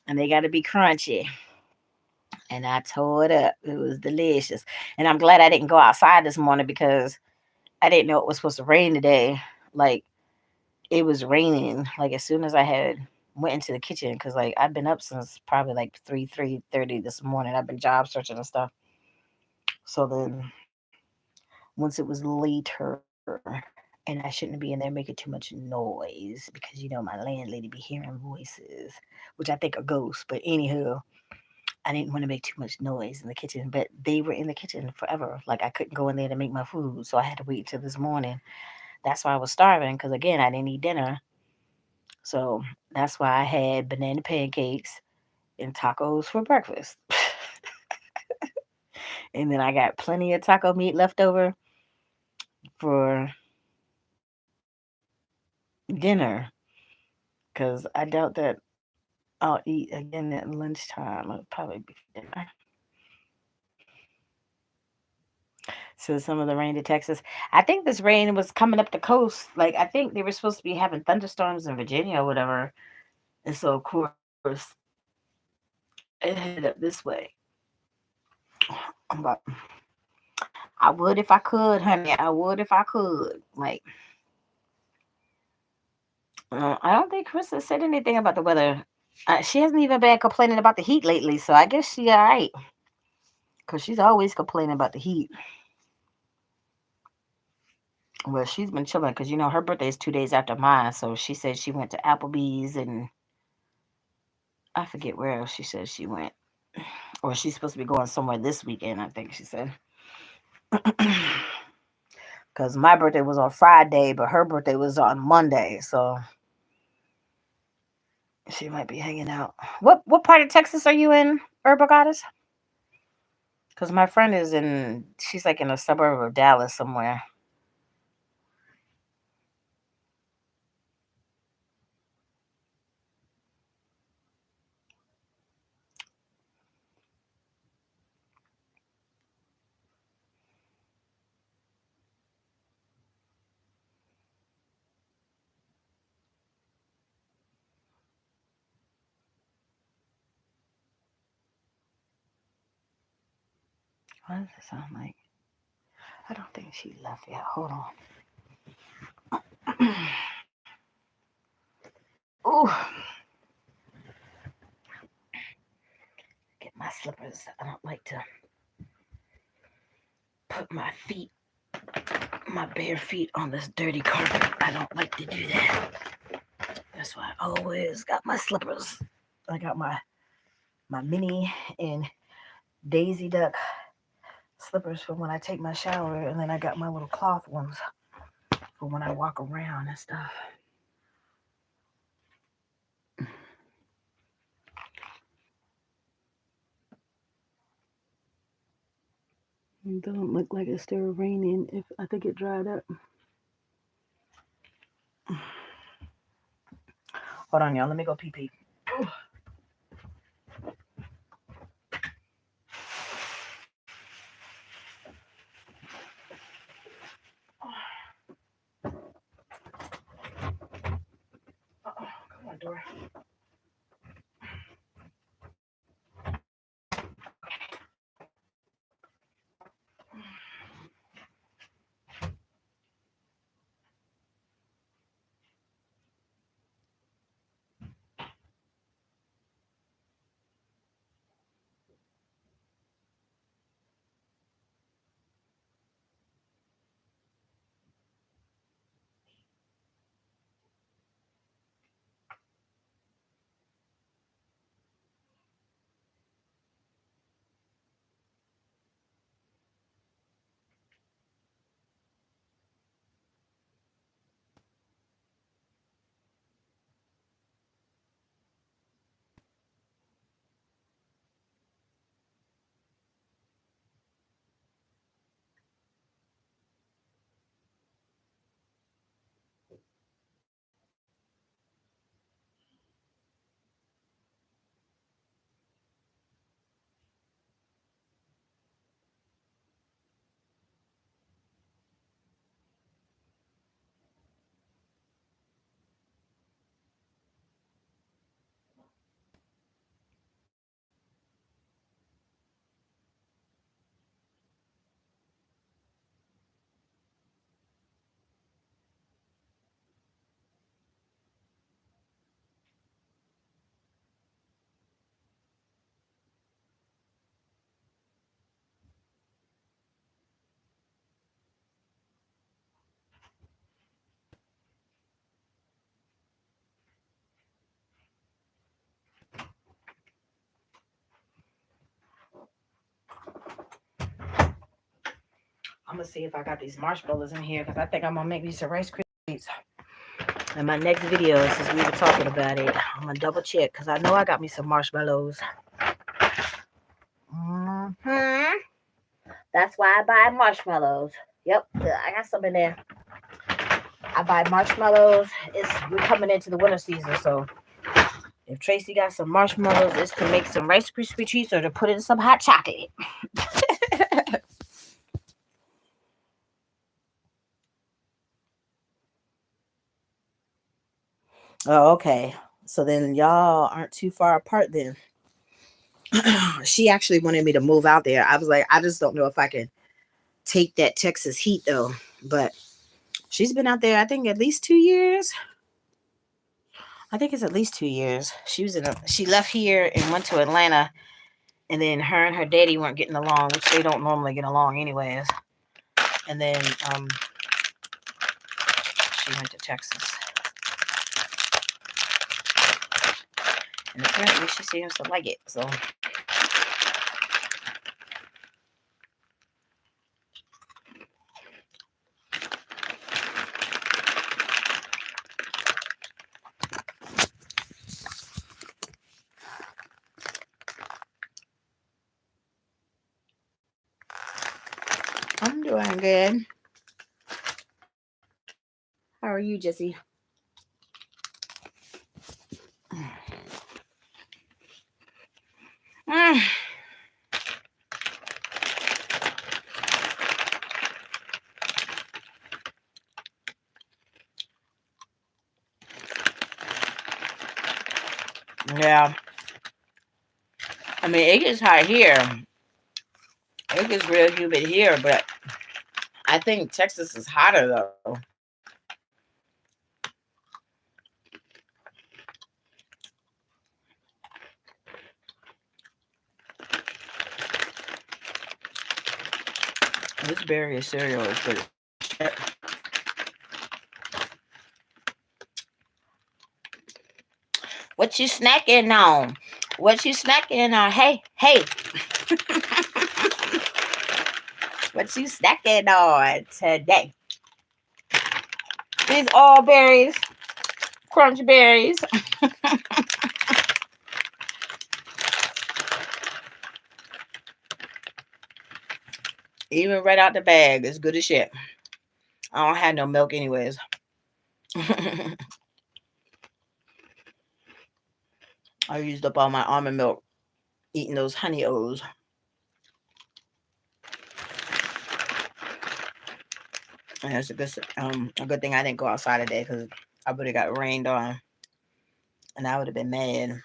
S1: And they got to be crunchy. And I tore it up. It was delicious. And I'm glad I didn't go outside this morning because I didn't know it was supposed to rain today. Like, it was raining. Like, as soon as I had went into the kitchen because like I've been up since probably like 3:30 this morning. I've been job searching and stuff. So then once it was later, and I shouldn't be in there making too much noise because my landlady be hearing voices, which I think are ghosts. But anywho, I didn't want to make too much noise in the kitchen. But they were in the kitchen forever. Like I couldn't go in there to make my food, so I had to wait until this morning. That's why I was starving because again I didn't eat dinner. So that's why I had banana pancakes and tacos for breakfast. And then I got plenty of taco meat left over for dinner because I doubt that I'll eat again at lunchtime. It'll probably be for dinner. So some of the rain to Texas. I think this rain was coming up the coast. Like I think they were supposed to be having thunderstorms in Virginia or whatever. And so of course it headed up this way. But I would if I could, honey. I would if I could. Like I don't think Chris has said anything about the weather. She hasn't even been complaining about the heat lately, so I guess she all right. Cause she's always complaining about the heat. Well, she's been chilling because her birthday is 2 days after mine. So she said she went to Applebee's and I forget where else she said she went. Or she's supposed to be going somewhere this weekend, I think she said. Because my birthday was on Friday, but her birthday was on Monday. So she might be hanging out. What part of Texas are you in, Herbal Goddess? Because my friend she's like in a suburb of Dallas somewhere. What does it sound like? I don't think she left yet. Hold on. Ooh, get my slippers. I don't like to put my bare feet on this dirty carpet. I don't like to do that. That's why I always got my slippers. I got my mini and Daisy Duck slippers for when I take my shower, and then I got my little cloth ones for when I walk around and stuff. It doesn't look like it's still raining. If I think it dried up. Hold on, y'all. Let me go pee pee. Come on, Dora. I'm gonna see if I got these marshmallows in here because I think I'm gonna make me some Rice Krispies. In my next video, since we were talking about it, I'm gonna double check because I know I got me some marshmallows. That's why I buy marshmallows. Yep, I got some in there. I buy marshmallows. We're coming into the winter season, so if Tracy got some marshmallows, it's to make some Rice Krispie treats or to put in some hot chocolate. Oh, okay. So then y'all aren't too far apart then. She actually wanted me to move out there. I was like, I just don't know if I can take that Texas heat though. But she's been out there, I think, at least 2 years. I think it's at least 2 years. She left here and went to Atlanta, and then her and her daddy weren't getting along, which they don't normally get along anyways. And then she went to Texas. And apparently she seems to like it. So I'm doing good. How are you, Jessie? Yeah. I mean, it gets hot here. It gets real humid here, but I think Texas is hotter though. This berry cereal is good. What you snacking on? What you snacking on? Hey, hey. What you snacking on today? These all berries, crunch berries. Even right out the bag, it's good as shit. I don't have no milk anyways. I used up all my almond milk eating those honey O's. And it's a good thing I didn't go outside today because I would have got rained on and I would have been mad.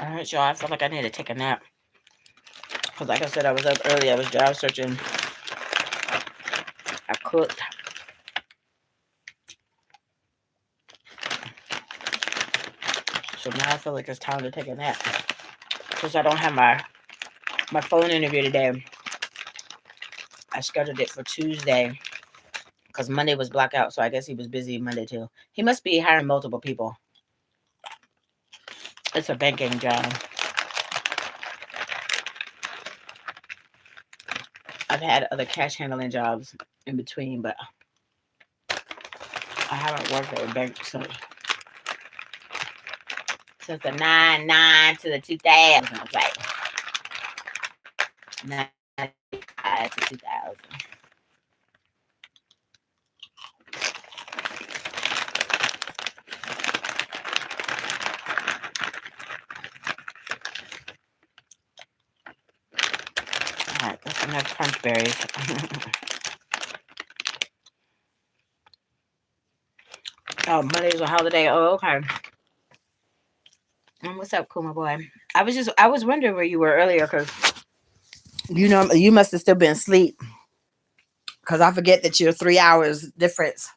S1: All right, y'all. I feel like I need to take a nap. Because, like I said, I was up early. I was job searching. I cooked. So now I feel like it's time to take a nap. Because I don't have my phone interview today. I scheduled it for Tuesday. Because Monday was blackout. So I guess he was busy Monday too. He must be hiring multiple people. It's a banking job. I've had other cash handling jobs in between, but I haven't worked at a bank since the 99 to the 2000s, like 95 to 2000. All right, let's have crunch berries. Oh, Monday's a holiday. Oh, okay. What's up, cool, my boy? I was wondering where you were earlier because you must have still been asleep because I forget that you're 3 hours difference.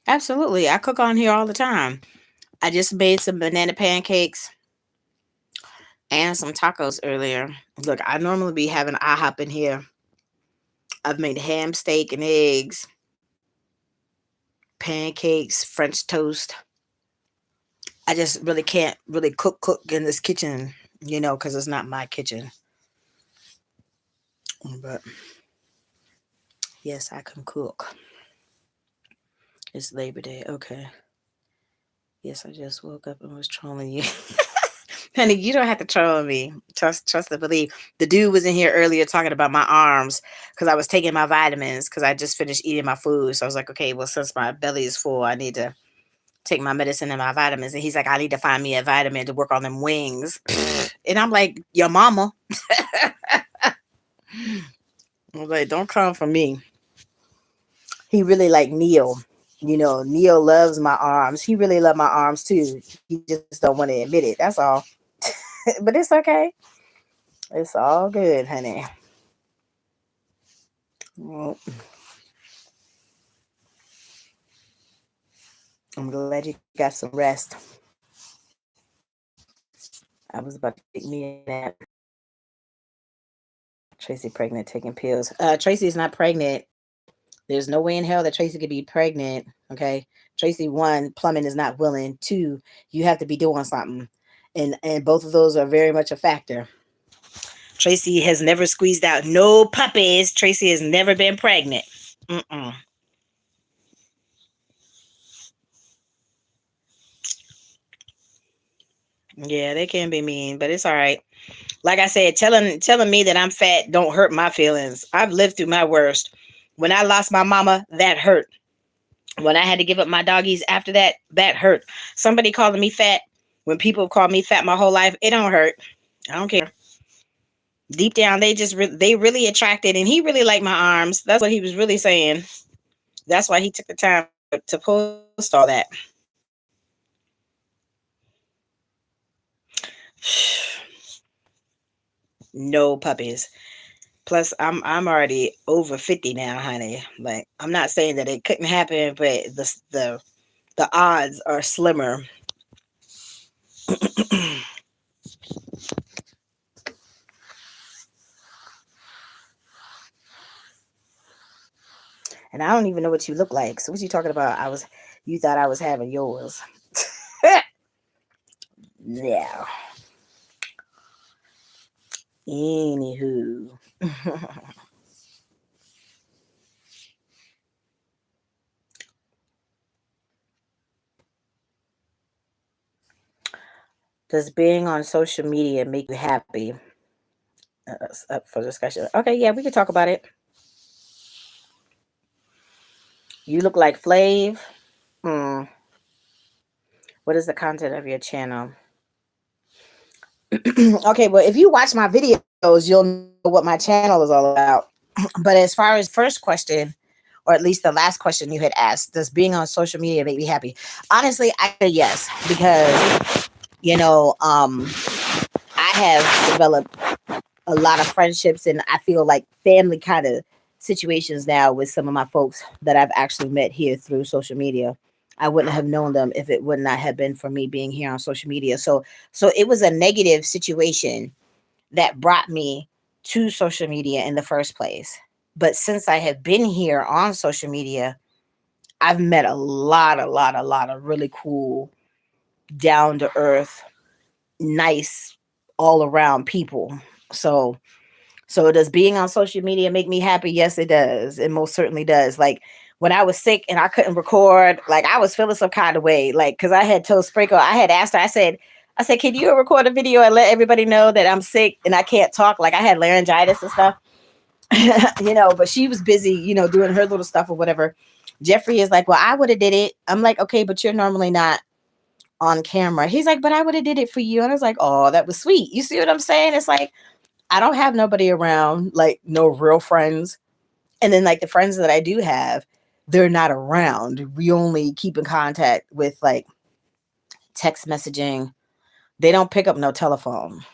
S1: Absolutely, I cook on here all the time. I just made some banana pancakes and some tacos earlier. Look, I normally be having IHOP in here. I've made ham, steak, and eggs, pancakes, French toast. I just really can't really cook in this kitchen, because it's not my kitchen. But yes, I can cook. It's Labor Day. Okay. Yes, I just woke up and was trolling you. Honey, you don't have to troll me. Trust and believe. The dude was in here earlier talking about my arms because I was taking my vitamins because I just finished eating my food. So I was like, okay, well, since my belly is full, I need to take my medicine and my vitamins. And he's like, I need to find me a vitamin to work on them wings. And I'm like, your mama. I'm like, don't come for me. He really like Neil. Neil loves my arms. He really loved my arms too. He just don't want to admit it. That's all. But it's okay. It's all good, honey. Well, I'm glad you got some rest. I was about to take me a nap. Traci pregnant, taking pills. Traci is not pregnant. There's no way in hell that Traci could be pregnant. Okay. Traci, 1, plumbing is not willing. 2, you have to be doing something. And both of those are very much a factor. Traci has never squeezed out no puppies. Traci has never been pregnant. Mm-mm. Yeah, they can be mean, but it's all right. Like I said, telling me that I'm fat don't hurt my feelings. I've lived through my worst. When I lost my mama, that hurt. When I had to give up my doggies after that, that hurt. Somebody calling me fat, when people call me fat my whole life, it don't hurt. I don't care. Deep down, they really attracted, and he really liked my arms. That's what he was really saying. That's why he took the time to post all that. No puppies. Plus, I'm already over 50 now, honey. Like, I'm not saying that it couldn't happen, but the odds are slimmer. And I don't even know what you look like. So what you talking about? You thought I was having yours. Yeah. Anywho. Does being on social media make you happy? It's up for discussion. Okay, yeah, we can talk about it. You look like Flav. Hmm. What is the content of your channel? Okay, well, if you watch my videos, you'll know what my channel is all about. But as far as first question, or at least the last question you had asked, does being on social media make me happy? Honestly, I say yes, because I have developed a lot of friendships, and I feel like family kind of situations now with some of my folks that I've actually met here through social media. I wouldn't have known them if it would not have been for me being here on social media. So it was a negative situation that brought me to social media in the first place. But since I have been here on social media, I've met a lot of really cool, down to earth, nice, all around people. So so does being on social media make me happy? Yes, it does. It most certainly does. Like when I was sick and I couldn't record, like I was feeling some kind of way. Like because I had told Sprinkle, I had asked her, I said, can you record a video and let everybody know that I'm sick and I can't talk? Like I had laryngitis and stuff, but she was busy, doing her little stuff or whatever. Jeffrey is like, well, I would have did it. I'm like, okay, but you're normally not on camera. He's like, but I would have did it for you. And I was like, oh, that was sweet. You see what I'm saying? It's like, I don't have nobody around, like no real friends. And then like the friends that I do have, they're not around. We only keep in contact with like text messaging. They don't pick up no telephone.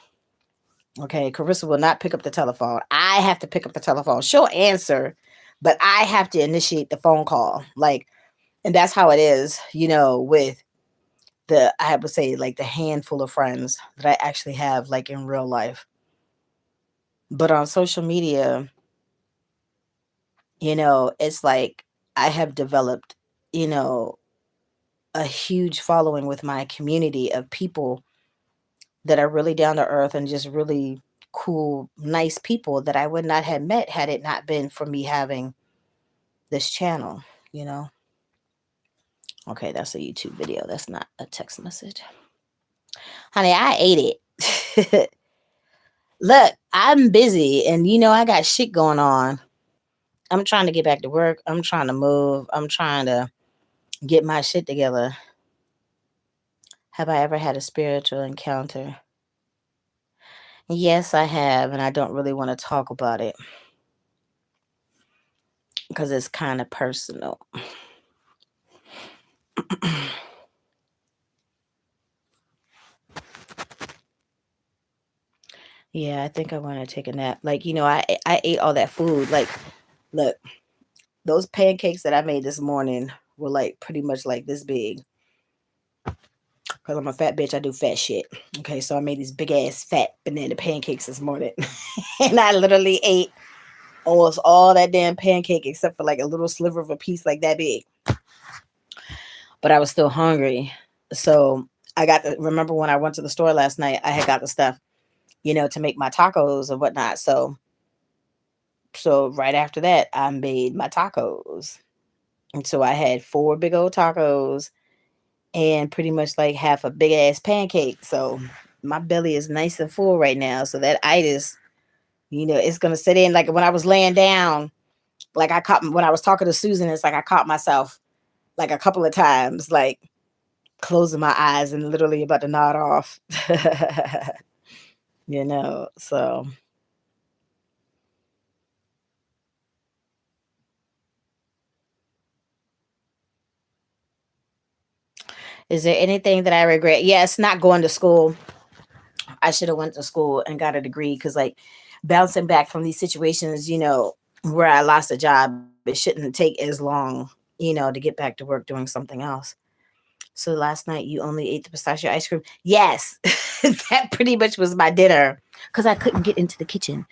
S1: Okay. Carissa will not pick up the telephone. I have to pick up the telephone. She'll answer, but I have to initiate the phone call. Like, and that's how it is, with I would say like the handful of friends that I actually have like in real life. But on social media, it's like I have developed, you know, a huge following with my community of people that are really down to earth and just really cool, nice people that I would not have met had it not been for me having this channel, you know. Okay, that's a YouTube video. That's not a text message. Honey, I ate it. Look, I'm busy and I got shit going on. I'm trying to get back to work. I'm trying to move. I'm trying to get my shit together. Have I ever had a spiritual encounter? Yes, I have, and I don't really want to talk about it because it's kind of personal. Yeah, I think I want to take a nap. Like, I ate all that food. Like, look, those pancakes that I made this morning were like pretty much like this big. Because I'm a fat bitch, I do fat shit. Okay, so I made these big ass fat banana pancakes this morning. And I literally ate almost all that damn pancake except for like a little sliver of a piece like that big. But I was still hungry. So remember when I went to the store last night, I had got the stuff, to make my tacos and whatnot. So right after that, I made my tacos. And so I had 4 big old tacos and pretty much like half a big ass pancake. So my belly is nice and full right now. So that itis, it's going to sit in. Like when I was laying down, like when I was talking to Susan, it's like I caught myself like a couple of times, like closing my eyes and literally about to nod off. So is there anything that I regret? Yes, not going to school. I should have went to school and got a degree because like bouncing back from these situations, where I lost a job, it shouldn't take as long, to get back to work doing something else. So last night you only ate the pistachio ice cream. Yes, that pretty much was my dinner because I couldn't get into the kitchen.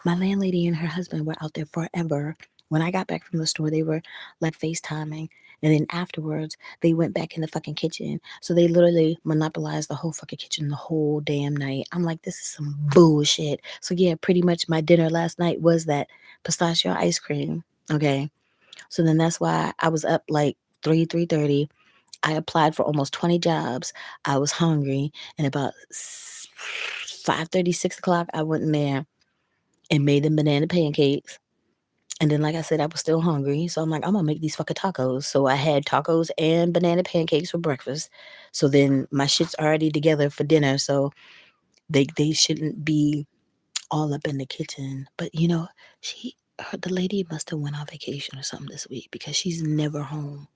S1: My landlady and her husband were out there forever. When I got back from the store, they were like FaceTiming. And then afterwards, they went back in the fucking kitchen. So they literally monopolized the whole fucking kitchen the whole damn night. I'm like, this is some bullshit. So yeah, pretty much my dinner last night was that pistachio ice cream. Okay. So then that's why I was up like 3:30. I applied for almost 20 jobs. I was hungry. And about 5:30, 6 o'clock, I went in there and made them banana pancakes. And then, like I said, I was still hungry. So I'm like, I'm going to make these fucking tacos. So I had tacos and banana pancakes for breakfast. So then my shit's already together for dinner. So they shouldn't be all up in the kitchen. But, the lady must have went on vacation or something this week because she's never home.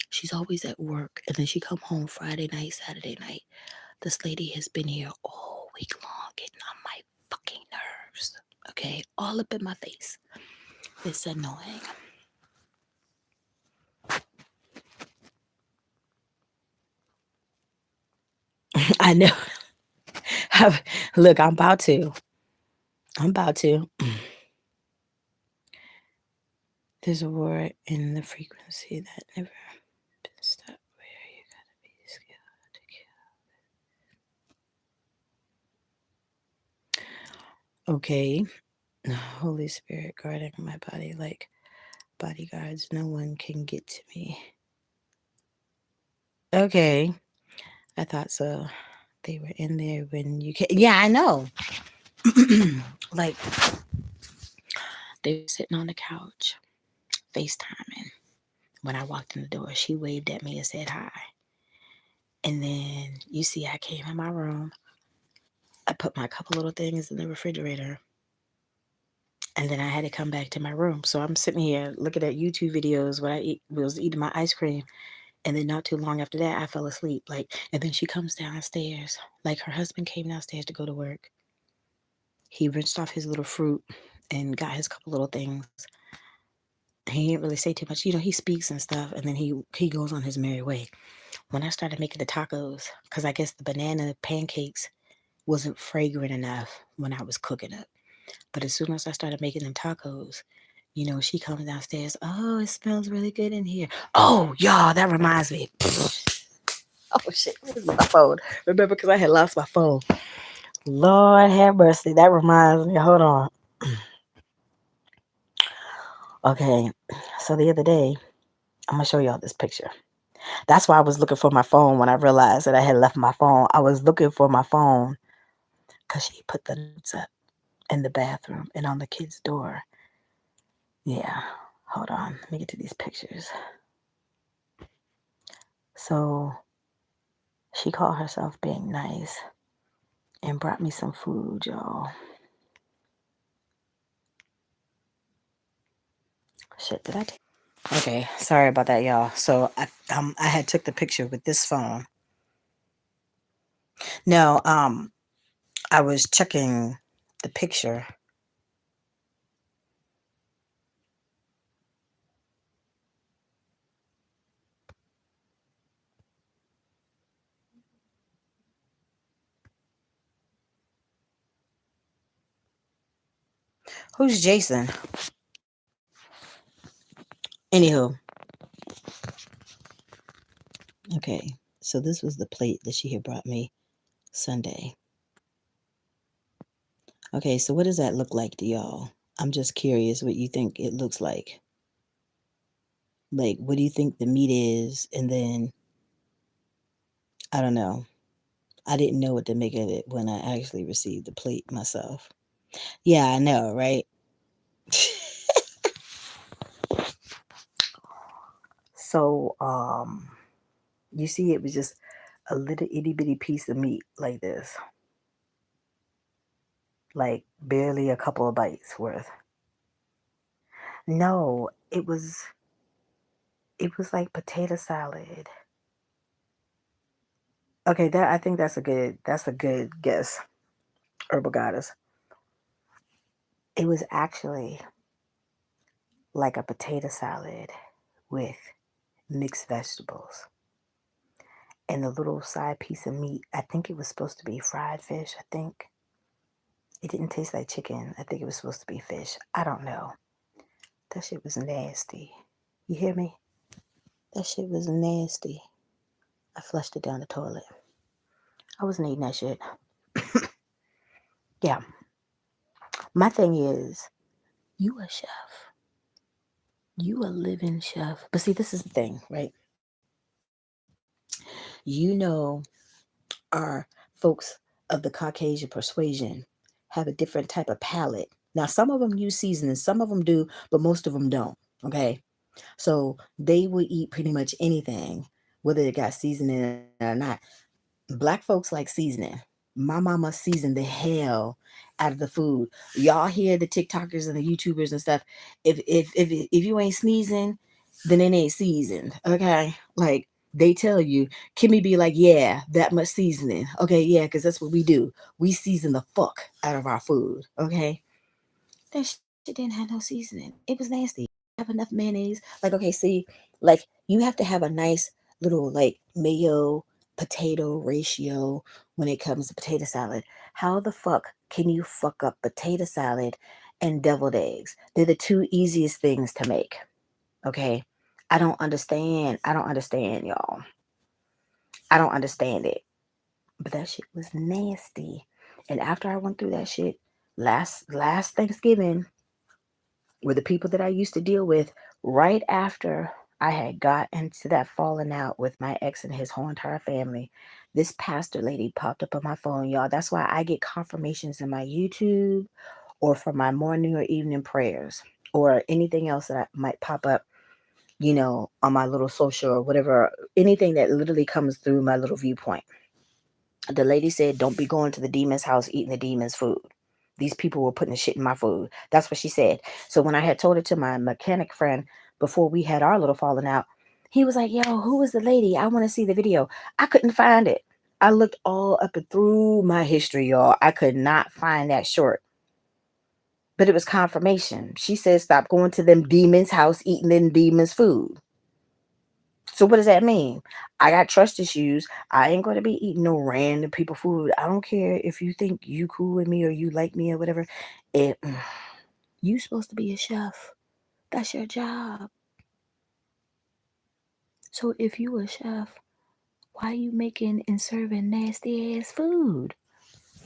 S1: She's always at work. And then she come home Friday night, Saturday night. This lady has been here all week long getting on my fucking nerves. Okay? All up in my face. It's annoying. I know. Look, I'm about to. There's a war in the frequency that never been stopped. Where you gotta be skilled to kill. Okay. Holy Spirit guarding my body like bodyguards. No one can get to me. Okay. I thought so. They were in there when you came. Yeah, I know. Like, they were sitting on the couch, FaceTiming. When I walked in the door, she waved at me and said hi. And then you see, I came in my room. I put my couple little things in the refrigerator. And then I had to come back to my room. So I'm sitting here looking at YouTube videos when was eating my ice cream. And then not too long after that, I fell asleep. And then she comes downstairs. Like her husband came downstairs to go to work. He rinsed off his little fruit and got his couple little things. He didn't really say too much. He speaks and stuff. And then he goes on his merry way. When I started making the tacos, because I guess the banana pancakes wasn't fragrant enough when I was cooking it. But as soon as I started making them tacos, she comes downstairs. Oh, it smells really good in here. Oh, y'all, that reminds me. Oh, shit. Where's my phone? Remember, because I had lost my phone. Lord have mercy. That reminds me. Hold on. Okay. So the other day, I'm going to show y'all this picture. That's why I was looking for my phone when I realized that I had left my phone. I was looking for my phone because she put the notes up in the bathroom and on the kid's door. Yeah. Hold on. Let me get to these pictures. So she called herself being nice and brought me some food, y'all. Shit, did I take? Okay, sorry about that, y'all. So I had took the picture with this phone. No, I was checking the picture. Who's Jason? Anywho, okay. So this was the plate that she had brought me Sunday. Okay, so what does that look like to y'all? I'm just curious what you think it looks like. Like, what do you think the meat is? And then, I don't know. I didn't know what to make of it when I actually received the plate myself. Yeah, I know, right? So, you see, it was just a little itty bitty piece of meat like this, like barely a couple of bites worth. No, it was like potato salad. Okay, that I think that's a good guess, herbal goddess. It was actually like a potato salad with mixed vegetables and a little side piece of meat. I think it was supposed to be fried fish. I think it didn't taste like chicken. I think it was supposed to be fish. I don't know. That shit was nasty. You hear me? That shit was nasty. I flushed it down the toilet. I wasn't eating that shit. Yeah. My thing is, you a chef. You a living chef. But see, this is the thing, right? You know, our folks of the Caucasian persuasion have a different type of palate. Now, some of them use seasoning, some of them do, but most of them don't. Okay. So they will eat pretty much anything, whether it got seasoning or not. Black folks like seasoning. My mama seasoned the hell out of the food. Y'all hear the TikTokers and the YouTubers and stuff. If you ain't sneezing, then it ain't seasoned. Okay, like they tell you, Kimmy be like, yeah, that much seasoning. Okay, yeah, because that's what we do. We season the fuck out of our food. Okay, that shit didn't have no seasoning. It was nasty. Have enough mayonnaise. Like, okay, see, like you have to have a nice little like mayo potato ratio when it comes to potato salad. How the fuck can you fuck up potato salad and deviled eggs? They're the two easiest things to make. Okay. I don't understand. I don't understand, y'all. I don't understand it. But that shit was nasty. And after I went through that shit last Thanksgiving, were the people that I used to deal with right after I had got into that falling out with my ex and his whole entire family. This pastor lady popped up on my phone, y'all. That's why I get confirmations in my YouTube or for my morning or evening prayers or anything else that might pop up, on my little social or whatever, anything that literally comes through my little viewpoint. The lady said, don't be going to the demon's house eating the demon's food. These people were putting the shit in my food. That's what she said. So when I had told it to my mechanic friend before we had our little falling out, he was like, yo, who was the lady? I want to see the video. I couldn't find it. I looked all up and through my history, y'all. I could not find that short. But it was confirmation. She said, stop going to them demons' house eating them demons' food. So what does that mean? I got trust issues. I ain't going to be eating no random people food. I don't care if you think you cool with me or you like me or whatever. It, you supposed to be a chef. That's your job. So if you a chef, why you making and serving nasty ass food?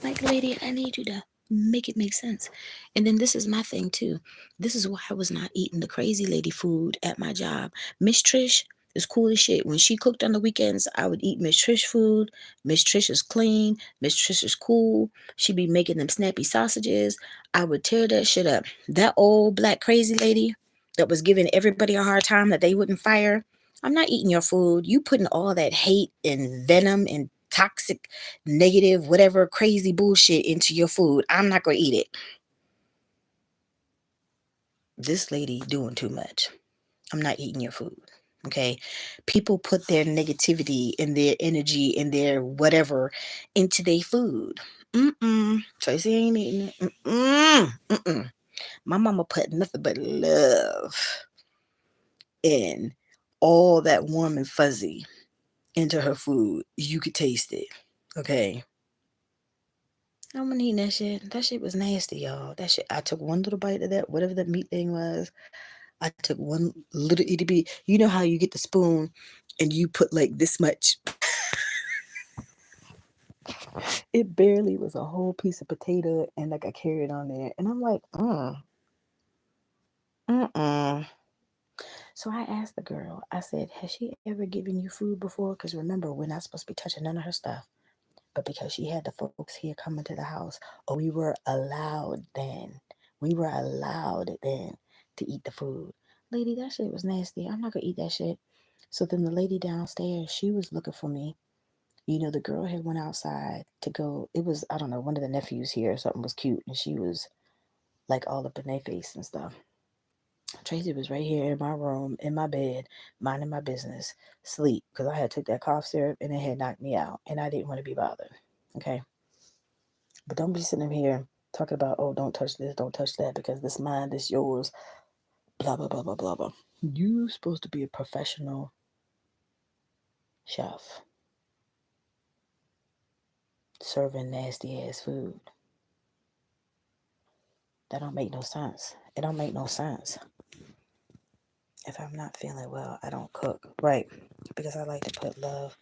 S1: Like, lady, I need you to make it make sense. And then this is my thing too. This is why I was not eating the crazy lady food at my job. Miss Trish is cool as shit. When she cooked on the weekends, I would eat Miss Trish food. Miss Trish is clean. Miss Trish is cool. She be making them snappy sausages. I would tear that shit up. That old black crazy lady that was giving everybody a hard time that they wouldn't fire. I'm not eating your food. You putting all that hate and venom and toxic, negative, whatever crazy bullshit into your food. I'm not going to eat it. This lady doing too much. I'm not eating your food. Okay. People put their negativity and their energy and their whatever into their food. Tracy ain't eating it. My mama put nothing but love and all that warm and fuzzy into her food. You could taste it. Okay. I'm gonna eat that shit. That shit was nasty, y'all. That shit. I took one little bite of that, whatever that meat thing was. I took one little itty bitty. You know how you get the spoon and you put like this much. It barely was a whole piece of potato and like I carried on there. And I'm like, So I asked the girl, I said, has she ever given you food before? Because remember, we're not supposed to be touching none of her stuff. But because she had the folks here coming to the house, we were allowed then. We were allowed then to eat the food. Lady, that shit was nasty. I'm not gonna eat that shit. So then the lady downstairs, she was looking for me. The girl had went outside to go. It was, I don't know, one of the nephews here or something was cute, and she was like all up in their face and stuff, Tracy was right here in my room, in my bed, minding my business, sleep, because I had took that cough syrup and it had knocked me out, and I didn't want to be bothered. Okay, but don't be sitting here talking about, oh, don't touch this, don't touch that, because this mine, this yours, blah blah blah blah blah blah. You supposed to be a professional chef serving nasty ass food. That don't make no sense. It don't make no sense. If I'm not feeling well, I don't cook. Right. Because I like to put love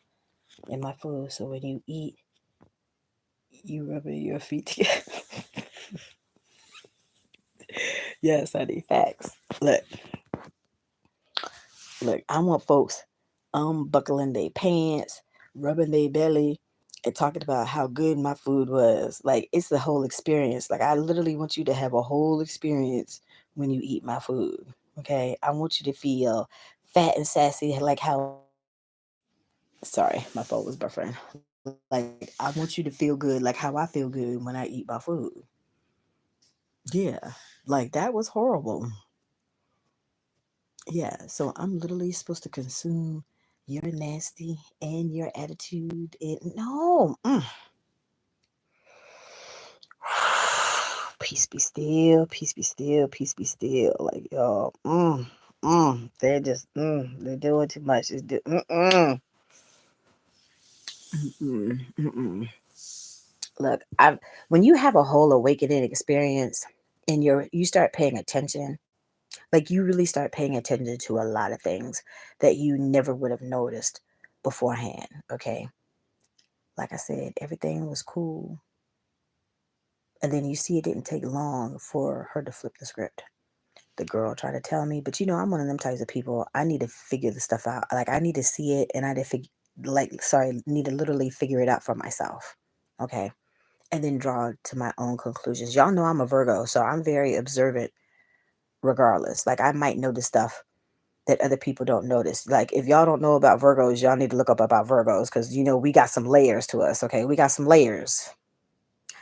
S1: in my food. So when you eat, you rubbing your feet together. Yes, I need facts. Look, I want folks unbuckling their pants, rubbing their belly, and talking about how good my food was. Like, it's the whole experience. Like, I literally want you to have a whole experience when you eat my food. Okay? I want you to feel fat and sassy like how. Sorry, my phone was buffering. Like, I want you to feel good like how I feel good when I eat my food. Yeah. Like, that was horrible. Yeah, so I'm literally supposed to consume your nasty and your attitude. No. Peace be still, peace be still, peace be still. Like, y'all, they're just, they're doing too much. Mm, mm. Look, when you have a whole awakening experience and you start paying attention, like you really start paying attention to a lot of things that you never would have noticed beforehand. Okay. Like I said, everything was cool. And then you see it didn't take long for her to flip the script. The girl tried to tell me, but I'm one of them types of people. I need to figure the stuff out. Like I need to see it and I need to literally figure it out for myself. Okay. And then draw to my own conclusions. Y'all know I'm a Virgo, so I'm very observant regardless. Like I might notice stuff that other people don't notice. Like if y'all don't know about Virgos, y'all need to look up about Virgos because we got some layers to us. Okay, we got some layers.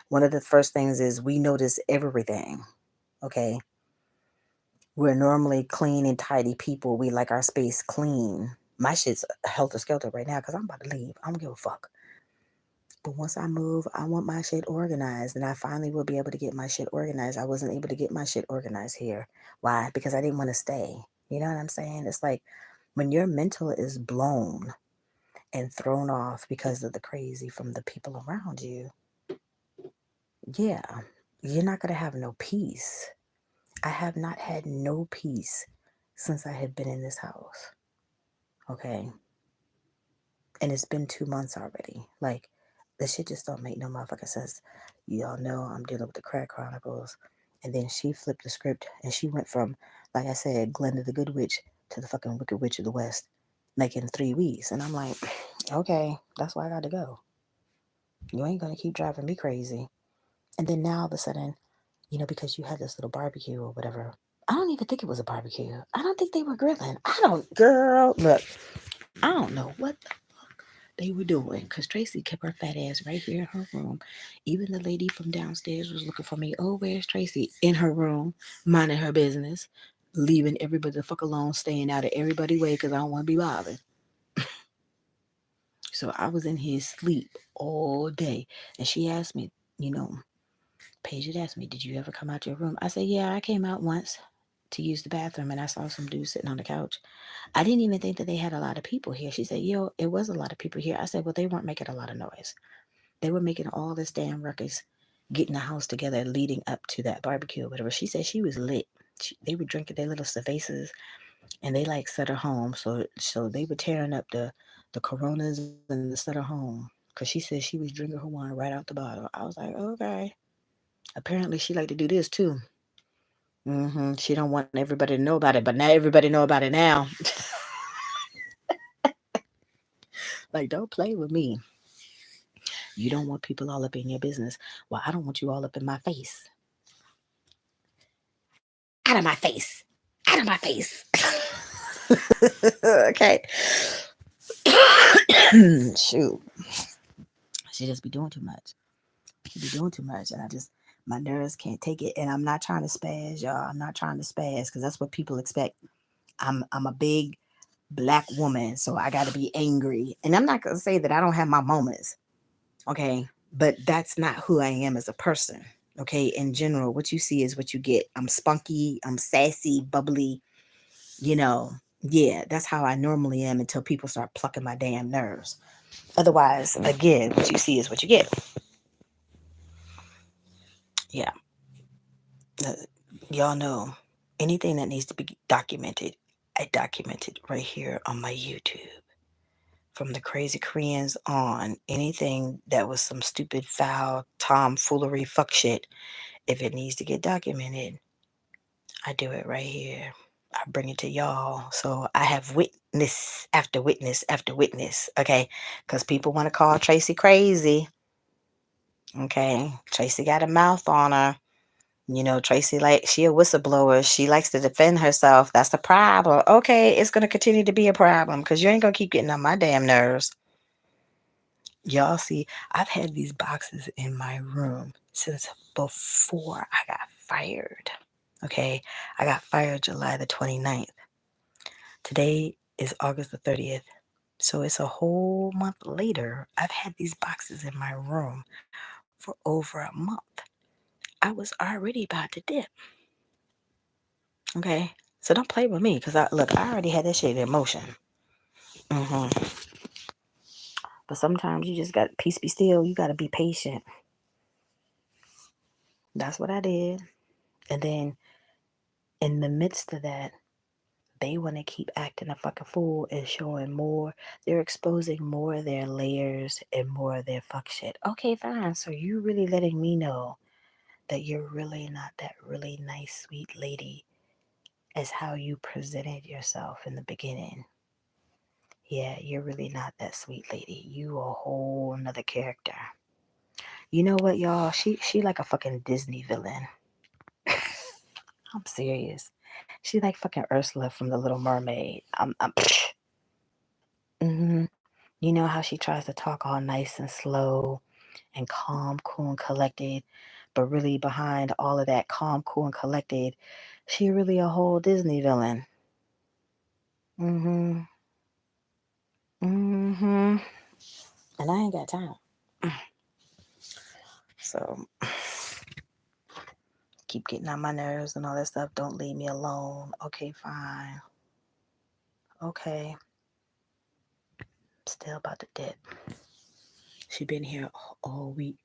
S1: One of the first things is we notice everything. Okay, we're normally clean and tidy people. We like our space clean. My shit's helter skelter right now because I'm about to leave. I don't give a fuck. But once I move, I want my shit organized, and I finally will be able to get my shit organized. I wasn't able to get my shit organized here. Why? Because I didn't want to stay. You know what I'm saying? It's like when your mental is blown and thrown off because of the crazy from the people around you, yeah, you're not going to have no peace. I have not had no peace since I had been in this house. Okay. And it's been 2 months already. Like, the shit just don't make no motherfucking sense. Y'all know I'm dealing with the Crack Chronicles. And then she flipped the script and she went from, like I said, Glenda the Good Witch to the fucking Wicked Witch of the West, like in 3 weeks. And I'm like, okay, that's why I got to go. You ain't going to keep driving me crazy. And then now all of a sudden, because you had this little barbecue or whatever. I don't even think it was a barbecue. I don't think they were grilling. Girl, look, I don't know what the fuck they were doing because Tracy kept her fat ass right here in her room. Even the lady from downstairs was looking for me. Oh, where's Tracy? In her room, minding her business, leaving everybody the fuck alone, staying out of everybody's way because I don't want to be bothered. So I was in his sleep all day. And she asked me, Paige had asked me, did you ever come out your room? I said, yeah, I came out once to use the bathroom and I saw some dudes sitting on the couch. I didn't even think that they had a lot of people here. She said, it was a lot of people here. I said, well, they weren't making a lot of noise. They were making all this damn ruckus, getting the house together leading up to that barbecue or whatever. She said she was lit. They were drinking their little cervezas and they set her home. So they were tearing up the Coronas and the set her home because she said she was drinking her wine right out the bottle. I was like, okay. Apparently she liked to do this too. She don't want everybody to know about it, but now everybody know about it now. Like, don't play with me. You don't want people all up in your business. Well, I don't want you all up in my face. Out of my face. Out of my face. Okay. Shoot. She just be doing too much. She be doing too much. And I just My nerves can't take it. And I'm not trying to spaz, y'all. I'm not trying to spaz because that's what people expect. I'm a big black woman, so I got to be angry. And I'm not going to say that I don't have my moments, okay? But that's not who I am as a person, okay? In general, what you see is what you get. I'm spunky, I'm sassy, bubbly, you know. Yeah, that's how I normally am until people start plucking my damn nerves. Otherwise, again, what you see is what you get. Yeah. Y'all know anything that needs to be documented, I document it right here on my YouTube. From the Crazy Koreans on, anything that was some stupid, foul, tomfoolery, fuck shit, if it needs to get documented, I do it right here. I bring it to y'all. So I have witness after witness after witness, okay? Because people want to call Traci crazy, okay? Traci got a mouth on her. You know, Traci, like, she a whistleblower. She likes to defend herself. That's the problem. Okay, it's going to continue to be a problem because you ain't going to keep getting on my damn nerves. Y'all see, I've had these boxes in my room since before I got fired. Okay, I got fired July the 29th. Today is August the 30th. So it's a whole month later. I've had these boxes in my room for over a month. I was already about to dip. Okay, so don't play with me because I already had that shit in motion. But sometimes you just got peace be still. You got to be patient. That's what I did. And then in the midst of that, they want to keep acting a fucking fool and showing more. They're exposing more of their layers and more of their fuck shit. Okay, fine. So you really letting me know that you're really not that really nice, sweet lady as how you presented yourself in the beginning. Yeah, you're really not that sweet lady. You a whole nother character. You know what, y'all? She like a fucking Disney villain. I'm serious. She like fucking Ursula from The Little Mermaid. Mm-hmm. You know how she tries to talk all nice and slow and calm, cool, and collected, but really behind all of that calm, cool, and collected, she really a whole Disney villain. Mm-hmm. Mm-hmm. And I ain't got time. So keep getting on my nerves and all that stuff. Don't leave me alone. Okay, fine. Okay. Still about to dip. She been here all week.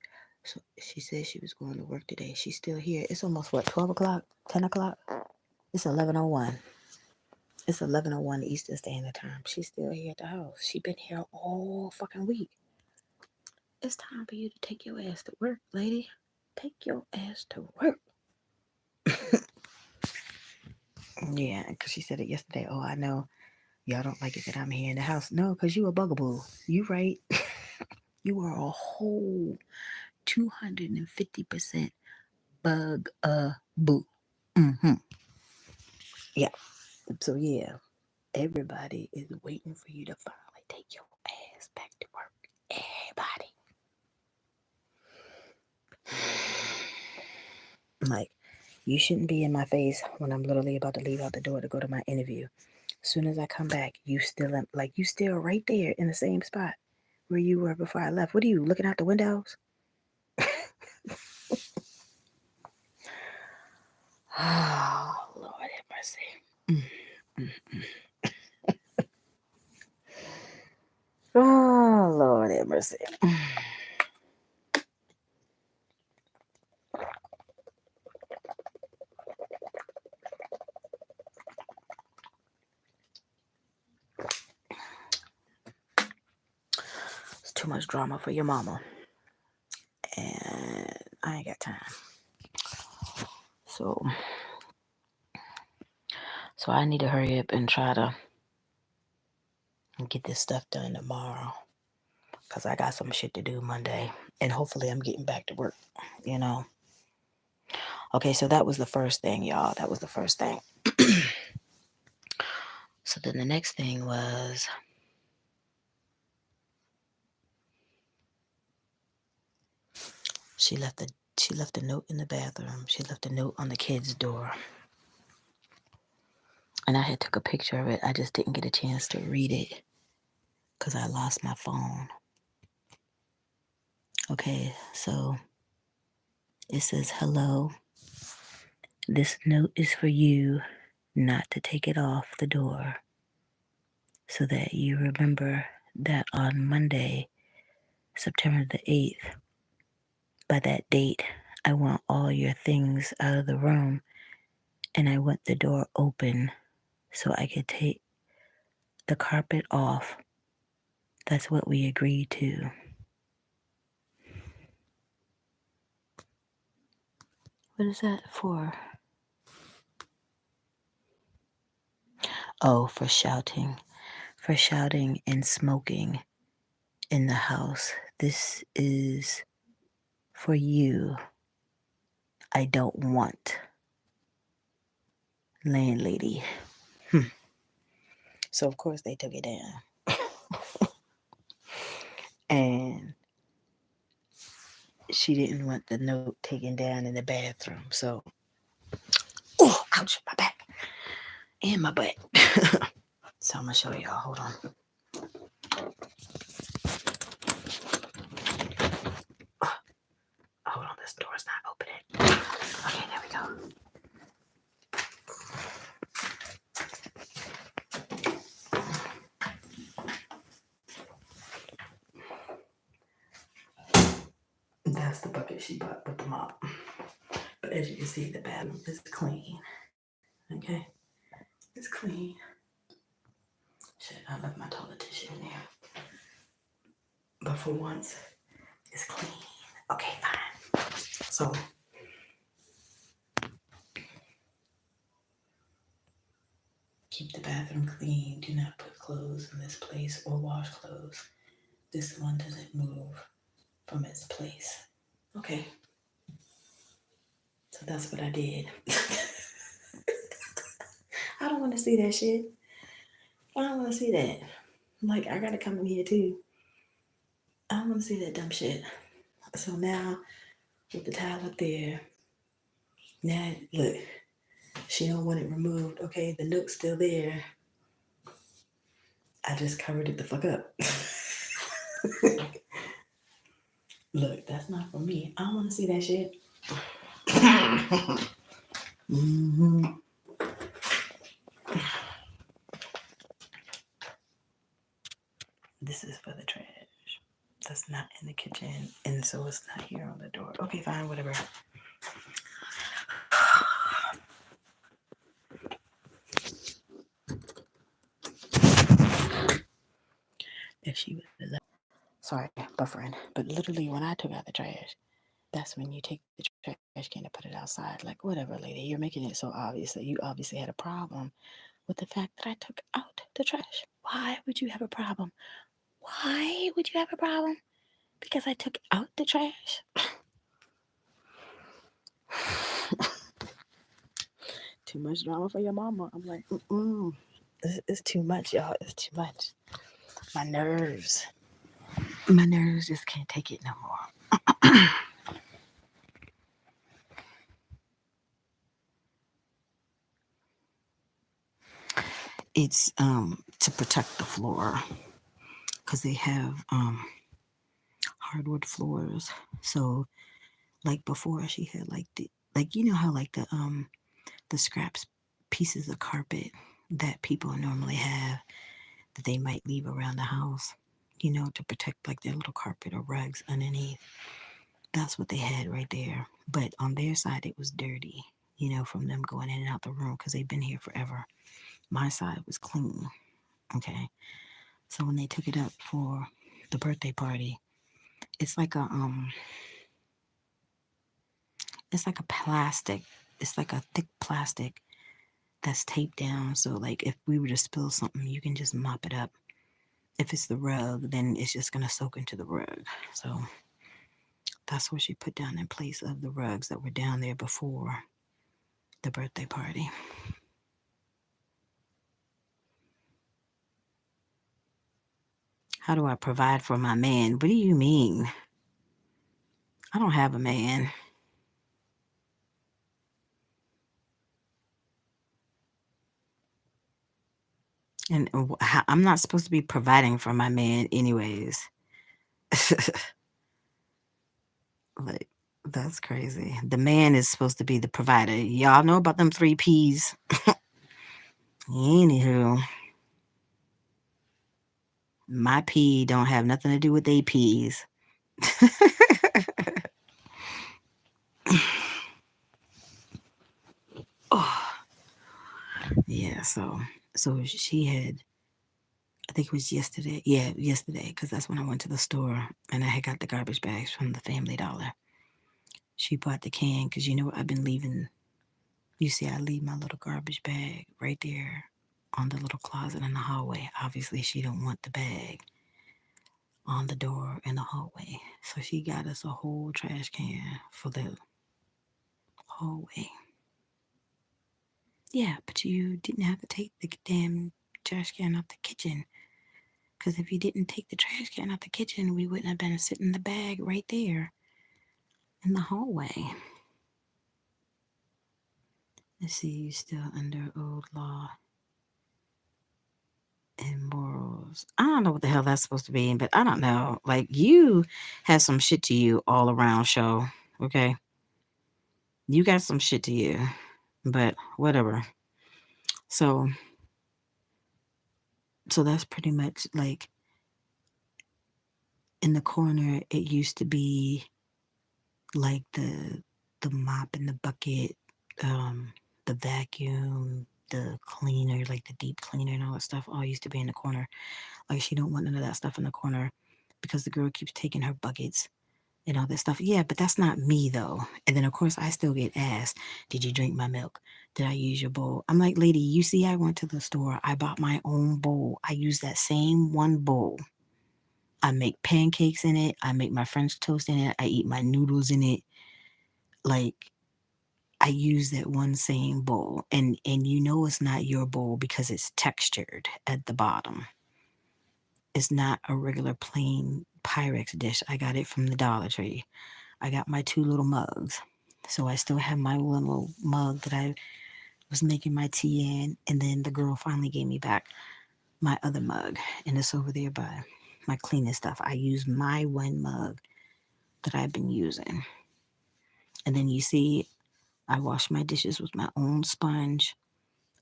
S1: So she said she was going to work today. She's still here. It's almost what, 12 o'clock? 10 o'clock? It's 11:01. It's 11:01 Eastern Standard Time. She's still here at the house. She been here all fucking week. It's time for you to take your ass to work, lady. Take your ass to work. Yeah, because she said it yesterday. Oh, I know y'all don't like it that I'm here in the house. No, because you a bugaboo. You right. You are a whole 250% bug-a-boo. Mm-hmm. Yeah. So, yeah, everybody is waiting for you to finally take your ass back to work. Everybody. Like, you shouldn't be in my face when I'm literally about to leave out the door to go to my interview. As soon as I come back, you still right there in the same spot where you were before I left. What are you looking out the windows? Oh, Lord have mercy. Oh, Lord have mercy. It's too much drama for your mama. And I ain't got time. So I need to hurry up and try to get this stuff done tomorrow. Because I got some shit to do Monday. And hopefully I'm getting back to work, you know. Okay, so that was the first thing, y'all. That was the first thing. So then the next thing was she left She left a note in the bathroom. She left a note on the kid's door. And I had took a picture of it. I just didn't get a chance to read it because I lost my phone. Okay, so it says, hello. This note is for you not to take it off the door so that you remember that on Monday, September the 8th, by that date, I want all your things out of the room and I want the door open so I could take the carpet off. That's what we agreed to. What is that for? Oh, for shouting and smoking in the house. This is for you. I don't want, landlady. So, of course, they took it down. And she didn't want the note taken down in the bathroom. So, oh, ouch, my back and my butt. So, I'm going to show y'all. Hold on. Hold on, this door's not opening. Okay, there we go. That's the bucket she bought with the mop. But as you can see, the bathroom is clean. Okay? It's clean. Shit, I left my toilet tissue in there. But for once, it's clean. Okay, fine. So, keep the bathroom clean. Do not put clothes in this place or wash clothes. This one doesn't move from its place. Okay. So that's what I did. I don't want to see that shit. I don't want to see that. Like, I gotta come in here too. I don't want to see that dumb shit. So now, with the towel up there, now, look, she don't want it removed. Okay, the note's still there. I just covered it the fuck up. Look, that's not for me. I don't want to see that shit. Mm-hmm. This is for the trash. That's not in the kitchen, and so it's not here on the door. Okay, fine, whatever. If she was, sorry, buffering. But literally, when I took out the trash, that's when you take the trash can and put it outside. Like, whatever, lady, you're making it so obvious that you obviously had a problem with the fact that I took out the trash. Why would you have a problem? Why would you have a problem? Because I took out the trash? Too much drama for your mama. I'm like, it's too much, y'all. It's too much. My nerves just can't take it no more. It's to protect the floor because they have hardwood floors. So like before, she had like you know how like the scraps pieces of carpet that people normally have that they might leave around the house, you know, to protect like their little carpet or rugs underneath. That's what they had right there. But on their side, it was dirty, you know, from them going in and out the room because they've been here forever. My side was clean. Okay. So when they took it up for the birthday party, it's like a plastic. It's like a thick plastic that's taped down. So like if we were to spill something, you can just mop it up. If it's the rug, then it's just gonna soak into the rug. So that's what she put down in place of the rugs that were down there before the birthday party. How do I provide for my man? What do you mean? I don't have a man. And I'm not supposed to be providing for my man, anyways. Like, that's crazy. The man is supposed to be the provider. Y'all know about them three P's. Anywho, my P don't have nothing to do with they P's. Oh, yeah. So she had. I think it was yesterday. Yeah, yesterday, because that's when I went to the store and I had got the garbage bags from the Family Dollar. She bought the can because I've been leaving. You see, I leave my little garbage bag right there on the little closet in the hallway. Obviously, she don't want the bag on the door in the hallway. So she got us a whole trash can for the hallway. Yeah, but you didn't have to take the damn trash can out the kitchen. Because if you didn't take the trash can out the kitchen, we wouldn't have been sitting the bag right there in the hallway. Let's see, you still under old law and morals. I don't know what the hell that's supposed to be, but I don't know. Like, you have some shit to you all around, show. Okay? You got some shit to you. But whatever. So that's pretty much like in the corner it used to be like the mop and the bucket, the vacuum, the cleaner, like the deep cleaner and all that stuff all used to be in the corner. Like, she don't want none of that stuff in the corner because the girl keeps taking her buckets and all that stuff. Yeah, but that's not me though. And then of course I still get asked, did you drink my milk? Did I use your bowl? I'm like, lady, you see, I went to the store. I bought my own bowl. I use that same one bowl. I make pancakes in it. I make my French toast in it. I eat my noodles in it. Like, I use that one same bowl. And it's not your bowl because it's textured at the bottom. It's not a regular plain Pyrex dish. I got it from the Dollar Tree. I got my two little mugs. So I still have my little mug that I was making my tea in. And then the girl finally gave me back my other mug. And it's over there by my cleaning stuff. I use my one mug that I've been using. And then you see, I wash my dishes with my own sponge.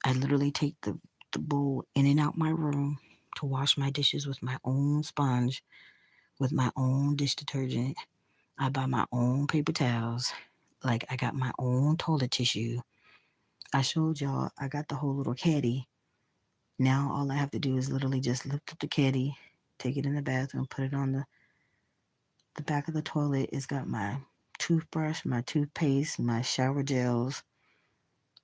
S1: I literally take the bowl in and out my room to wash my dishes with my own sponge, with my own dish detergent. I buy my own paper towels. Like, I got my own toilet tissue. I showed y'all I got the whole little caddy. Now all I have to do is literally just lift up the caddy, take it in the bathroom, put it on the back of the toilet. It's got my toothbrush, my toothpaste, my shower gels,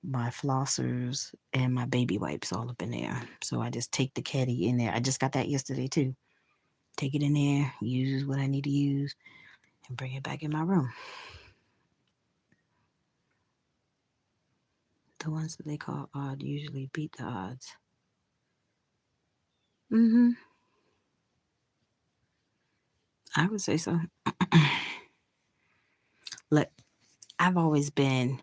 S1: my flossers, and my baby wipes all up in there. So I just take the caddy in there. I just got that yesterday too. Take it in there, use what I need to use, and bring it back in my room. The ones that they call odd usually beat the odds. Mm-hmm. I would say so. Look, I've always been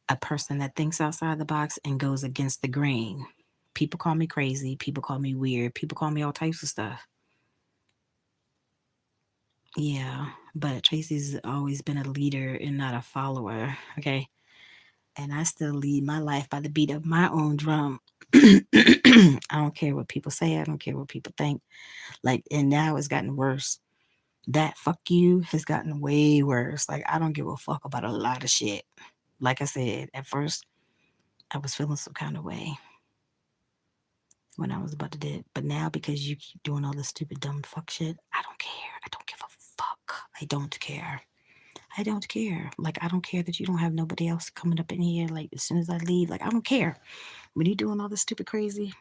S1: a person that thinks outside the box and goes against the grain. People call me crazy. People call me weird. People call me all types of stuff. Yeah, but Tracy's always been a leader and not a follower. Okay. And I still lead my life by the beat of my own drum. I don't care what people say. I don't care what people think. Like, and now it's gotten worse. That fuck you has gotten way worse. Like, I don't give a fuck about a lot of shit. Like I said, at first, I was feeling some kind of way when I was about to dip. But now, because you keep doing all this stupid, dumb fuck shit, I don't care. I don't give a fuck. I don't care. I don't care. Like, I don't care that you don't have nobody else coming up in here. Like, as soon as I leave, like, I don't care. When you doing all this stupid crazy,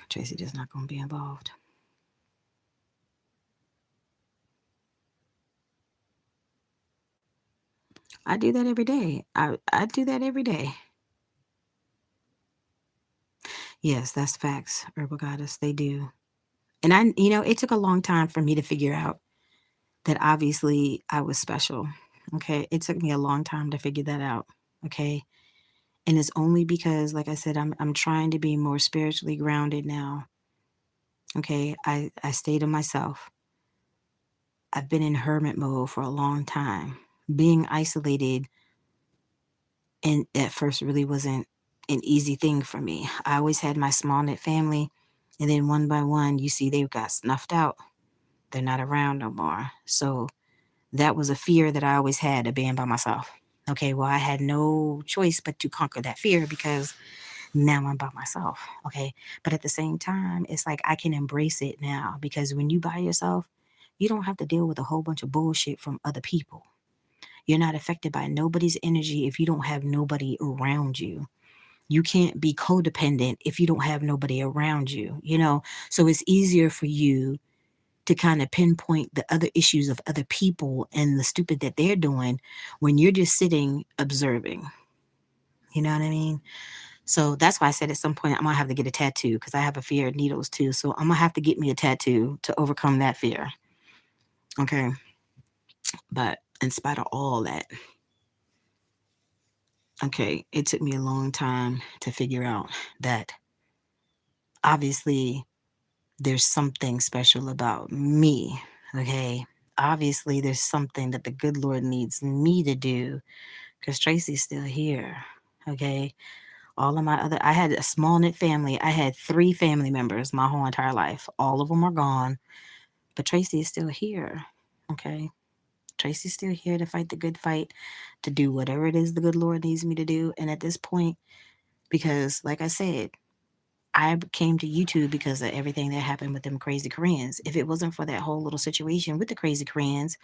S1: Tracy just not gonna be involved. I do that every day. I do that every day. Yes, that's facts, Herbal Goddess. They do. And it took a long time for me to figure out that obviously I was special. Okay. It took me a long time to figure that out. Okay. And it's only because, like I said, I'm trying to be more spiritually grounded now. Okay. I stay to myself. I've been in hermit mode for a long time. Being isolated and at first really wasn't an easy thing for me. I always had my small knit family, and then one by one, you see they got snuffed out. They're not around no more. So that was a fear that I always had of being by myself. Okay, well, I had no choice but to conquer that fear because now I'm by myself. Okay, but at the same time, it's like I can embrace it now because when you by yourself, you don't have to deal with a whole bunch of bullshit from other people. You're not affected by nobody's energy if you don't have nobody around you. You can't be codependent if you don't have nobody around you, you know? So it's easier for you to kind of pinpoint the other issues of other people and the stupid that they're doing when you're just sitting observing. You know what I mean? So that's why I said at some point I'm gonna have to get a tattoo because I have a fear of needles too. So I'm gonna have to get me a tattoo to overcome that fear. Okay. But in spite of all that, okay, it took me a long time to figure out that obviously there's something special about me. Okay. Obviously, there's something that the good Lord needs me to do because Tracy's still here. Okay. All of my other, I had a small knit family. I had 3 family members my whole entire life. All of them are gone, but Tracy is still here. Okay. Tracy's still here to fight the good fight, to do whatever it is the good Lord needs me to do. And at this point, because like I said, I came to YouTube because of everything that happened with them crazy Koreans. If it wasn't for that whole little situation with the crazy Koreans,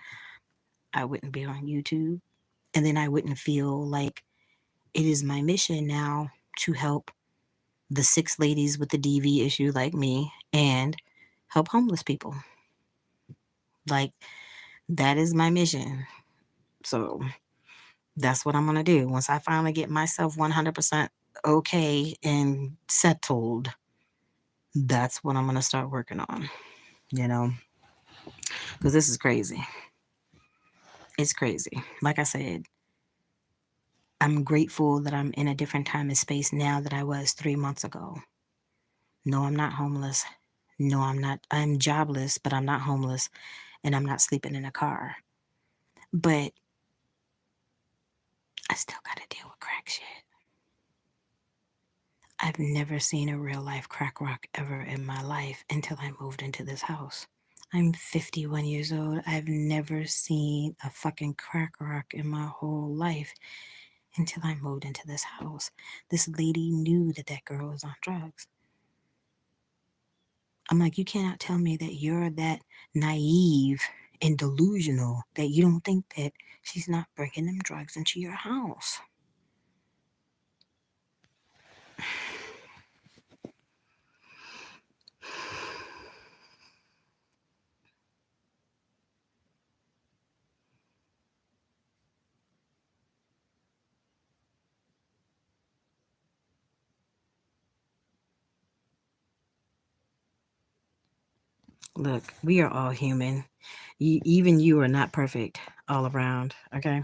S1: I wouldn't be on YouTube. And then I wouldn't feel like it is my mission now to help the 6 ladies with the DV issue like me and help homeless people. Like, that is my mission. So that's what I'm going to do. Once I finally get myself 100% okay and settled, that's what I'm going to start working on, you know, because this is crazy. It's crazy. Like I said, I'm grateful that I'm in a different time and space now that I was 3 months ago. No, I'm not homeless. No, I'm not. I'm jobless, but I'm not homeless and I'm not sleeping in a car. But I still got to deal with crack shit. I've never seen a real life crack rock ever in my life until I moved into this house. I'm 51 years old. I've never seen a fucking crack rock in my whole life until I moved into this house. This lady knew that that girl was on drugs. I'm like, you cannot tell me that you're that naive and delusional that you don't think that she's not bringing them drugs into your house. Look, we are all human. Even you are not perfect all around, okay?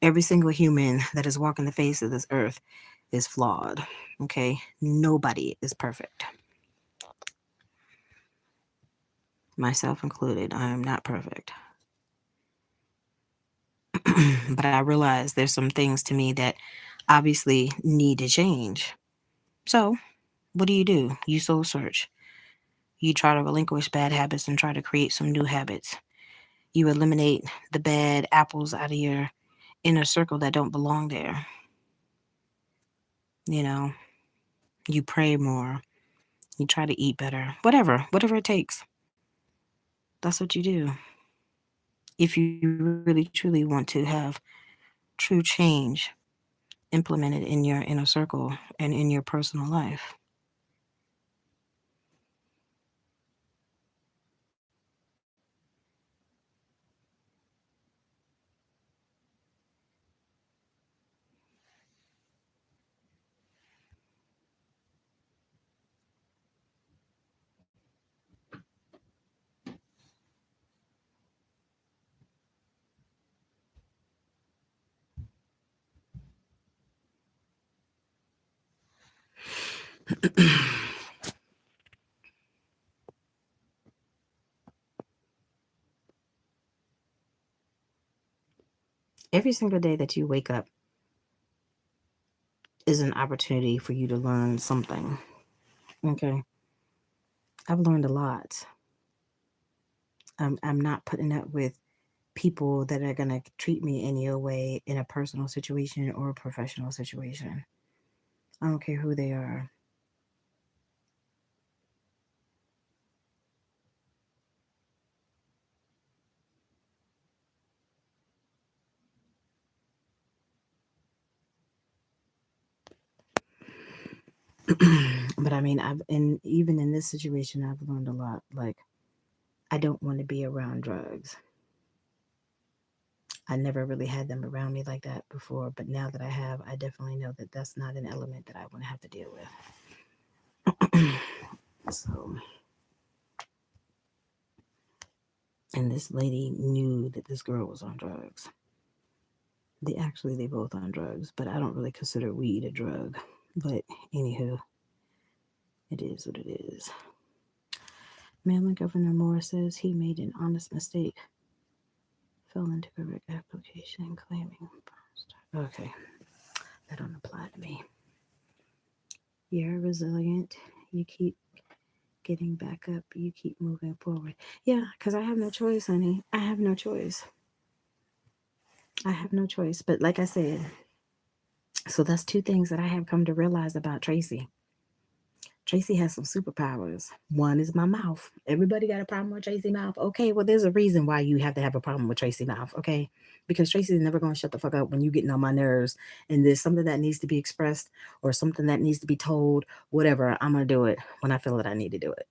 S1: Every single human that is walking the face of this earth is flawed, okay? Nobody is perfect. Myself included, I am not perfect. But I realize there's some things to me that obviously need to change. So, what do? You soul search. You try to relinquish bad habits and try to create some new habits. You eliminate the bad apples out of your inner circle that don't belong there. You know, you pray more. You try to eat better. Whatever it takes. That's what you do. If you really truly want to have true change implemented in your inner circle and in your personal life. Every single day that you wake up is an opportunity for you to learn something. Okay. I've learned a lot. I'm not putting up with people that are going to treat me any way in a personal situation or a professional situation. I don't care who they are. But I mean, even in this situation, I've learned a lot. Like, I don't want to be around drugs. I never really had them around me like that before, but now that I have, I definitely know that that's not an element that I want to have to deal with. So, and this lady knew that this girl was on drugs. They both on drugs, but I don't really consider weed a drug. But anywho, it is what it is. Maryland Governor Moore says he made an honest mistake. Fell into correct application claiming. Okay, that don't apply to me. You're resilient. You keep getting back up. You keep moving forward. Yeah, because I have no choice, honey. I have no choice. I have no choice. But like I said, so that's two things that I have come to realize about Traci. Traci has some superpowers. One is my mouth. Everybody got a problem with Traci mouth. Okay, well, there's a reason why you have to have a problem with Traci mouth. Okay, because Traci is never going to shut the fuck up when you getting on my nerves and there's something that needs to be expressed or something that needs to be told. Whatever, I'm gonna do it when I feel that I need to do it.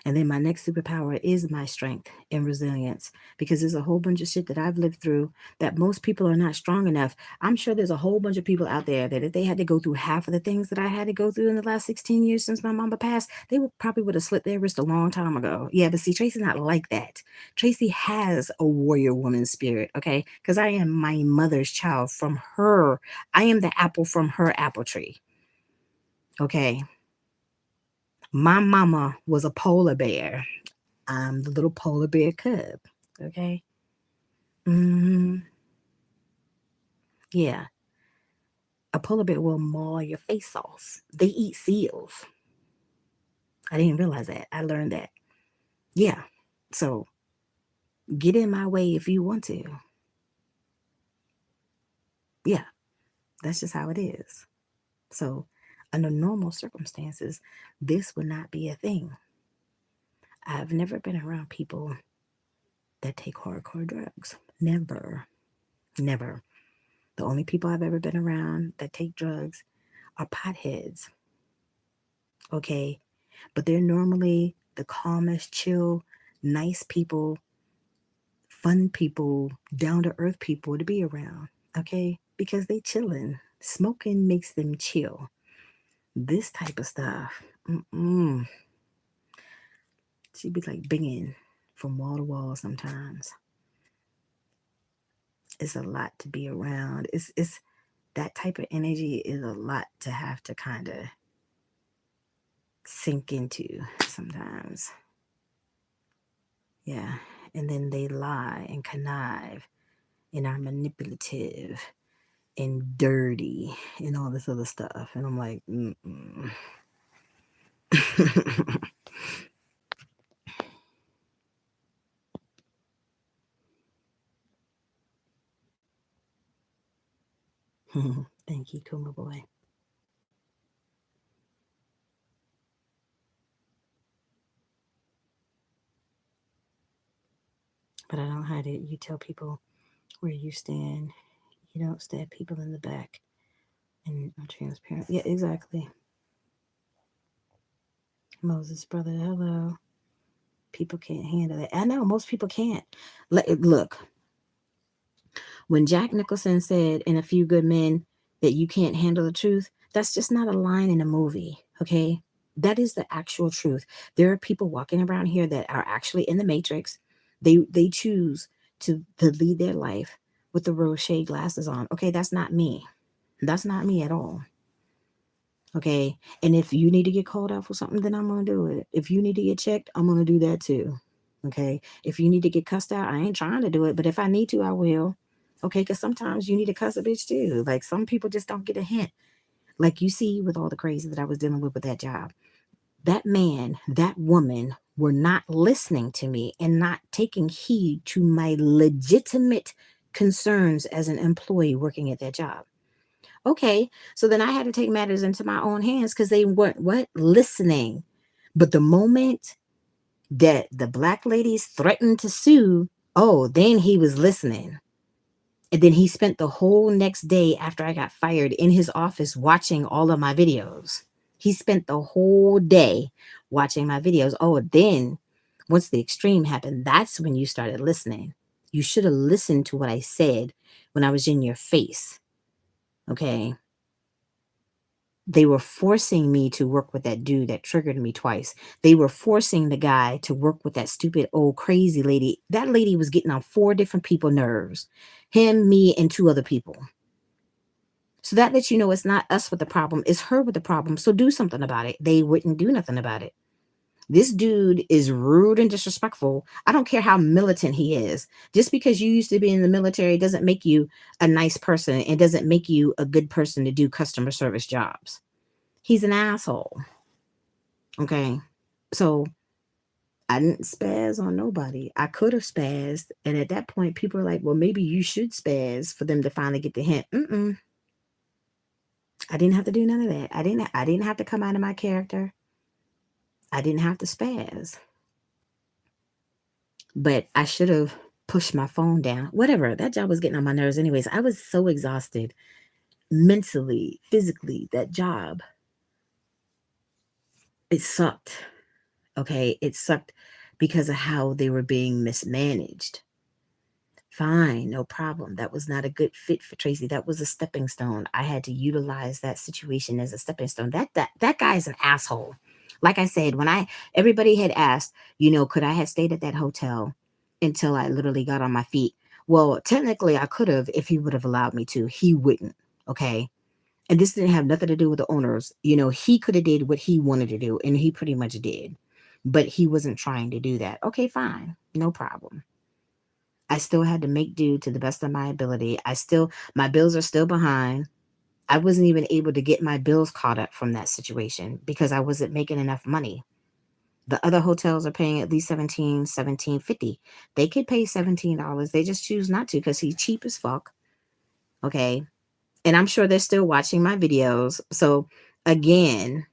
S1: And then my next superpower is my strength and resilience because there's a whole bunch of shit that I've lived through that most people are not strong enough. I'm sure there's a whole bunch of people out there that if they had to go through half of the things that I had to go through in the last 16 years since my mama passed, they would have slit their wrist a long time ago. Yeah, but see, Traci's not like that. Traci has a warrior woman spirit, okay? Because I am my mother's child from her. I am the apple from her apple tree. Okay. My mama was a polar bear. I'm the little polar bear cub. Okay. hmm Yeah. A polar bear will maul your face off. They eat seals. I didn't realize that. I learned that. Yeah. So get in my way if you want to. Yeah. That's just how it is. So under normal circumstances, this would not be a thing. I've never been around people that take hardcore drugs. Never. Never. The only people I've ever been around that take drugs are potheads. Okay. But they're normally the calmest, chill, nice people, fun people, down to earth people to be around. Okay. Because they chilling. Smoking makes them chill. This type of stuff. Mm-mm. She'd be like binging from wall to wall sometimes. It's a lot to be around. It's that type of energy is a lot to have to kind of sink into sometimes. Yeah. And then they lie and connive and are manipulative and dirty and all this other stuff. And I'm like, mm-mm. Thank you, Kuma boy. But I don't hide it. You tell people where you stand. You don't stab people in the back. And I'm transparent. Yeah, exactly. Moses' brother, hello. People can't handle it. I know most people can't. Look, when Jack Nicholson said in A Few Good Men that you can't handle the truth, that's just not a line in a movie, okay? That is the actual truth. There are people walking around here that are actually in the matrix. They choose to lead their life with the rose shade glasses on. Okay, that's not me. That's not me at all. Okay. And if you need to get called out for something, then I'm going to do it. If you need to get checked, I'm going to do that too. Okay. If you need to get cussed out, I ain't trying to do it, but if I need to, I will. Okay. Because sometimes you need to cuss a bitch too. Like some people just don't get a hint. Like you see with all the crazy that I was dealing with that job. That man, that woman were not listening to me and not taking heed to my legitimate concerns as an employee working at that job. Okay, so then I had to take matters into my own hands because they weren't what listening. But the moment that the black ladies threatened to sue, oh, then he was listening. And then he spent the whole next day after I got fired in his office watching all of my videos. He spent the whole day watching my videos. Oh, then once the extreme happened, that's when you started listening. You should have listened to what I said when I was in your face. Okay. They were forcing me to work with that dude that triggered me twice. They were forcing the guy to work with that stupid old crazy lady. That lady was getting on 4 different people's nerves. Him, me, and 2 other people. So that lets you know it's not us with the problem, it's her with the problem. So do something about it. They wouldn't do nothing about it. This dude is rude and disrespectful. I don't care how militant he is. Just because you used to be in the military doesn't make you a nice person. It doesn't make you a good person to do customer service jobs. He's an asshole. Okay. So I didn't spaz on nobody. I could have spazzed. And at that point, people are like, well, maybe you should spaz for them to finally get the hint. I didn't have to do none of that. I didn't have to come out of my character. I didn't have to spaz. But I should have pushed my phone down. Whatever. That job was getting on my nerves anyways. I was so exhausted mentally, physically. That job, it sucked. Okay. It sucked because of how they were being mismanaged. Fine, no problem. That was not a good fit for Traci. That was a stepping stone. I had to utilize that situation as a stepping stone. That guy is an asshole. Like I said, everybody had asked, could I have stayed at that hotel until I literally got on my feet? Well, technically I could have if he would have allowed me to. He wouldn't. Okay. And this didn't have nothing to do with the owners. He could have did what he wanted to do, and he pretty much did. But he wasn't trying to do that. Okay, fine. No problem. I still had to make do to the best of my ability. My bills are still behind. I wasn't even able to get my bills caught up from that situation because I wasn't making enough money. The other hotels are paying at least $17.50. They could pay $17. They just choose not to because he's cheap as fuck. Okay. And I'm sure they're still watching my videos. So again,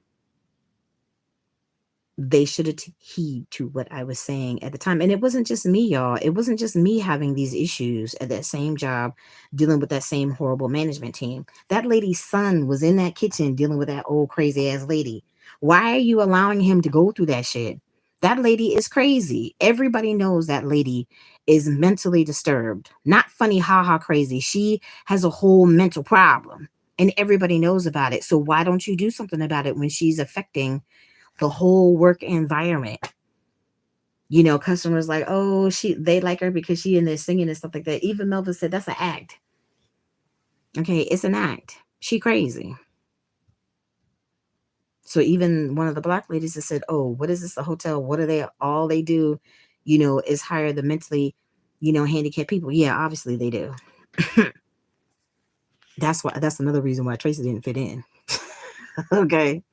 S1: they should have heed to what I was saying at the time. And it wasn't just me, y'all. It wasn't just me having these issues at that same job, dealing with that same horrible management team. That lady's son was in that kitchen dealing with that old crazy ass lady. Why are you allowing him to go through that shit? That lady is crazy. Everybody knows that lady is mentally disturbed. Not funny, haha, crazy. She has a whole mental problem. And everybody knows about it. So why don't you do something about it when she's affecting the whole work environment? Customers like, oh, they like her because she in there singing and stuff like that. Even Melvin said that's an act. Okay, it's an act. She crazy. So even one of the black ladies that said, oh, what is this, a hotel? What are they? All they do, is hire the mentally, handicapped people. Yeah, obviously they do. That's another reason why Traci didn't fit in. Okay.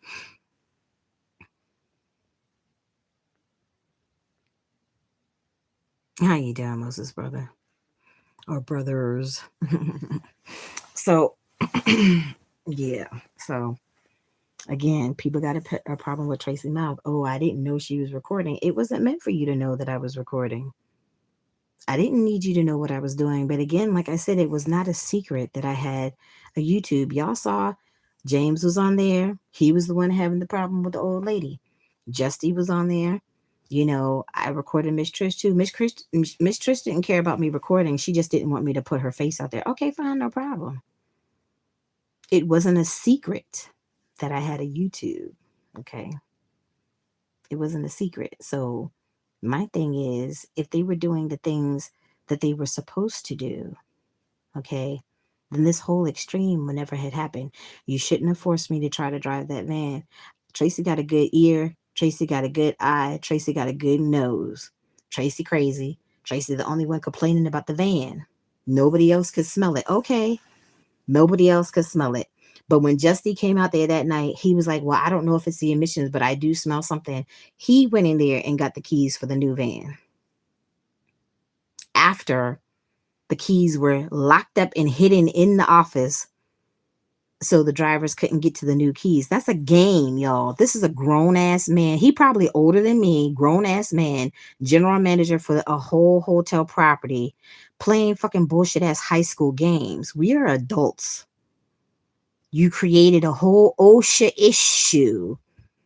S1: How you doing, Moses, brother? Or brothers? So, yeah. So, again, people got a problem with Traci mouth. Oh, I didn't know she was recording. It wasn't meant for you to know that I was recording. I didn't need you to know what I was doing. But again, like I said, it was not a secret that I had a YouTube. Y'all saw James was on there. He was the one having the problem with the old lady. Justy was on there. I recorded Miss Trish too. Miss Trish didn't care about me recording. She just didn't want me to put her face out there. Okay, fine, no problem. It wasn't a secret that I had a YouTube. Okay. It wasn't a secret. So my thing is, if they were doing the things that they were supposed to do, okay, then this whole extreme would never had happened. You shouldn't have forced me to try to drive that van. Tracy got a good ear. Tracy got a good eye. Tracy got a good nose. Tracy crazy. Tracy the only one complaining about the van. Nobody else could smell it. Okay. Nobody else could smell it. But when Justy came out there that night, he was like, well, I don't know if it's the emissions, but I do smell something. He went in there and got the keys for the new van. After the keys were locked up and hidden in the office so the drivers couldn't get to the new keys. That's a game, y'all. This is a grown-ass man. He probably older than me, grown-ass man, general manager for a whole hotel property, playing fucking bullshit-ass high school games. We are adults. You created a whole OSHA issue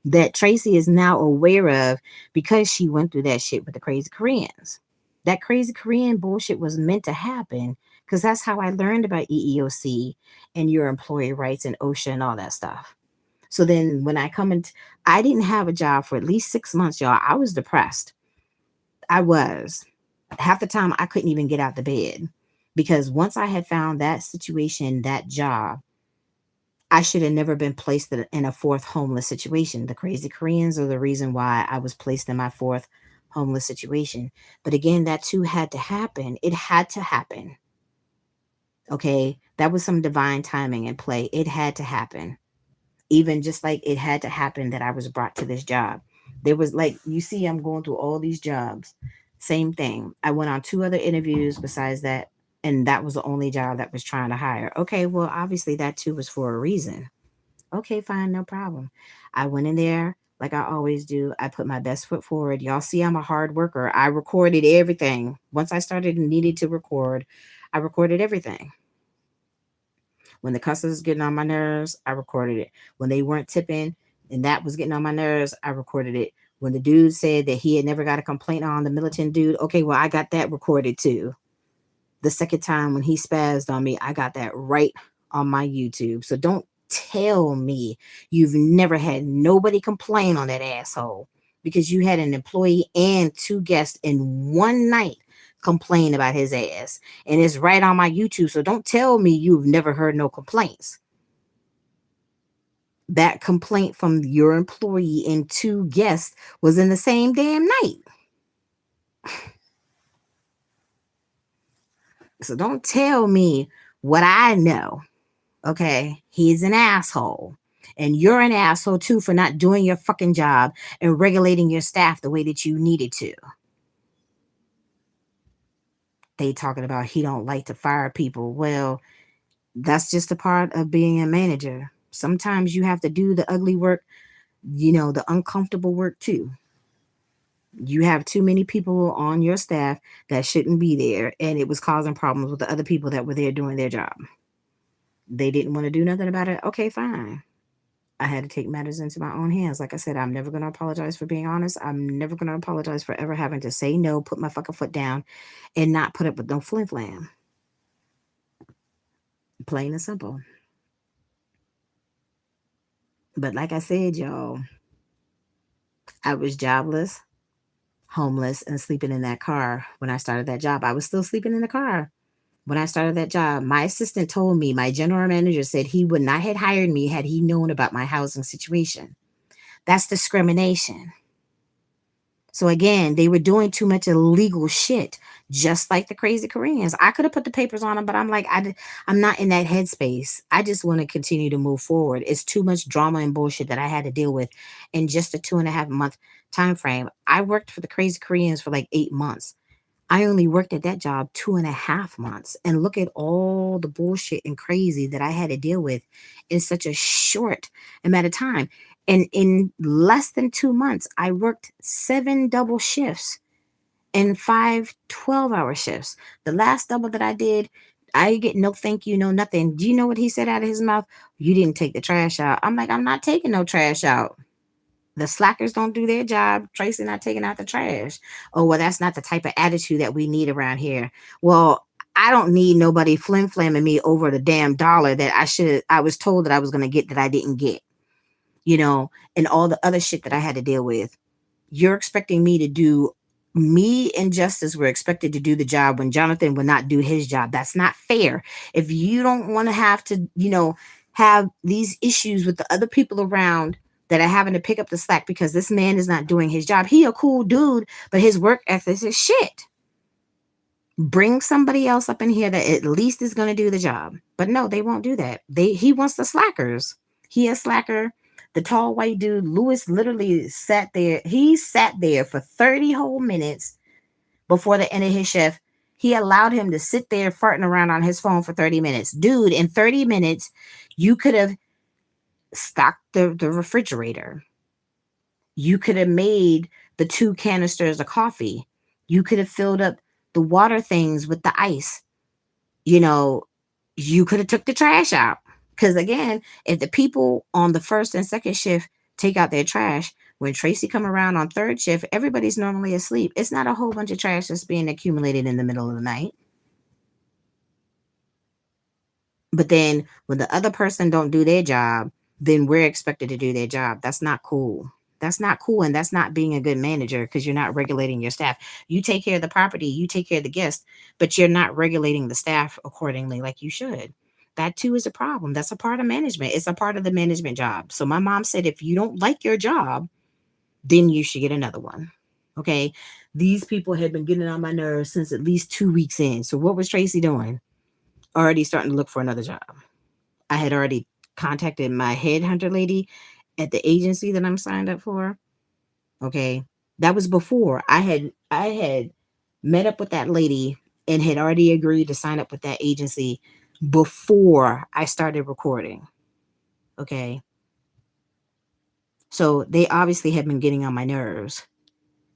S1: that Tracy is now aware of because she went through that shit with the crazy Koreans. That crazy Korean bullshit was meant to happen because that's how I learned about EEOC and your employee rights and OSHA and all that stuff. So then when I I didn't have a job for at least 6 months, y'all. I was depressed. I was. Half the time I couldn't even get out the bed because once I had found that situation, that job, I should have never been placed in a fourth homeless situation. The crazy Koreans are the reason why I was placed in my fourth homeless situation. But again, that too had to happen. It had to happen. Okay. That was some divine timing in play. It had to happen. Even just like it had to happen that I was brought to this job. There was like, you see, I'm going through all these jobs. Same thing. I went on 2 other interviews besides that. And that was the only job that was trying to hire. Okay, well, obviously that too was for a reason. Okay, fine, no problem. I went in there like I always do. I put my best foot forward. Y'all see, I'm a hard worker. I recorded everything. Once I started and needed to record, I recorded everything. When the customers was getting on my nerves, I recorded it. When they weren't tipping and that was getting on my nerves, I recorded it. When the dude said that he had never got a complaint on the militant dude, okay, well, I got that recorded too. The second time when he spazzed on me, I got that right on my YouTube. So don't tell me you've never had nobody complain on that asshole because you had an employee and 2 guests in one night complain about his ass. And it's right on my YouTube. So don't tell me you've never heard no complaints. That complaint from your employee and 2 guests was in the same damn night. So don't tell me what I know. Okay. He's an asshole. And you're an asshole too for not doing your fucking job and regulating your staff the way that you needed to. They talking about he don't like to fire people. Well, that's just a part of being a manager. Sometimes you have to do the ugly work, the uncomfortable work too. You have too many people on your staff that shouldn't be there, and it was causing problems with the other people that were there doing their job. They didn't want to do nothing about it. Okay, fine. I had to take matters into my own hands. Like I said, I'm never going to apologize for being honest. I'm never going to apologize for ever having to say no, put my fucking foot down, and not put up with no flim flam. Plain and simple. But like I said, y'all, I was jobless, homeless, and sleeping in that car when I started that job. I was still sleeping in the car when I started that job. My assistant told me, my general manager said he would not have hired me had he known about my housing situation. That's discrimination. So again, they were doing too much illegal shit, just like the crazy Koreans. I could have put the papers on them, but I'm like, I'm not in that headspace. I just want to continue to move forward. It's too much drama and bullshit that I had to deal with in just a 2.5 month time frame. I worked for the crazy Koreans for like 8 months. I only worked at that job 2.5 months. And look at all the bullshit and crazy that I had to deal with in such a short amount of time. And in less than 2 months, I worked 7 double shifts and 5 12-hour shifts. The last double that I did, I get no thank you, no nothing. Do you know what he said out of his mouth? You didn't take the trash out. I'm like, I'm not taking no trash out. The slackers don't do their job. Tracy not taking out the trash. Oh, well, that's not the type of attitude that we need around here. Well, I don't need nobody flim-flamming me over the damn dollar that I was told that I was going to get that I didn't get, and all the other shit that I had to deal with. You're expecting me to do Me and Justice were expected to do the job when Jonathan would not do his job. That's not fair. If you don't want to have to, have these issues with the other people around that are having to pick up the slack because this man is not doing his job. He a cool dude, but his work ethic is shit. Bring somebody else up in here that at least is going to do the job. But no, they won't do that. He wants the slackers. He a slacker. The tall white dude, Lewis, literally sat there. He sat there for 30 whole minutes before the end of his shift. He allowed him to sit there farting around on his phone for 30 minutes. Dude, in 30 minutes, you could have stocked the refrigerator. You could have made the 2 canisters of coffee. You could have filled up the water things with the ice. You know, you could have took the trash out. Because again, if the people on the first and second shift take out their trash, when Tracy come around on third shift, everybody's normally asleep. It's not a whole bunch of trash that's being accumulated in the middle of the night. But then when the other person don't do their job, then we're expected to do their job. That's not cool. That's not cool. And that's not being a good manager because you're not regulating your staff. You take care of the property, you take care of the guests, but you're not regulating the staff accordingly like you should. That too is a problem. That's a part of management. It's a part of the management job. So my mom said, if you don't like your job, then you should get another one. Okay. These people had been getting on my nerves since at least 2 weeks in. So what was Tracy doing? Already starting to look for another job. I had already contacted my headhunter lady at the agency that I'm signed up for. Okay. That was before I had met up with that lady and had already agreed to sign up with that agency before I started recording. Okay. So they obviously had been getting on my nerves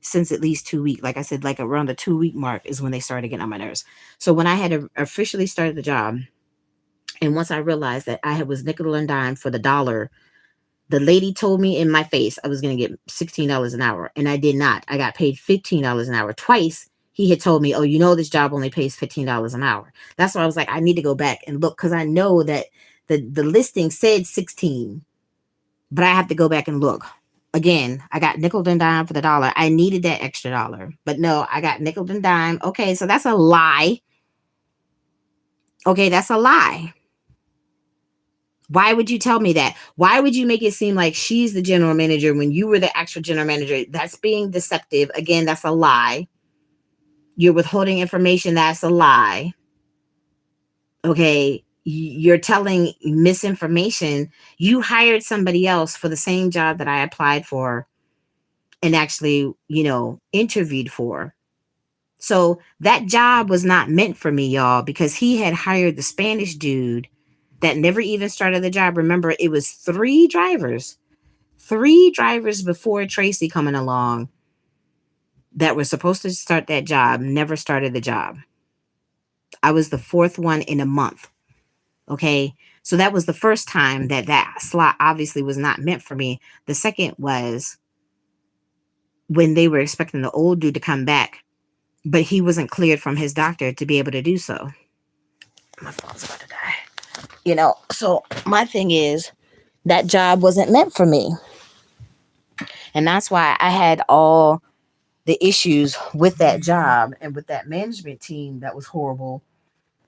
S1: since at least 2 weeks. Like I said, like around the 2 week mark is when they started getting on my nerves. So when I had officially started the job, and once I realized that I was nickel and dime for the dollar, the lady told me in my face I was going to get $16 an hour, and I did not. I got paid $15 an hour. Twice he had told me, oh, this job only pays $15 an hour. That's why I was like, I need to go back and look because I know that the listing said 16, but I have to go back and look. Again, I got nickel and dime for the dollar. I needed that extra dollar, but no, I got nickel and dime. Okay, so that's a lie. Okay, that's a lie. Why would you tell me that? Why would you make it seem like she's the general manager when you were the actual general manager? That's being deceptive. Again, that's a lie. You're withholding information. That's a lie. Okay. You're telling misinformation. You hired somebody else for the same job that I applied for and actually, interviewed for. So that job was not meant for me, y'all, because he had hired the Spanish dude that never even started the job. Remember, it was 3 drivers before Tracy coming along that were supposed to start that job, never started the job. I was the 4th one in a month. Okay. So that was the first time that slot obviously was not meant for me. The second was when they were expecting the old dude to come back, but he wasn't cleared from his doctor to be able to do so. My phone's about to die. So my thing is that job wasn't meant for me. And that's why I had all the issues with that job and with that management team that was horrible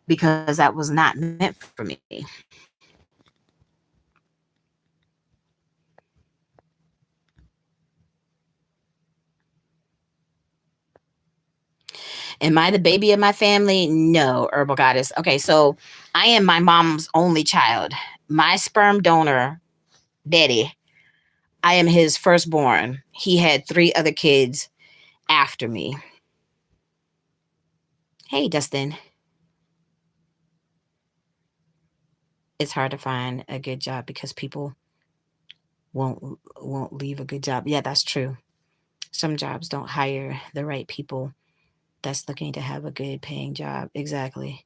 S1: because that was not meant for me. Am I the baby of my family? No, herbal goddess. Okay, so I am my mom's only child. My sperm donor, daddy, I am his firstborn. He had 3 other kids after me. Hey, Dustin. It's hard to find a good job because people won't leave a good job. Yeah, that's true. Some jobs don't hire the right people that's looking to have a good paying job. Exactly.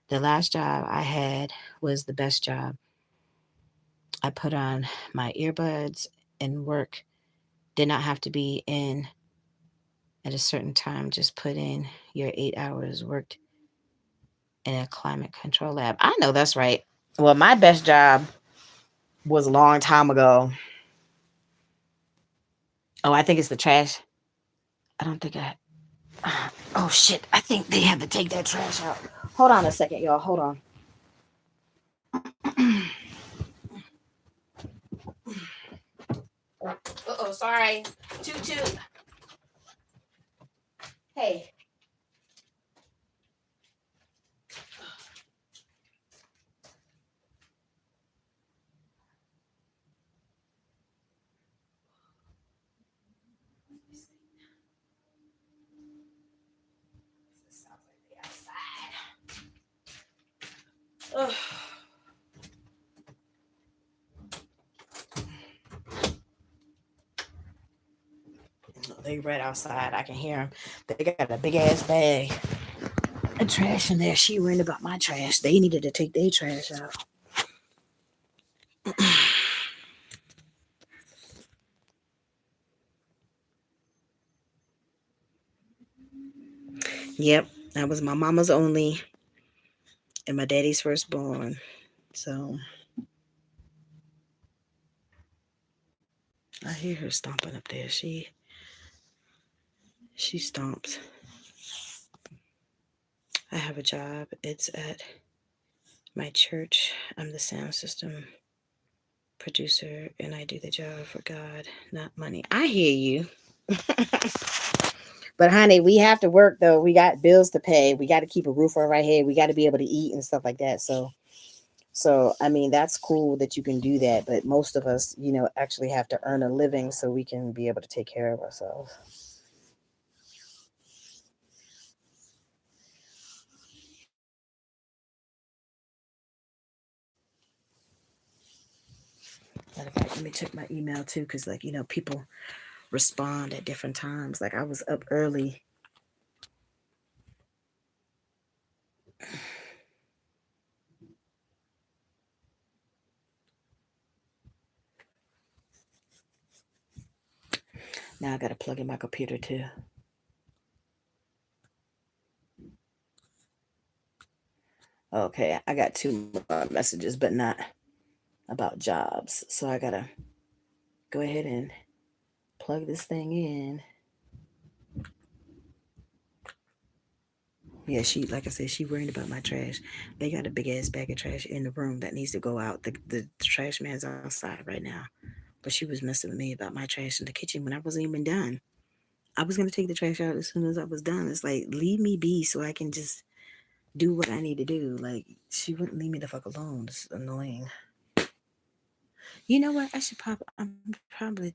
S1: The last job I had was the best job. I put on my earbuds and work. Did not have to be in at a certain time. Just put in your 8 hours worked in a climate control lab. I know that's right. Well, my best job was a long time ago. Oh, I think it's the trash. I don't think I Oh shit! I think they have to take that trash out. Hold on a second, y'all. Hold on. Sorry. Toot. Hey. Sounds like they outside. Ugh. They right outside. I can hear them. They got a big ass bag of trash in there. She worried about my trash. They needed to take their trash out. Yep, that was my mama's only and my daddy's firstborn. So I hear her stomping up there. She stomps. I have a job. It's at my church. I'm the sound system producer and I do the job for God, not money. I hear you. But honey, we have to work though. We got bills to pay. We got to keep a roof over our head. We got to be able to eat and stuff like that. So I mean, that's cool that you can do that. But most of us, actually have to earn a living so we can be able to take care of ourselves. Matter of fact, let me check my email too, because people respond at different times. Like I was up early. Now I got to plug in my computer too. Okay, I got 2 more messages, but not about jobs. So I got to go ahead and plug this thing in. Yeah, like I said, she worried about my trash. They got a big ass bag of trash in the room that needs to go out. The trash man's outside right now. But she was messing with me about my trash in the kitchen when I wasn't even done. I was going to take the trash out as soon as I was done. It's like, leave me be so I can just do what I need to do. Like, she wouldn't leave me the fuck alone. It's annoying. You know what? I'm probably,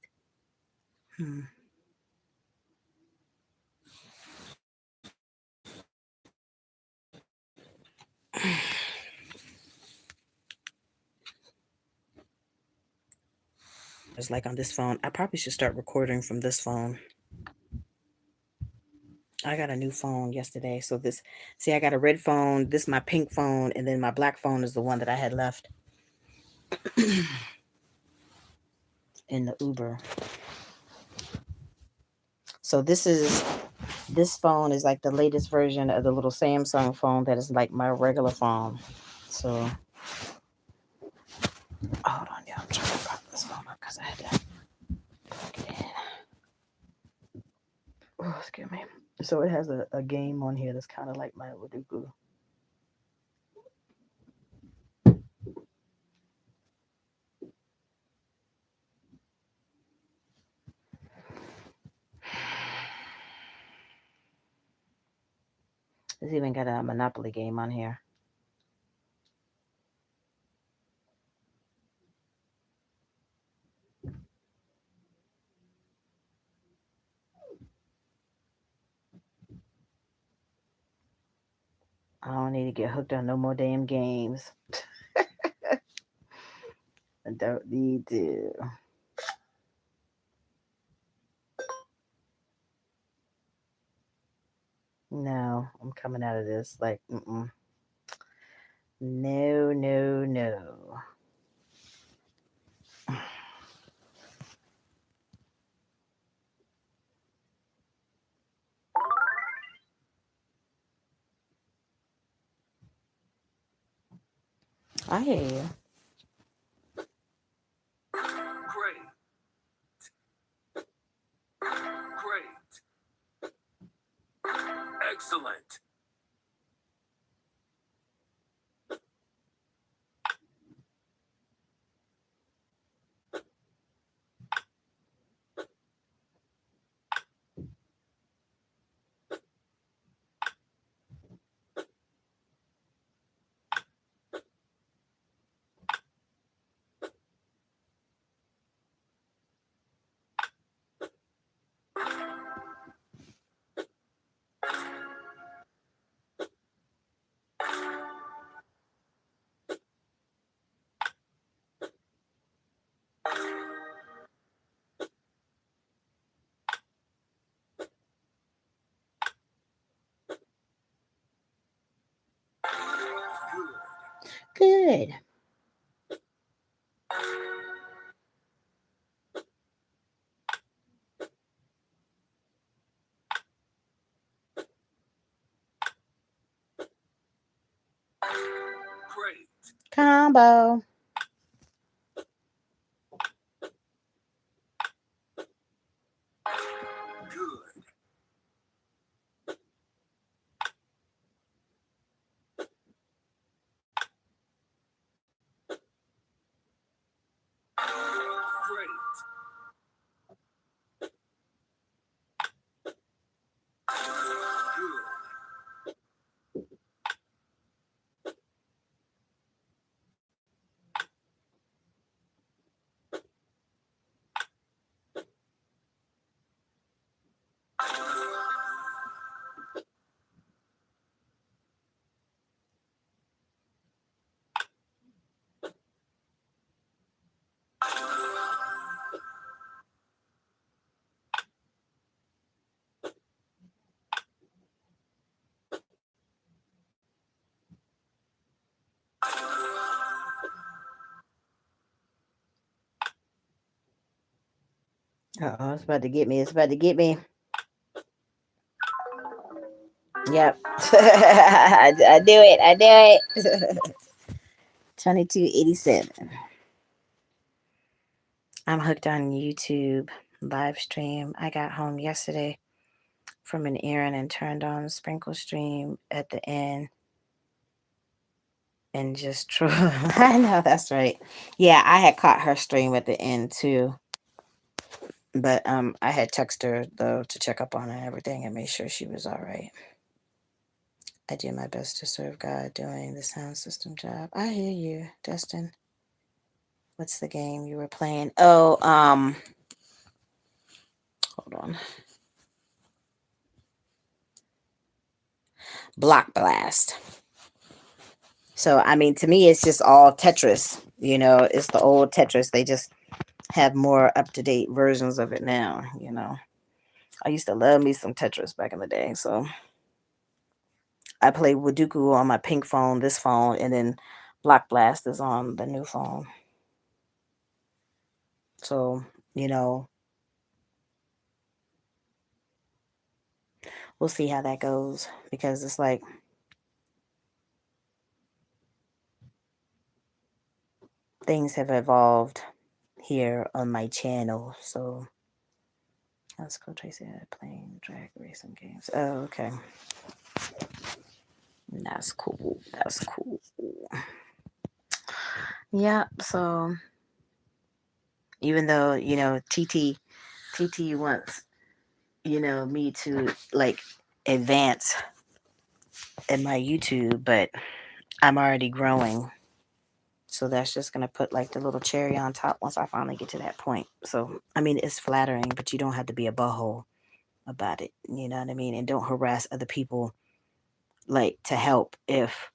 S1: It's like on this phone. I probably should start recording from this phone. I got a new phone yesterday. So I got a red phone. This is my pink phone. And then my black phone is the one that I had left in the Uber. So this phone is like the latest version of the little Samsung phone that is like my regular phone. So hold on, y'all. I'm trying to pop this phone up because I had to plug it in. Oh, excuse me. So it has a game on here that's kind of like my Waduku. It's even got a Monopoly game on here. I don't need to get hooked on no more damn games. I don't need to. No, I'm coming out of this. Like, no. I hear you.
S5: Great.
S6: Excellent.
S1: Good.
S6: Great.
S1: Combo.
S6: Good. Great. Good.
S1: Uh-oh, it's about to get me. It's about to get me. Yep. I do it. I do it. 2287. I'm hooked on YouTube live stream. I got home yesterday from an errand and turned on Sprinkle Stream at the end and just I know that's right. Yeah, I had caught her stream at the end too. But I had texted her though to check up on her and everything and make sure she was all right. I did my best to serve God doing the sound system job. I hear you, Dustin. What's the game you were playing? Oh, hold on. Block Blast. So I mean, to me, it's just all Tetris. You know, it's the old Tetris. They just have more up-to-date versions of it now. You know, I used to love me some Tetris back in the day. So I play Waduku on my pink phone, this phone, and then Block Blast is on the new phone. So, you know, we'll see how that goes because it's like things have evolved here on my channel. So let's go Tracy playing drag racing games. Oh, okay. That's cool. That's cool. Yeah, so even though, you know, TT wants, you know, me to like advance in my YouTube, but I'm already growing. So that's just going to put like the little cherry on top once I finally get to that point. So, I mean, it's flattering, but you don't have to be a butthole about it. You know what I mean? And don't harass other people like to help if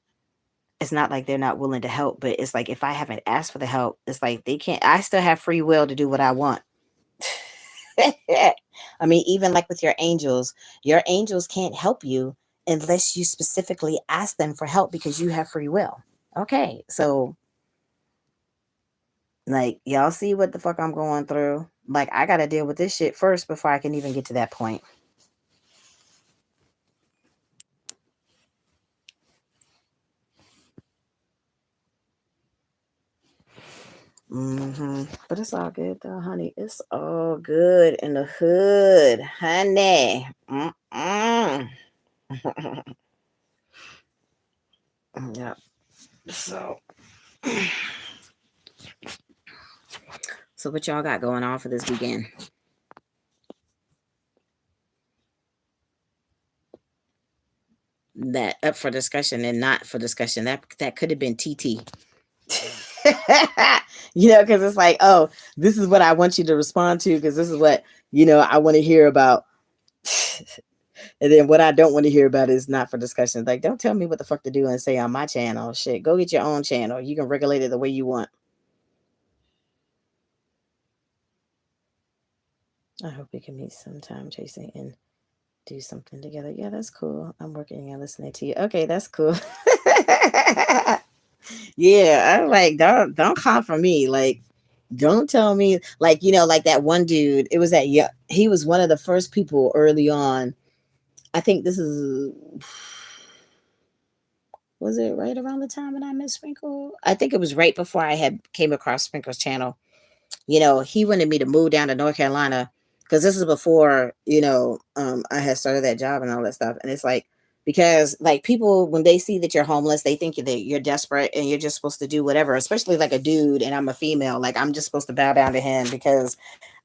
S1: it's not like they're not willing to help, but it's like if I haven't asked for the help, it's like they can't, I still have free will to do what I want. I mean, even like with your angels can't help you unless you specifically ask them for help because you have free will. Okay, so like y'all see what the fuck I'm going through. Like I gotta deal with this shit first before I can even get to that point. But it's all good though, honey. It's all good in the hood, honey. Yeah. So what y'all got going on for this weekend? That up for discussion and not for discussion. That could have been TT. Because it's like, oh, this is what I want you to respond to because this is what I want to hear about. And then what I don't want to hear about is not for discussion. Like, don't tell me what the fuck to do and say on my channel. Shit, go get your own channel. You can regulate it the way you want. I hope we can meet sometime, Tracy, and do something together. Yeah, that's cool. I'm working and listening to you. Okay, that's cool. Yeah, I'm like, don't come for me. Like, don't tell me, like, like that one dude. It was that, yeah, he was one of the first people early on. I think this was it right around the time when I met Sprinkle? I think it was right before I had came across Sprinkle's channel. He wanted me to move down to North Carolina because this is before, I had started that job and all that stuff. And it's like, because like people, when they see that you're homeless, they think that you're desperate and you're just supposed to do whatever, especially like a dude and I'm a female. Like I'm just supposed to bow down to him because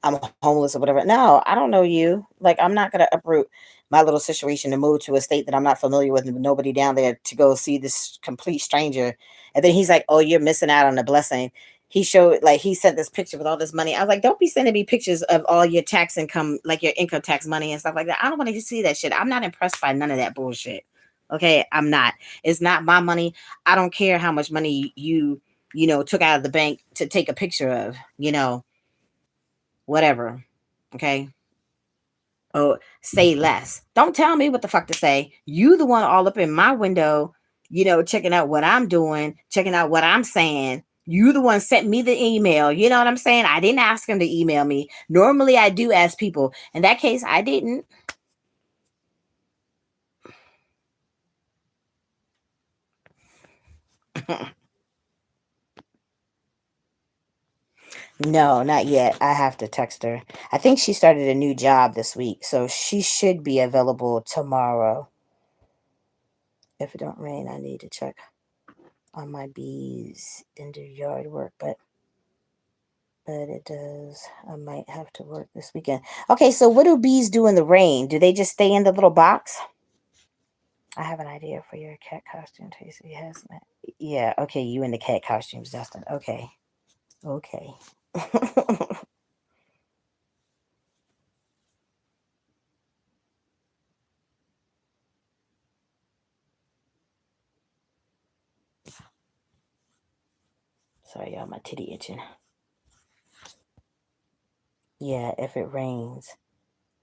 S1: I'm homeless or whatever. No, I don't know you. Like I'm not going to uproot my little situation to move to a state that I'm not familiar with and nobody down there to go see this complete stranger. And then he's like, oh, you're missing out on the blessing. He showed, like, he sent this picture with all this money. I was like, don't be sending me pictures of all your tax income, like your income tax money and stuff like that. I don't want to see that shit. I'm not impressed by none of that bullshit. Okay, I'm not. It's not my money. I don't care how much money you took out of the bank to take a picture of, whatever. Okay. Oh, say less. Don't tell me what the fuck to say. You the one all up in my window, checking out what I'm doing, checking out what I'm saying. You the one sent me the email. You know what I'm saying? I didn't ask him to email me. Normally I do ask people. In that case, I didn't. No, not yet. I have to text her. I think she started a new job this week, so she should be available tomorrow. If it don't rain, I need to check on my bees and do yard work, but it does. I might have to work this weekend. Okay, so what do bees do in the rain? Do they just stay in the little box? I have an idea for your cat costume, Tracy. Has yeah, okay, you in the cat costumes, Justin. Okay. Okay. Sorry, y'all, my titty itching. Yeah, if it rains,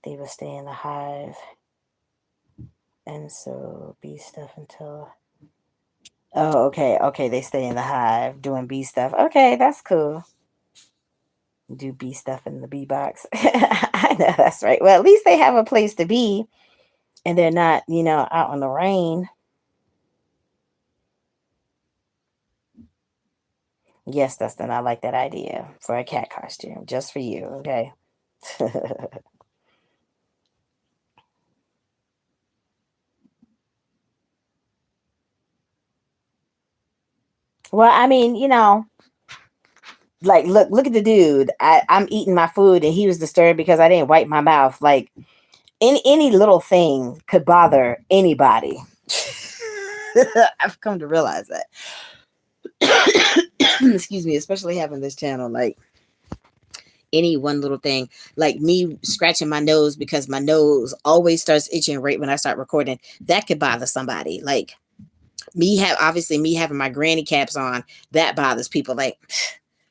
S1: they will stay in the hive. And so bee stuff until oh, okay, okay. They stay in the hive doing bee stuff. Okay, that's cool. Do bee stuff in the bee box. I know that's right. Well, at least they have a place to be and they're not, out in the rain. Yes, Dustin, I like that idea for a cat costume just for you. Okay. Well, I mean, like look at the dude. I'm eating my food and he was disturbed because I didn't wipe my mouth. Like any little thing could bother anybody. I've come to realize that. Excuse me, especially having this channel, like any one little thing, like me scratching my nose because my nose always starts itching right when I start recording, that could bother somebody. Like me having my granny caps on, that bothers people. Like,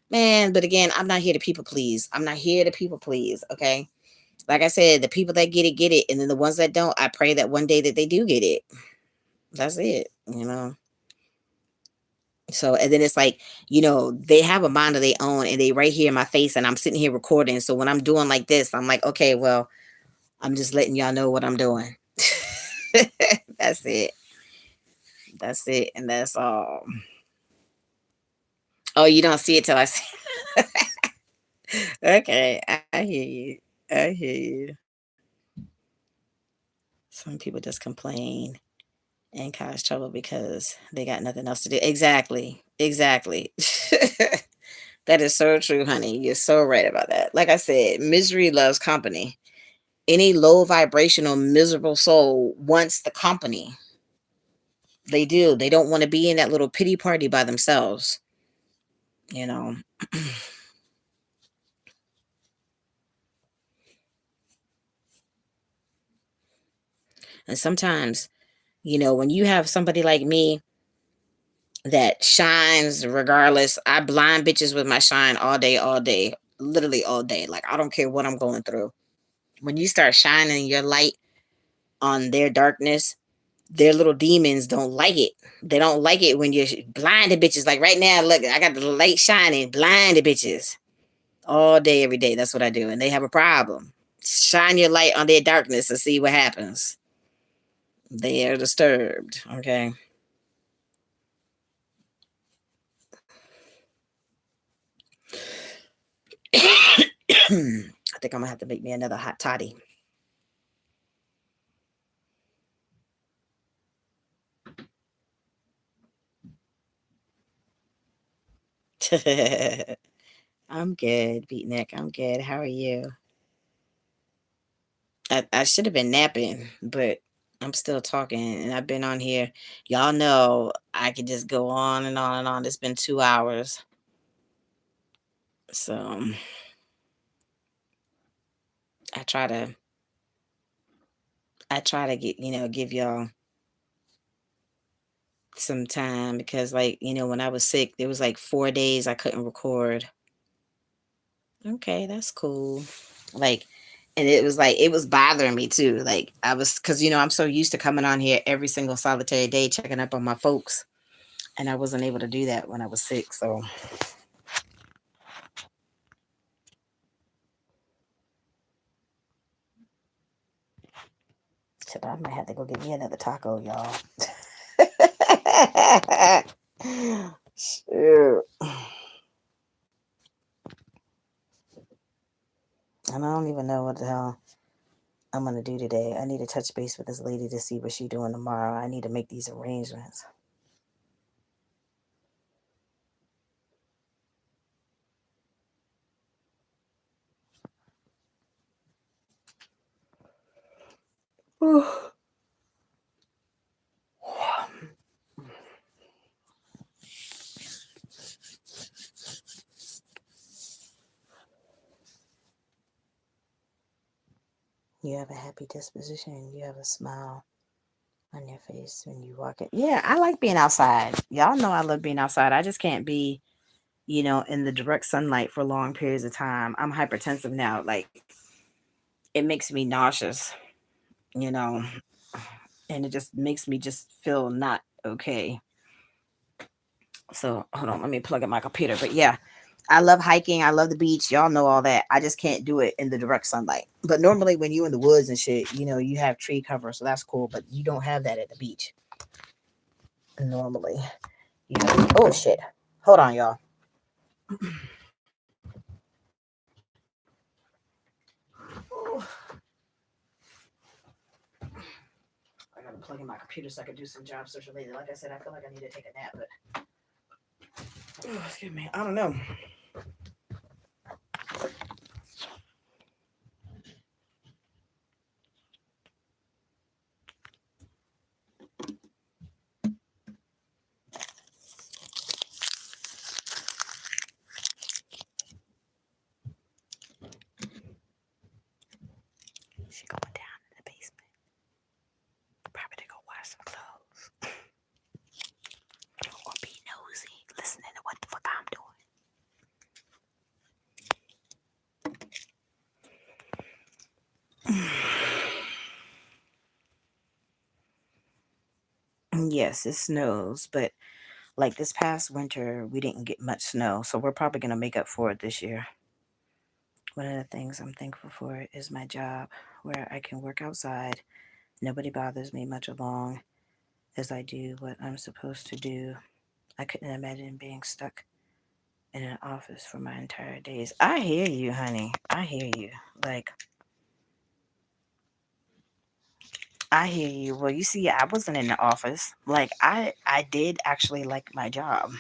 S1: man, but again, I'm not here to people please. I'm not here to people please. Okay. Like I said, the people that get it. And then the ones that don't, I pray that one day that they do get it. That's it, So, and then it's like, they have a mind of their own and they right here in my face and I'm sitting here recording. So when I'm doing like this, I'm like, okay, well, I'm just letting y'all know what I'm doing. That's it. That's it. And that's all. Oh, you don't see it till I see. Okay. I hear you. I hear you. Some people just complain and cause trouble because they got nothing else to do. Exactly. Exactly. That is so true, honey. You're so right about that. Like I said, misery loves company. Any low vibrational, miserable soul wants the company. They do. They don't want to be in that little pity party by themselves, you know. And sometimes, when you have somebody like me that shines regardless, I blind bitches with my shine all day, literally all day. Like, I don't care what I'm going through. When you start shining your light on their darkness, their little demons don't like it. They don't like it when you're blinded bitches. Like right now, look, I got the light shining, blinded bitches all day, every day. That's what I do. And they have a problem. Shine your light on their darkness and see what happens. They are disturbed. Okay. I think I'm gonna have to make me another hot toddy. I'm good, Beatnik. I'm good. How are you? I should have been napping, but I'm still talking and I've been on here. Y'all know I could just go on and on and on. It's been 2 hours. So I try to get, give y'all some time because like, when I was sick, there was like 4 days I couldn't record. Okay, that's cool. Like, and it was like, it was bothering me too. Like, I was, because, I'm so used to coming on here every single solitary day, checking up on my folks. And I wasn't able to do that when I was sick. So, shit, I might have to go get me another taco, y'all. Shoot. And I don't even know what the hell I'm gonna do today. I need to touch base with this lady to see what she's doing tomorrow. I need to make these arrangements. You have a happy disposition. You have a smile on your face when you walk in. Yeah, I like being outside. Y'all know I love being outside. I just can't be, in the direct sunlight for long periods of time. I'm hypertensive now. Like, it makes me nauseous, you know, and it just makes me just feel not okay. So hold on, let me plug in my computer. But yeah, I love hiking. I love the beach. Y'all know all that. I just can't do it in the direct sunlight. But normally when you in the woods and shit, you have tree cover, so that's cool. But you don't have that at the beach normally. Oh shit. Hold on, y'all. I gotta plug in my computer so I can do some job search related. Like I said, I feel like I need to take a nap, but excuse me. I don't know. She going down in the basement. Probably to go wash some clothes. Or be nosy, listening to what the fuck I'm doing. Yes, it snows, but like this past winter, we didn't get much snow, so we're probably gonna make up for it this year. One of the things I'm thankful for is my job, where I can work outside. Nobody bothers me much along as I do what I'm supposed to do. I couldn't imagine being stuck in an office for my entire days. I hear you, honey. I hear you. Like, I hear you. Well, you see, I wasn't in the office. Like I did actually like my job.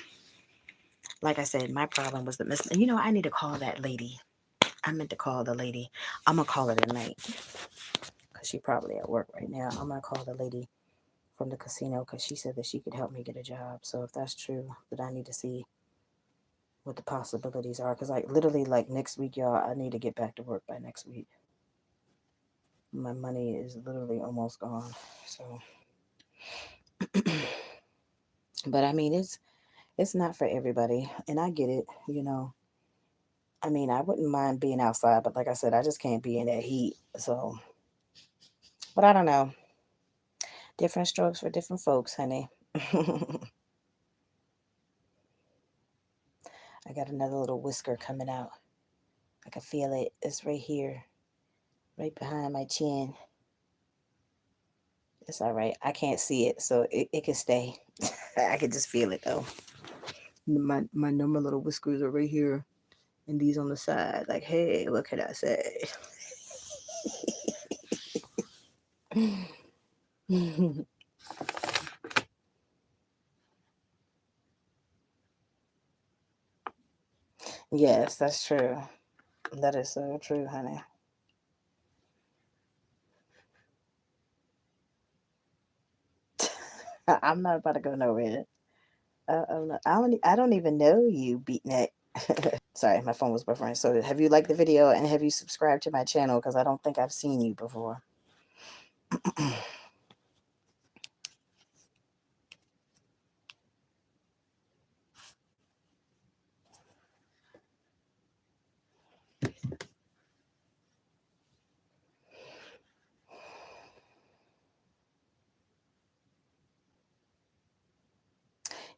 S1: Like I said, my problem was the miss. You know, I need to call that lady. I meant to call the lady. I'm gonna call her tonight because she probably at work right now. I'm gonna call the lady from the casino because she said that she could help me get a job. So if that's true, that I need to see what the possibilities are. Because like literally, like next week, y'all, I need to get back to work by next week. My money is literally almost gone. So, but I mean, it's not for everybody, and I get it. You know, I mean, I wouldn't mind being outside, but like I said, I just can't be in that heat. So, but I don't know. Different strokes for different folks, honey. I got another little whisker coming out. I can feel it. It's right here, right behind my chin. It's all right. I can't see it, so it can stay. I can just feel it though. My normal little whiskers are right here, and these on the side. Like, hey, what can I say? Yes, that's true. That is so true, honey. I'm not about to go nowhere. I don't even know you, beatnik. Sorry, my phone was buffering. So, have you liked the video and have you subscribed to my channel? Because I don't think I've seen you before.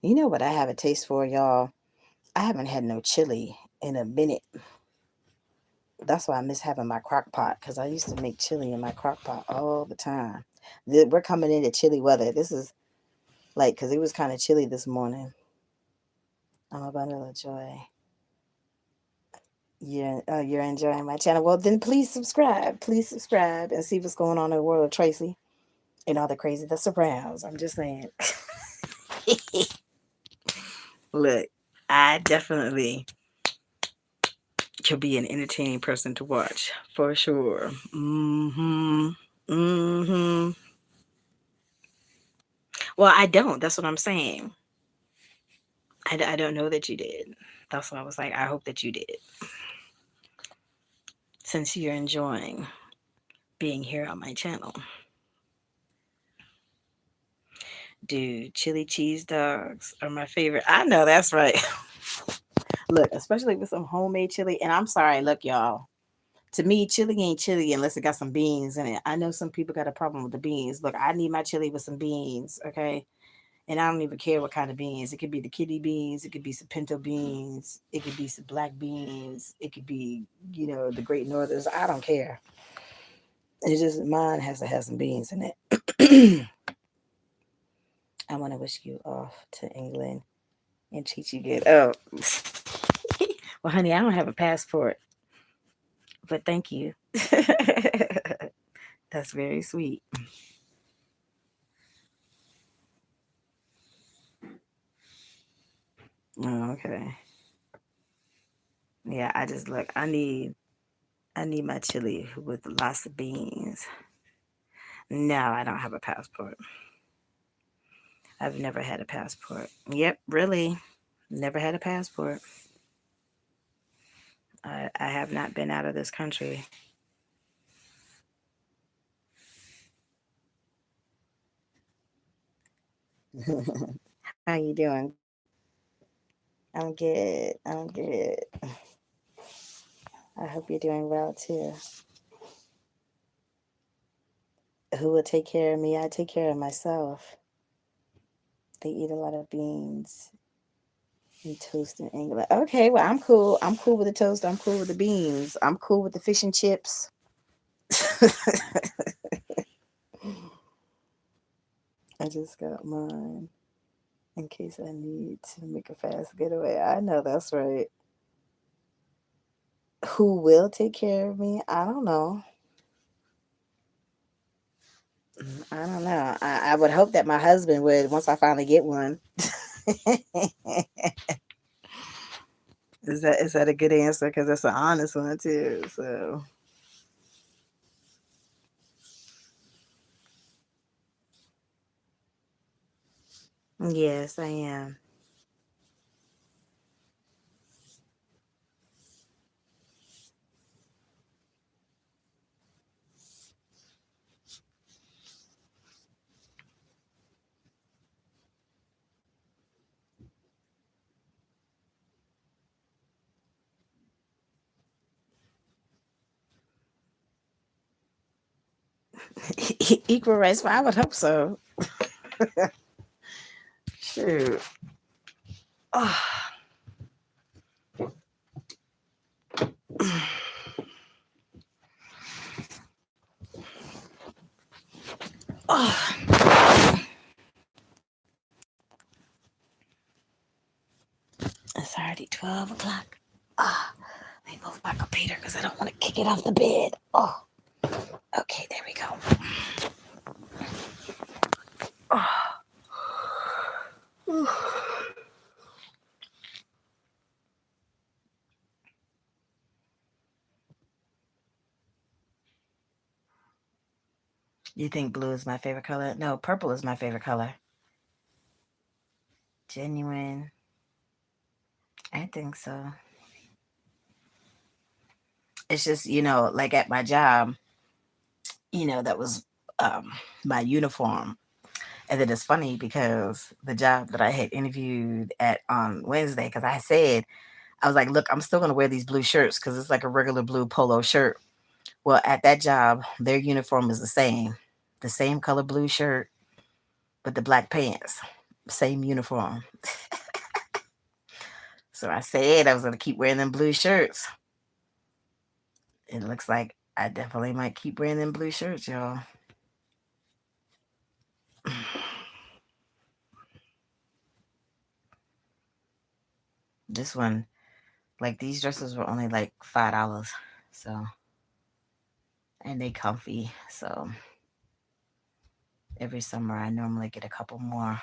S1: You know what I have a taste for, y'all? I haven't had no chili in a minute. That's why I miss having my crock pot because I used to make chili in my crock pot all the time. We're coming into chilly weather. This is like, because it was kind of chilly this morning. I'm a bundle of joy. You're enjoying my channel. Well, then please subscribe. Please subscribe and see what's going on in the world of Tracy and all the crazy that surrounds. I'm just saying. Look, I definitely could be an entertaining person to watch for sure. Well, I don't. That's what I'm saying. I don't know that you did. That's why I was like, I hope that you did. Since you're enjoying being here on my channel. Dude, chili cheese dogs are my favorite. I know that's right. Look, especially with some homemade chili. And I'm sorry, look, y'all. To me, chili ain't chili unless it got some beans in it. I know some people got a problem with the beans. Look, I need my chili with some beans, okay? And I don't even care what kind of beans. It could be the kidney beans. It could be some pinto beans. It could be some black beans. It could be, the Great Northers. I don't care. It's just mine has to have some beans in it. I want to whisk you off to England and treat you good. Oh, well, honey, I don't have a passport, but thank you. That's very sweet. Oh, okay. Yeah, I just look. I need my chili with lots of beans. No, I don't have a passport. I've never had a passport. Yep, really. Never had a passport. I have not been out of this country. How you doing? I'm good. I'm good. I hope you're doing well too. Who will take care of me? I take care of myself. They eat a lot of beans and toast in England. Okay, well, I'm cool. I'm cool with the toast. I'm cool with the beans. I'm cool with the fish and chips. I just got mine in case I need to make a fast getaway. I know that's right. Who will take care of me? I don't know. I don't know. I would hope that my husband would once I finally get one. Is that a good answer? Because it's an honest one too. So yes, I am. Equal rights. Well, I would hope so. Shoot. Oh, oh. It's already 12 o'clock. Oh, let me move my computer because I don't want to kick it off the bed. Oh, okay, there we go. Oh. You think blue is my favorite color? No, purple is my favorite color. Genuine. I think so. It's just, like at my job, that was um, my uniform. And then it's funny because the job that I had interviewed at on Wednesday, because I said, I was like, look, I'm still going to wear these blue shirts because it's like a regular blue polo shirt. Well, at that job, their uniform is the same color blue shirt, but the black pants, same uniform. So I said I was going to keep wearing them blue shirts. It looks like I definitely might keep wearing them blue shirts, y'all. This one, like these dresses were only like $5. So, and they comfy. So every summer I normally get a couple more.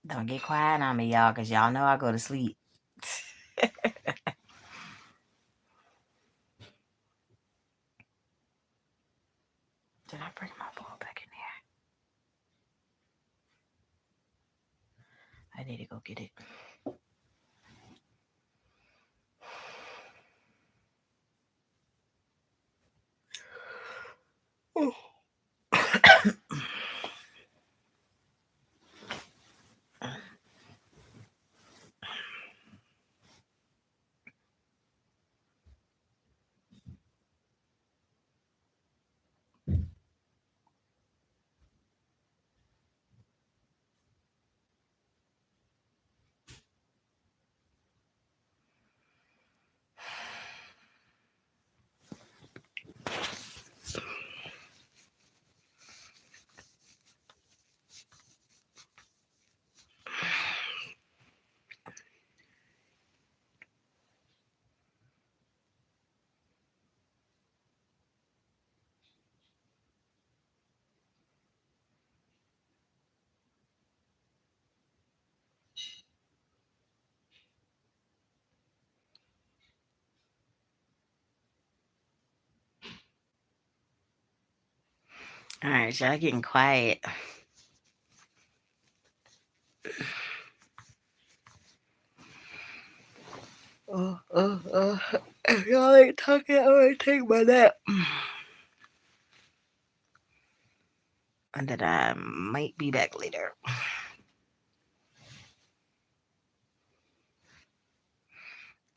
S1: Don't get quiet on me, y'all, because y'all know I go to sleep. Did I bring my ball back in here? I need to go get it. All right, y'all getting quiet. If y'all ain't talking, I'm gonna take my nap. And then I might be back later.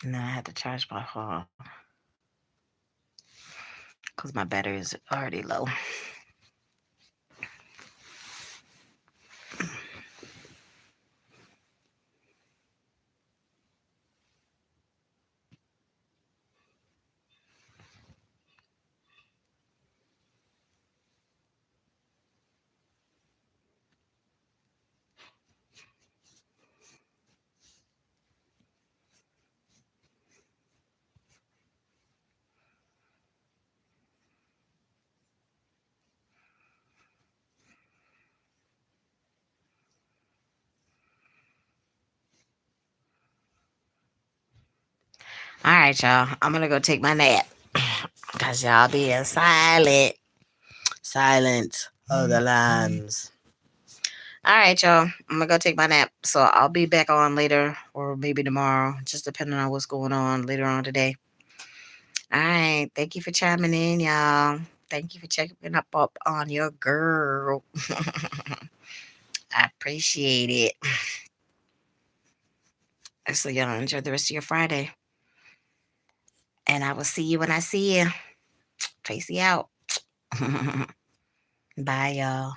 S1: And then I had to charge my phone because my battery is already low. All right, y'all. I'm gonna go take my nap because y'all being silent. Silent of the lambs. All right, y'all. I'm gonna go take my nap. So I'll be back on later or maybe tomorrow, just depending on what's going on later on today. All right. Thank you for chiming in, y'all. Thank you for checking up on your girl. I appreciate it. So y'all enjoy the rest of your Friday. And I will see you when I see you. Tracy out. Bye, y'all.